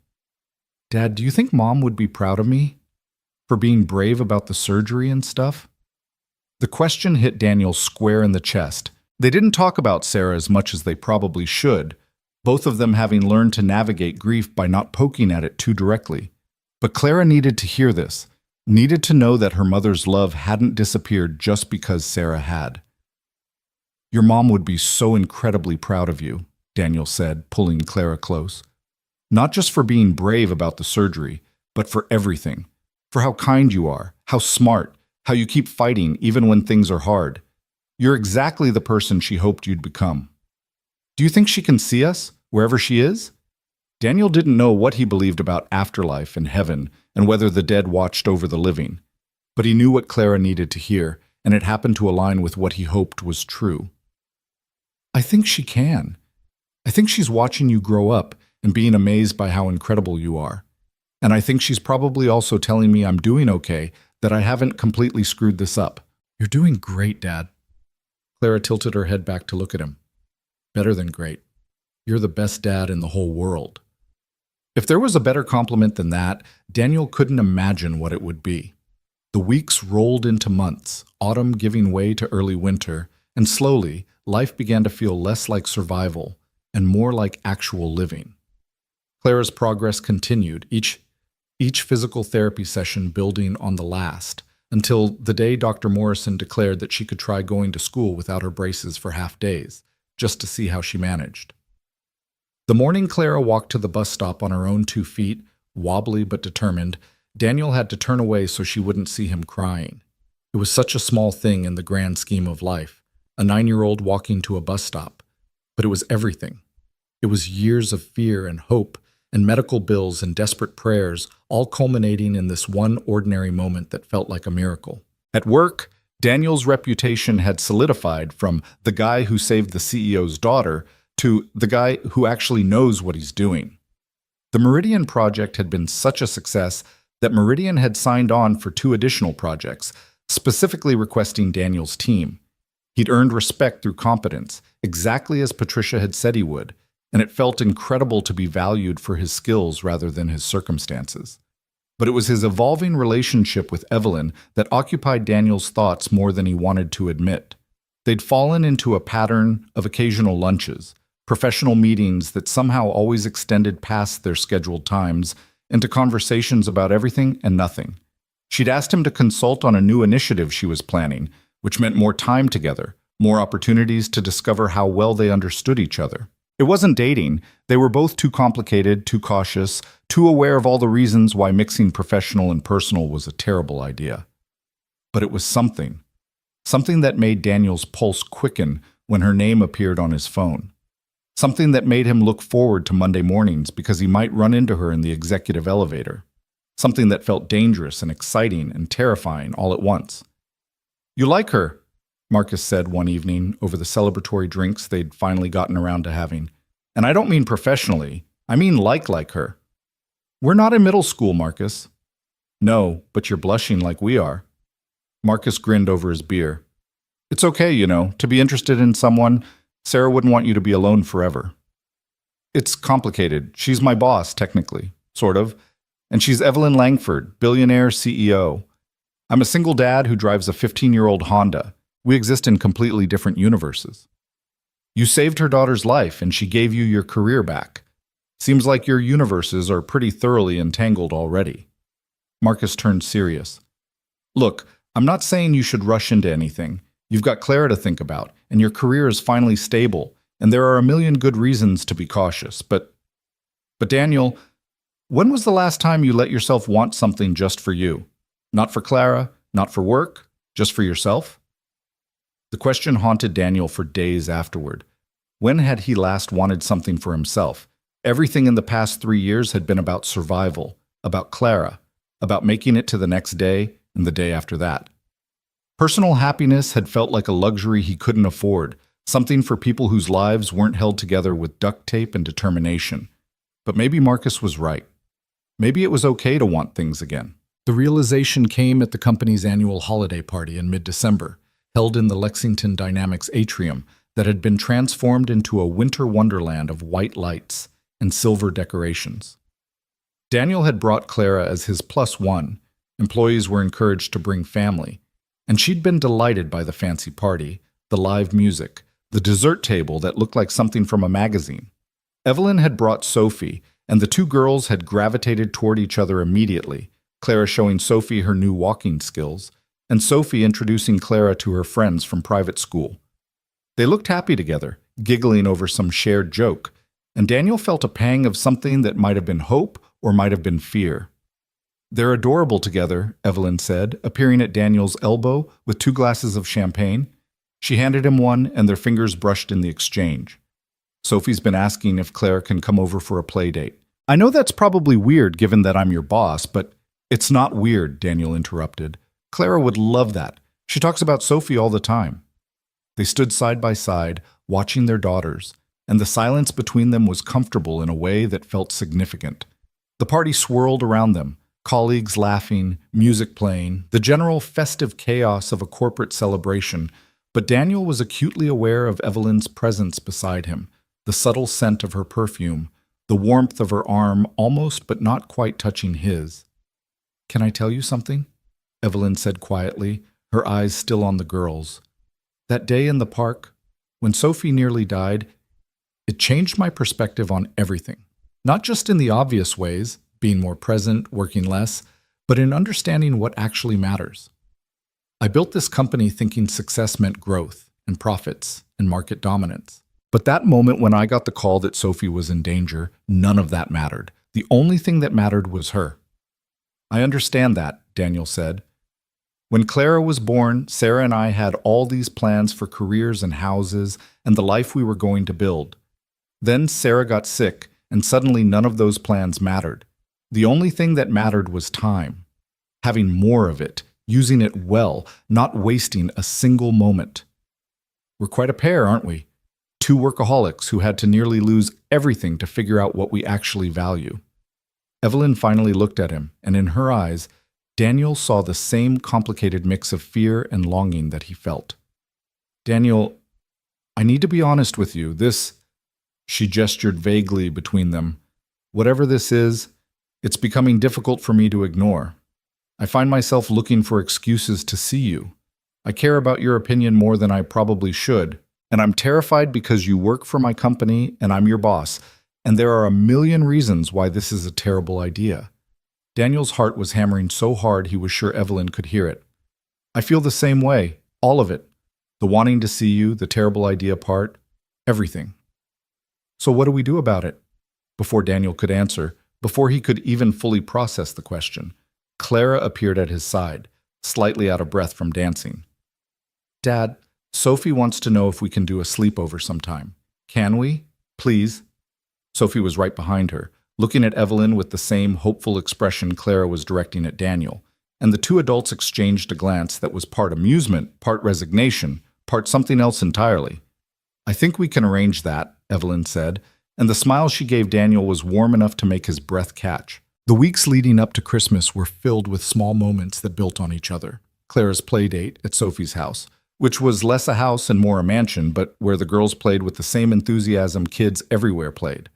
"Dad, do you think Mom would be proud of me? For being brave about the surgery and stuff?" The question hit Daniel square in the chest. They didn't talk about Sarah as much as they probably should, both of them having learned to navigate grief by not poking at it too directly. But Clara needed to hear this, needed to know that her mother's love hadn't disappeared just because Sarah had. "Your mom would be so incredibly proud of you," Daniel said, pulling Clara close. "Not just for being brave about the surgery, but for everything. For how kind you are, how smart, how you keep fighting even when things are hard. You're exactly the person she hoped you'd become." "Do you think she can see us, wherever she is?" Daniel didn't know what he believed about afterlife and heaven and whether the dead watched over the living. But he knew what Clara needed to hear, and it happened to align with what he hoped was true. "I think she can. I think she's watching you grow up and being amazed by how incredible you are. And I think she's probably also telling me I'm doing okay, that I haven't completely screwed this up." "You're doing great, Dad." Clara tilted her head back to look at him. "Better than great. You're the best dad in the whole world." If there was a better compliment than that, Daniel couldn't imagine what it would be. The weeks rolled into months, autumn giving way to early winter, and slowly, life began to feel less like survival and more like actual living. Clara's progress continued, each physical therapy session building on the last, until the day Dr. Morrison declared that she could try going to school without her braces for half days, just to see how she managed. The morning Clara walked to the bus stop on her own 2 feet, wobbly but determined, Daniel had to turn away so she wouldn't see him crying. It was such a small thing in the grand scheme of life, a 9-year-old walking to a bus stop. But it was everything. It was years of fear and hope and medical bills and desperate prayers, all culminating in this one ordinary moment that felt like a miracle. At work, Daniel's reputation had solidified from the guy who saved the CEO's daughter to the guy who actually knows what he's doing. The Meridian project had been such a success that Meridian had signed on for 2 additional projects, specifically requesting Daniel's team. He'd earned respect through competence, exactly as Patricia had said he would, and it felt incredible to be valued for his skills rather than his circumstances. But it was his evolving relationship with Evelyn that occupied Daniel's thoughts more than he wanted to admit. They'd fallen into a pattern of occasional lunches, professional meetings that somehow always extended past their scheduled times, into conversations about everything and nothing. She'd asked him to consult on a new initiative she was planning, which meant more time together, more opportunities to discover how well they understood each other. It wasn't dating. They were both too complicated, too cautious, too aware of all the reasons why mixing professional and personal was a terrible idea. But it was something that made Daniel's pulse quicken when her name appeared on his phone. Something that made him look forward to Monday mornings because he might run into her in the executive elevator. Something that felt dangerous and exciting and terrifying all at once. "You like her," Marcus said one evening over the celebratory drinks they'd finally gotten around to having. "And I don't mean professionally. I mean like her. We're not in middle school, Marcus. No, but you're blushing like we are. Marcus grinned over his beer. It's okay, to be interested in someone. Sarah wouldn't want you to be alone forever. It's complicated. She's my boss, technically, sort of. And she's Evelyn Langford, billionaire CEO. I'm a single dad who drives a 15-year-old Honda. We exist in completely different universes. You saved her daughter's life, and she gave you your career back. Seems like your universes are pretty thoroughly entangled already. Marcus turned serious. Look, I'm not saying you should rush into anything. You've got Clara to think about, and your career is finally stable, and there are a million good reasons to be cautious. But Daniel, when was the last time you let yourself want something just for you? Not for Clara, not for work, just for yourself? The question haunted Daniel for days afterward. When had he last wanted something for himself? Everything in the past 3 years had been about survival, about Clara, about making it to the next day and the day after that. Personal happiness had felt like a luxury he couldn't afford, something for people whose lives weren't held together with duct tape and determination. But maybe Marcus was right. Maybe it was okay to want things again. The realization came at the company's annual holiday party in mid-December, held in the Lexington Dynamics atrium that had been transformed into a winter wonderland of white lights and silver decorations. Daniel had brought Clara as his +1. Employees were encouraged to bring family, and she'd been delighted by the fancy party, the live music, the dessert table that looked like something from a magazine. Evelyn had brought Sophie, and the two girls had gravitated toward each other immediately, Clara showing Sophie her new walking skills, and Sophie introducing Clara to her friends from private school. They looked happy together, giggling over some shared joke, and Daniel felt a pang of something that might have been hope or might have been fear. They're adorable together, Evelyn said, appearing at Daniel's elbow with 2 glasses of champagne. She handed him one, and their fingers brushed in the exchange. Sophie's been asking if Claire can come over for a play date. I know that's probably weird given that I'm your boss, but it's not weird, Daniel interrupted. Clara would love that. She talks about Sophie all the time. They stood side by side, watching their daughters, and the silence between them was comfortable in a way that felt significant. The party swirled around them, colleagues laughing, music playing, the general festive chaos of a corporate celebration, but Daniel was acutely aware of Evelyn's presence beside him, the subtle scent of her perfume, the warmth of her arm almost but not quite touching his. "Can I tell you something?" Evelyn said quietly, her eyes still on the girls. "That day in the park, when Sophie nearly died, it changed my perspective on everything. Not just in the obvious ways, being more present, working less, but in understanding what actually matters. I built this company thinking success meant growth and profits and market dominance. But that moment when I got the call that Sophie was in danger, none of that mattered. The only thing that mattered was her." "I understand that," Daniel said. "When Clara was born, Sarah and I had all these plans for careers and houses and the life we were going to build. Then Sarah got sick, and suddenly none of those plans mattered. The only thing that mattered was time. Having more of it, using it well, not wasting a single moment. We're quite a pair, aren't we? 2 workaholics who had to nearly lose everything to figure out what we actually value." Evelyn finally looked at him, and in her eyes, Daniel saw the same complicated mix of fear and longing that he felt. "Daniel, I need to be honest with you. She gestured vaguely between them. "Whatever this is, it's becoming difficult for me to ignore. I find myself looking for excuses to see you. I care about your opinion more than I probably should, and I'm terrified because you work for my company and I'm your boss, and there are a million reasons why this is a terrible idea." Daniel's heart was hammering so hard he was sure Evelyn could hear it. "I feel the same way, all of it. The wanting to see you, the terrible idea part, everything." "So what do we do about it?" Before Daniel could answer, before he could even fully process the question, Clara appeared at his side, slightly out of breath from dancing. "Dad, Sophie wants to know if we can do a sleepover sometime. Can we? Please?" Sophie was right behind her, looking at Evelyn with the same hopeful expression Clara was directing at Daniel, and the 2 adults exchanged a glance that was part amusement, part resignation, part something else entirely. "I think we can arrange that," Evelyn said, and the smile she gave Daniel was warm enough to make his breath catch. The weeks leading up to Christmas were filled with small moments that built on each other. Clara's play date at Sophie's house, which was less a house and more a mansion, but where the girls played with the same enthusiasm kids everywhere played.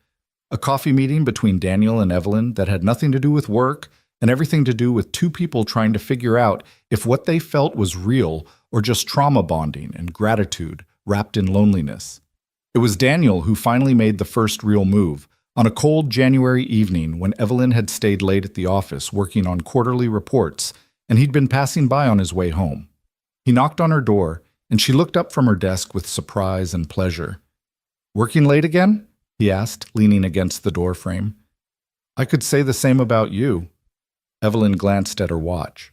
A coffee meeting between Daniel and Evelyn that had nothing to do with work and everything to do with two people trying to figure out if what they felt was real or just trauma bonding and gratitude wrapped in loneliness. It was Daniel who finally made the first real move. On a cold January evening when Evelyn had stayed late at the office working on quarterly reports and he'd been passing by on his way home. He knocked on her door and she looked up from her desk with surprise and pleasure. "Working late again?" he asked, leaning against the door frame. "I could say the same about you." Evelyn glanced at her watch.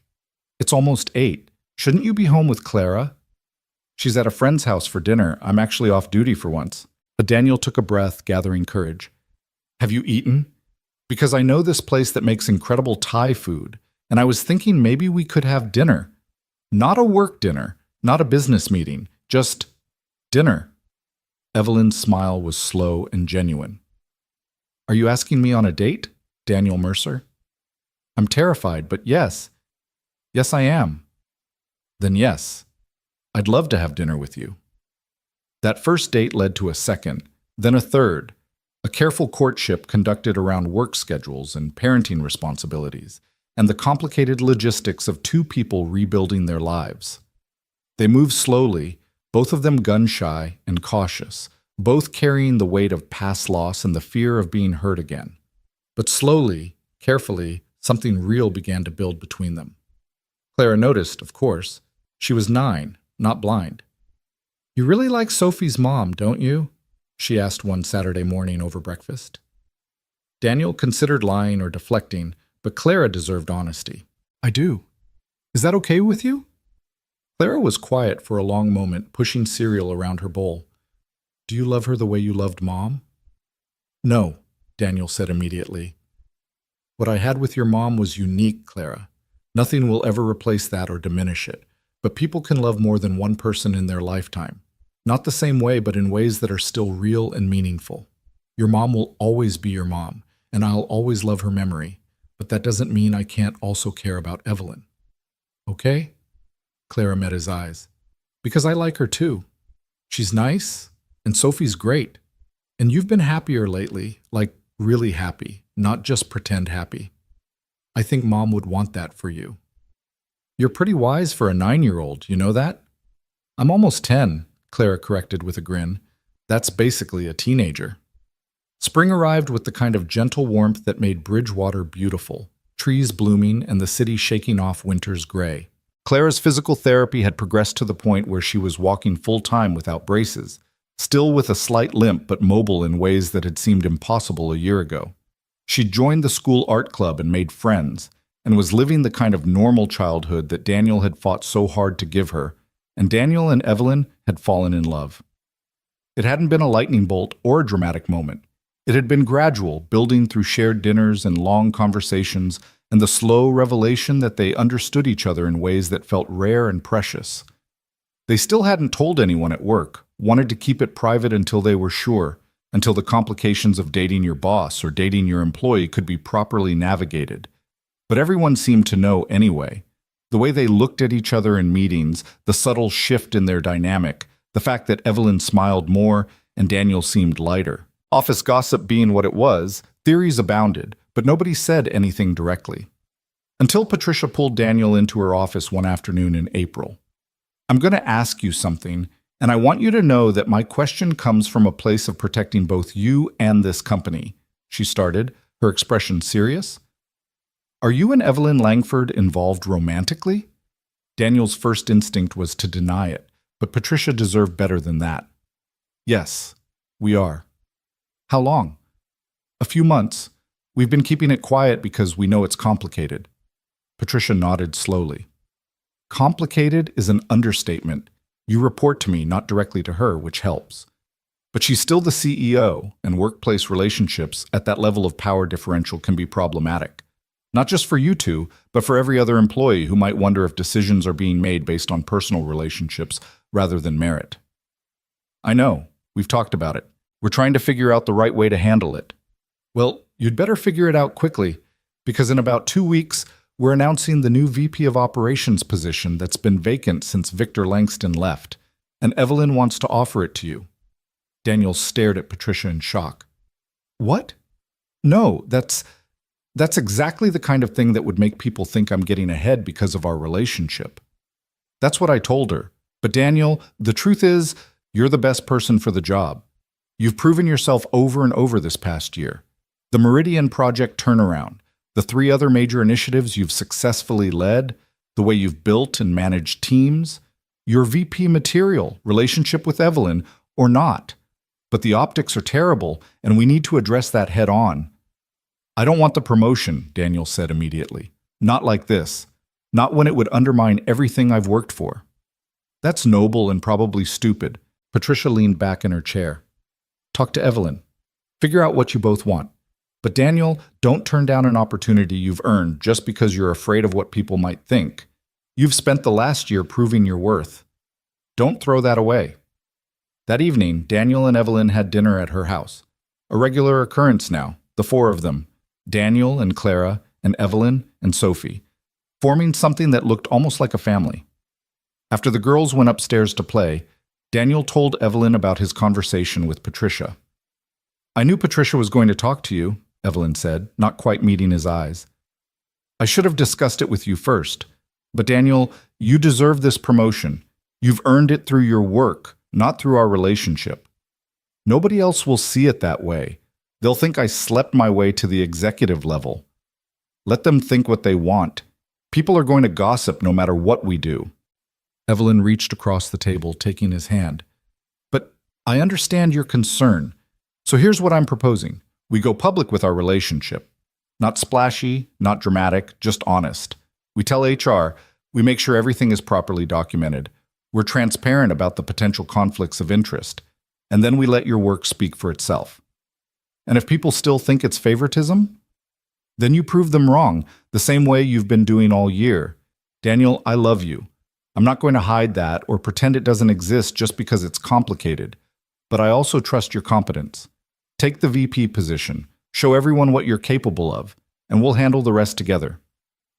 "It's almost 8. Shouldn't you be home with Clara?" "She's at a friend's house for dinner. I'm actually off duty for once." But Daniel took a breath, gathering courage. "Have you eaten? Because I know this place that makes incredible Thai food, and I was thinking maybe we could have dinner. Not a work dinner, not a business meeting, just dinner." Evelyn's smile was slow and genuine. "Are you asking me on a date, Daniel Mercer?" "I'm terrified, but yes. Yes, I am." "Then yes. I'd love to have dinner with you." That first date led to a second, then a third, a careful courtship conducted around work schedules and parenting responsibilities, and the complicated logistics of two people rebuilding their lives. They moved slowly, both of them gun-shy and cautious, both carrying the weight of past loss and the fear of being hurt again. But slowly, carefully, something real began to build between them. Clara noticed, of course. She was 9, not blind. "You really like Sophie's mom, don't you?" she asked one Saturday morning over breakfast. Daniel considered lying or deflecting, but Clara deserved honesty. "I do. Is that okay with you?" Clara was quiet for a long moment, pushing cereal around her bowl. "Do you love her the way you loved Mom?" "No," Daniel said immediately. "What I had with your mom was unique, Clara. Nothing will ever replace that or diminish it. But people can love more than one person in their lifetime. Not the same way, but in ways that are still real and meaningful. Your mom will always be your mom, and I'll always love her memory. But that doesn't mean I can't also care about Evelyn. Okay?" Clara met his eyes. "Because I like her too. She's nice, and Sophie's great. And you've been happier lately, like really happy, not just pretend happy. I think Mom would want that for you." "You're pretty wise for a 9-year-old, you know that?" "I'm almost 10, Clara corrected with a grin. "That's basically a teenager." Spring arrived with the kind of gentle warmth that made Bridgewater beautiful, trees blooming and the city shaking off winter's gray. Clara's physical therapy had progressed to the point where she was walking full-time without braces, still with a slight limp but mobile in ways that had seemed impossible a year ago. She'd joined the school art club and made friends, and was living the kind of normal childhood that Daniel had fought so hard to give her, and Daniel and Evelyn had fallen in love. It hadn't been a lightning bolt or a dramatic moment. It had been gradual, building through shared dinners and long conversations, and the slow revelation that they understood each other in ways that felt rare and precious. They still hadn't told anyone at work, wanted to keep it private until they were sure, until the complications of dating your boss or dating your employee could be properly navigated. But everyone seemed to know anyway. The way they looked at each other in meetings, the subtle shift in their dynamic, the fact that Evelyn smiled more and Daniel seemed lighter. Office gossip being what it was, theories abounded, but nobody said anything directly. Until Patricia pulled Daniel into her office one afternoon in April. "I'm going to ask you something, and I want you to know that my question comes from a place of protecting both you and this company," she started, her expression serious. "Are you and Evelyn Langford involved romantically?" Daniel's first instinct was to deny it, but Patricia deserved better than that. "Yes, we are." "How long?" "A few months. We've been keeping it quiet because we know it's complicated." Patricia nodded slowly. "Complicated is an understatement. You report to me, not directly to her, which helps. But she's still the CEO, and workplace relationships at that level of power differential can be problematic. Not just for you two, but for every other employee who might wonder if decisions are being made based on personal relationships rather than merit." "I know. We've talked about it. We're trying to figure out the right way to handle it. Well, you'd better figure it out quickly, because in about 2 weeks, we're announcing the new VP of Operations position that's been vacant since Victor Langston left, and Evelyn wants to offer it to you. Daniel stared at Patricia in shock. What? No, that's exactly the kind of thing that would make people think I'm getting ahead because of our relationship. That's what I told her. But Daniel, the truth is, you're the best person for the job. You've proven yourself over and over this past year. The Meridian Project turnaround, the 3 other major initiatives you've successfully led, the way you've built and managed teams, your VP material, relationship with Evelyn, or not. But the optics are terrible, and we need to address that head on. I don't want the promotion, Daniel said immediately. Not like this. Not when it would undermine everything I've worked for. That's noble and probably stupid. Patricia leaned back in her chair. Talk to Evelyn. Figure out what you both want. But Daniel, don't turn down an opportunity you've earned just because you're afraid of what people might think. You've spent the last year proving your worth. Don't throw that away. That evening, Daniel and Evelyn had dinner at her house. A regular occurrence now, the 4 of them, Daniel and Clara and Evelyn and Sophie, forming something that looked almost like a family. After the girls went upstairs to play, Daniel told Evelyn about his conversation with Patricia. I knew Patricia was going to talk to you, Evelyn said, not quite meeting his eyes. I should have discussed it with you first. But Daniel, you deserve this promotion. You've earned it through your work, not through our relationship. Nobody else will see it that way. They'll think I slept my way to the executive level. Let them think what they want. People are going to gossip no matter what we do. Evelyn reached across the table, taking his hand. But I understand your concern. So here's what I'm proposing. We go public with our relationship. Not splashy, not dramatic, just honest. We tell HR, we make sure everything is properly documented. We're transparent about the potential conflicts of interest. And then we let your work speak for itself. And if people still think it's favoritism, then you prove them wrong, the same way you've been doing all year. Daniel, I love you. I'm not going to hide that or pretend it doesn't exist just because it's complicated. But I also trust your competence. Take the VP position, show everyone what you're capable of, and we'll handle the rest together.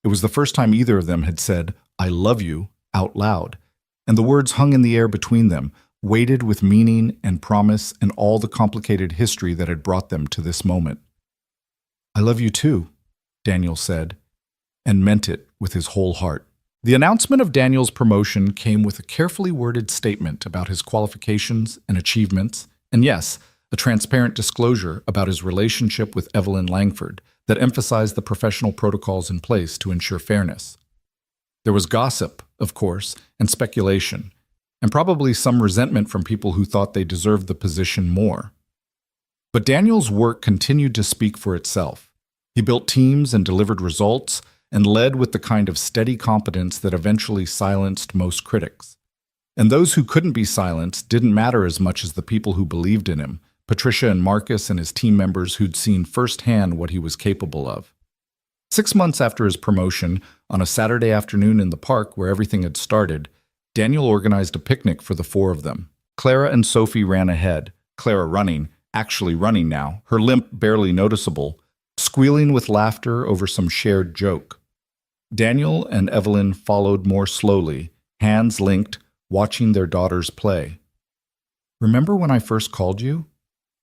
It was the first time either of them had said, I love you, out loud. And the words hung in the air between them, weighted with meaning and promise and all the complicated history that had brought them to this moment. I love you too, Daniel said, and meant it with his whole heart. The announcement of Daniel's promotion came with a carefully worded statement about his qualifications and achievements, and yes, a transparent disclosure about his relationship with Evelyn Langford that emphasized the professional protocols in place to ensure fairness. There was gossip, of course, and speculation, and probably some resentment from people who thought they deserved the position more. But Daniel's work continued to speak for itself. He built teams and delivered results, and led with the kind of steady competence that eventually silenced most critics. And those who couldn't be silenced didn't matter as much as the people who believed in him, Patricia and Marcus and his team members who'd seen firsthand what he was capable of. 6 months after his promotion, on a Saturday afternoon in the park where everything had started, Daniel organized a picnic for the 4 of them. Clara and Sophie ran ahead, Clara running, actually running now, her limp barely noticeable, squealing with laughter over some shared joke. Daniel and Evelyn followed more slowly, hands linked, watching their daughters play. Remember when I first called you?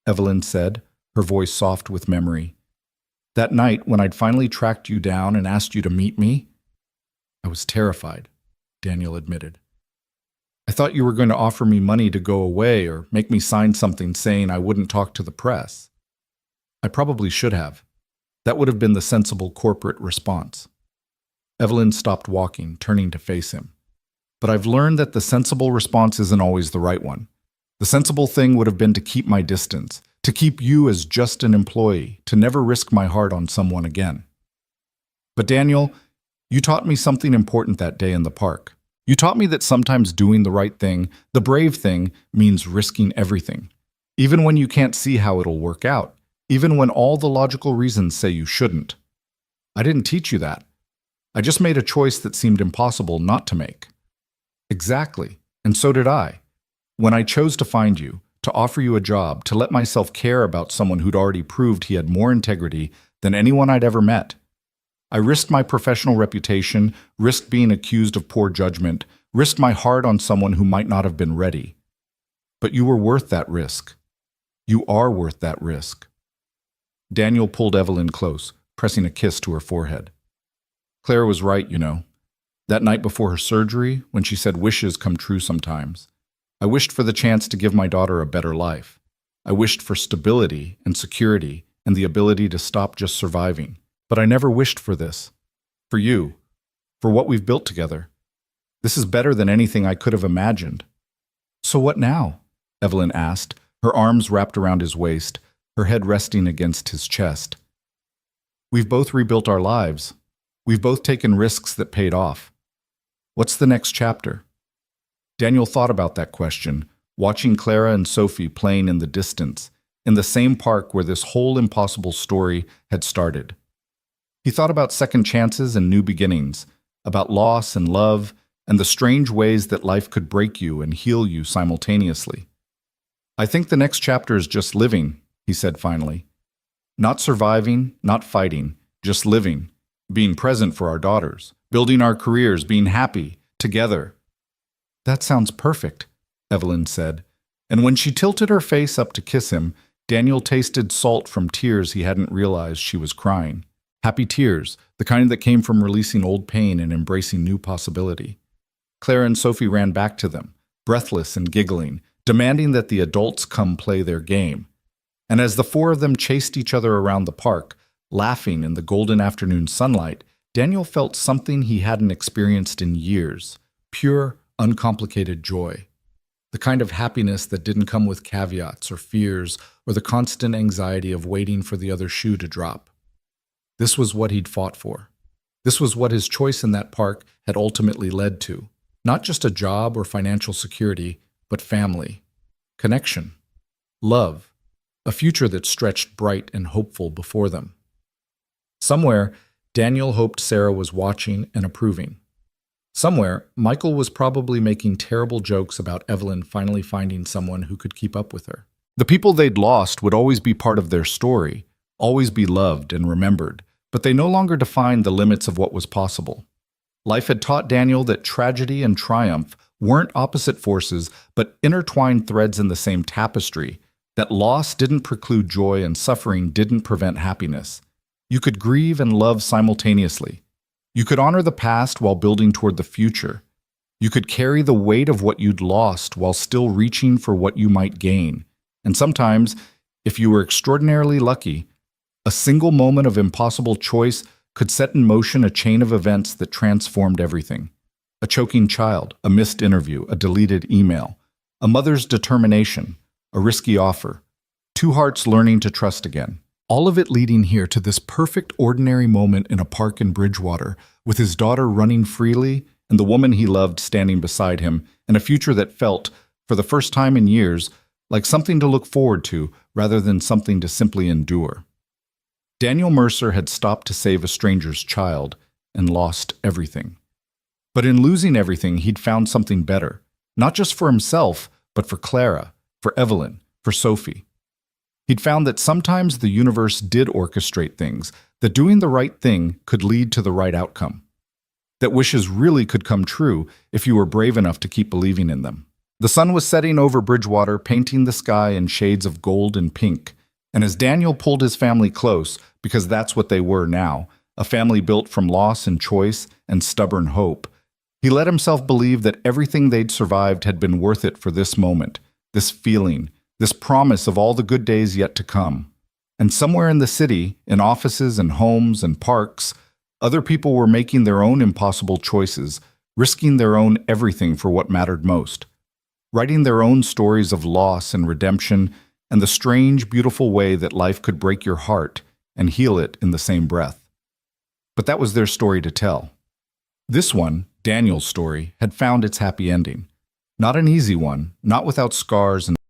Evelyn said, her voice soft with memory. That night when I'd finally tracked you down and asked you to meet me? I was terrified, Daniel admitted. I thought you were going to offer me money to go away or make me sign something saying I wouldn't talk to the press. I probably should have. That would have been the sensible corporate response. Evelyn stopped walking, turning to face him. But I've learned that the sensible response isn't always the right one. The sensible thing would have been to keep my distance, to keep you as just an employee, to never risk my heart on someone again. But Daniel, you taught me something important that day in the park. You taught me that sometimes doing the right thing, the brave thing, means risking everything. Even when you can't see how it'll work out. Even when all the logical reasons say you shouldn't. I didn't teach you that. I just made a choice that seemed impossible not to make. Exactly, and so did I. When I chose to find you, to offer you a job, to let myself care about someone who'd already proved he had more integrity than anyone I'd ever met. I risked my professional reputation, risked being accused of poor judgment, risked my heart on someone who might not have been ready. But you were worth that risk. You are worth that risk. Daniel pulled Evelyn close, pressing a kiss to her forehead. Claire was right, you know. That night before her surgery, when she said wishes come true sometimes, I wished for the chance to give my daughter a better life. I wished for stability and security and the ability to stop just surviving. But I never wished for this. For you. For what we've built together. This is better than anything I could have imagined. So what now? Evelyn asked, her arms wrapped around his waist, her head resting against his chest. We've both rebuilt our lives. We've both taken risks that paid off. What's the next chapter? Daniel thought about that question, watching Clara and Sophie playing in the distance, in the same park where this whole impossible story had started. He thought about second chances and new beginnings, about loss and love, and the strange ways that life could break you and heal you simultaneously. I think the next chapter is just living, he said finally. Not surviving, not fighting, just living, being present for our daughters, building our careers, being happy, together. That sounds perfect, Evelyn said, and when she tilted her face up to kiss him, Daniel tasted salt from tears he hadn't realized she was crying. Happy tears, the kind that came from releasing old pain and embracing new possibility. Claire and Sophie ran back to them, breathless and giggling, demanding that the adults come play their game. And as the four of them chased each other around the park, laughing in the golden afternoon sunlight, Daniel felt something he hadn't experienced in years, pure, uncomplicated joy. The kind of happiness that didn't come with caveats or fears or the constant anxiety of waiting for the other shoe to drop. This was what he'd fought for. This was what his choice in that park had ultimately led to. Not just a job or financial security, but family, connection, love, a future that stretched bright and hopeful before them. Somewhere, Daniel hoped Sarah was watching and approving. Somewhere, Michael was probably making terrible jokes about Evelyn finally finding someone who could keep up with her. The people they'd lost would always be part of their story, always be loved and remembered, but they no longer defined the limits of what was possible. Life had taught Daniel that tragedy and triumph weren't opposite forces, but intertwined threads in the same tapestry, that loss didn't preclude joy and suffering didn't prevent happiness. You could grieve and love simultaneously. You could honor the past while building toward the future. You could carry the weight of what you'd lost while still reaching for what you might gain. And sometimes, if you were extraordinarily lucky, a single moment of impossible choice could set in motion a chain of events that transformed everything. A choking child, a missed interview, a deleted email, a mother's determination, a risky offer, two hearts learning to trust again. All of it leading here to this perfect ordinary moment in a park in Bridgewater, with his daughter running freely and the woman he loved standing beside him, and a future that felt, for the first time in years, like something to look forward to rather than something to simply endure. Daniel Mercer had stopped to save a stranger's child and lost everything. But in losing everything, he'd found something better, not just for himself, but for Clara, for Evelyn, for Sophie. He'd found that sometimes the universe did orchestrate things, that doing the right thing could lead to the right outcome, that wishes really could come true if you were brave enough to keep believing in them. The sun was setting over Bridgewater, painting the sky in shades of gold and pink, and as Daniel pulled his family close, because that's what they were now, a family built from loss and choice and stubborn hope, he let himself believe that everything they'd survived had been worth it for this moment, this feeling, this promise of all the good days yet to come. And somewhere in the city, in offices and homes and parks, other people were making their own impossible choices, risking their own everything for what mattered most, writing their own stories of loss and redemption and the strange, beautiful way that life could break your heart and heal it in the same breath. But that was their story to tell. This one, Daniel's story, had found its happy ending. Not an easy one, not without scars and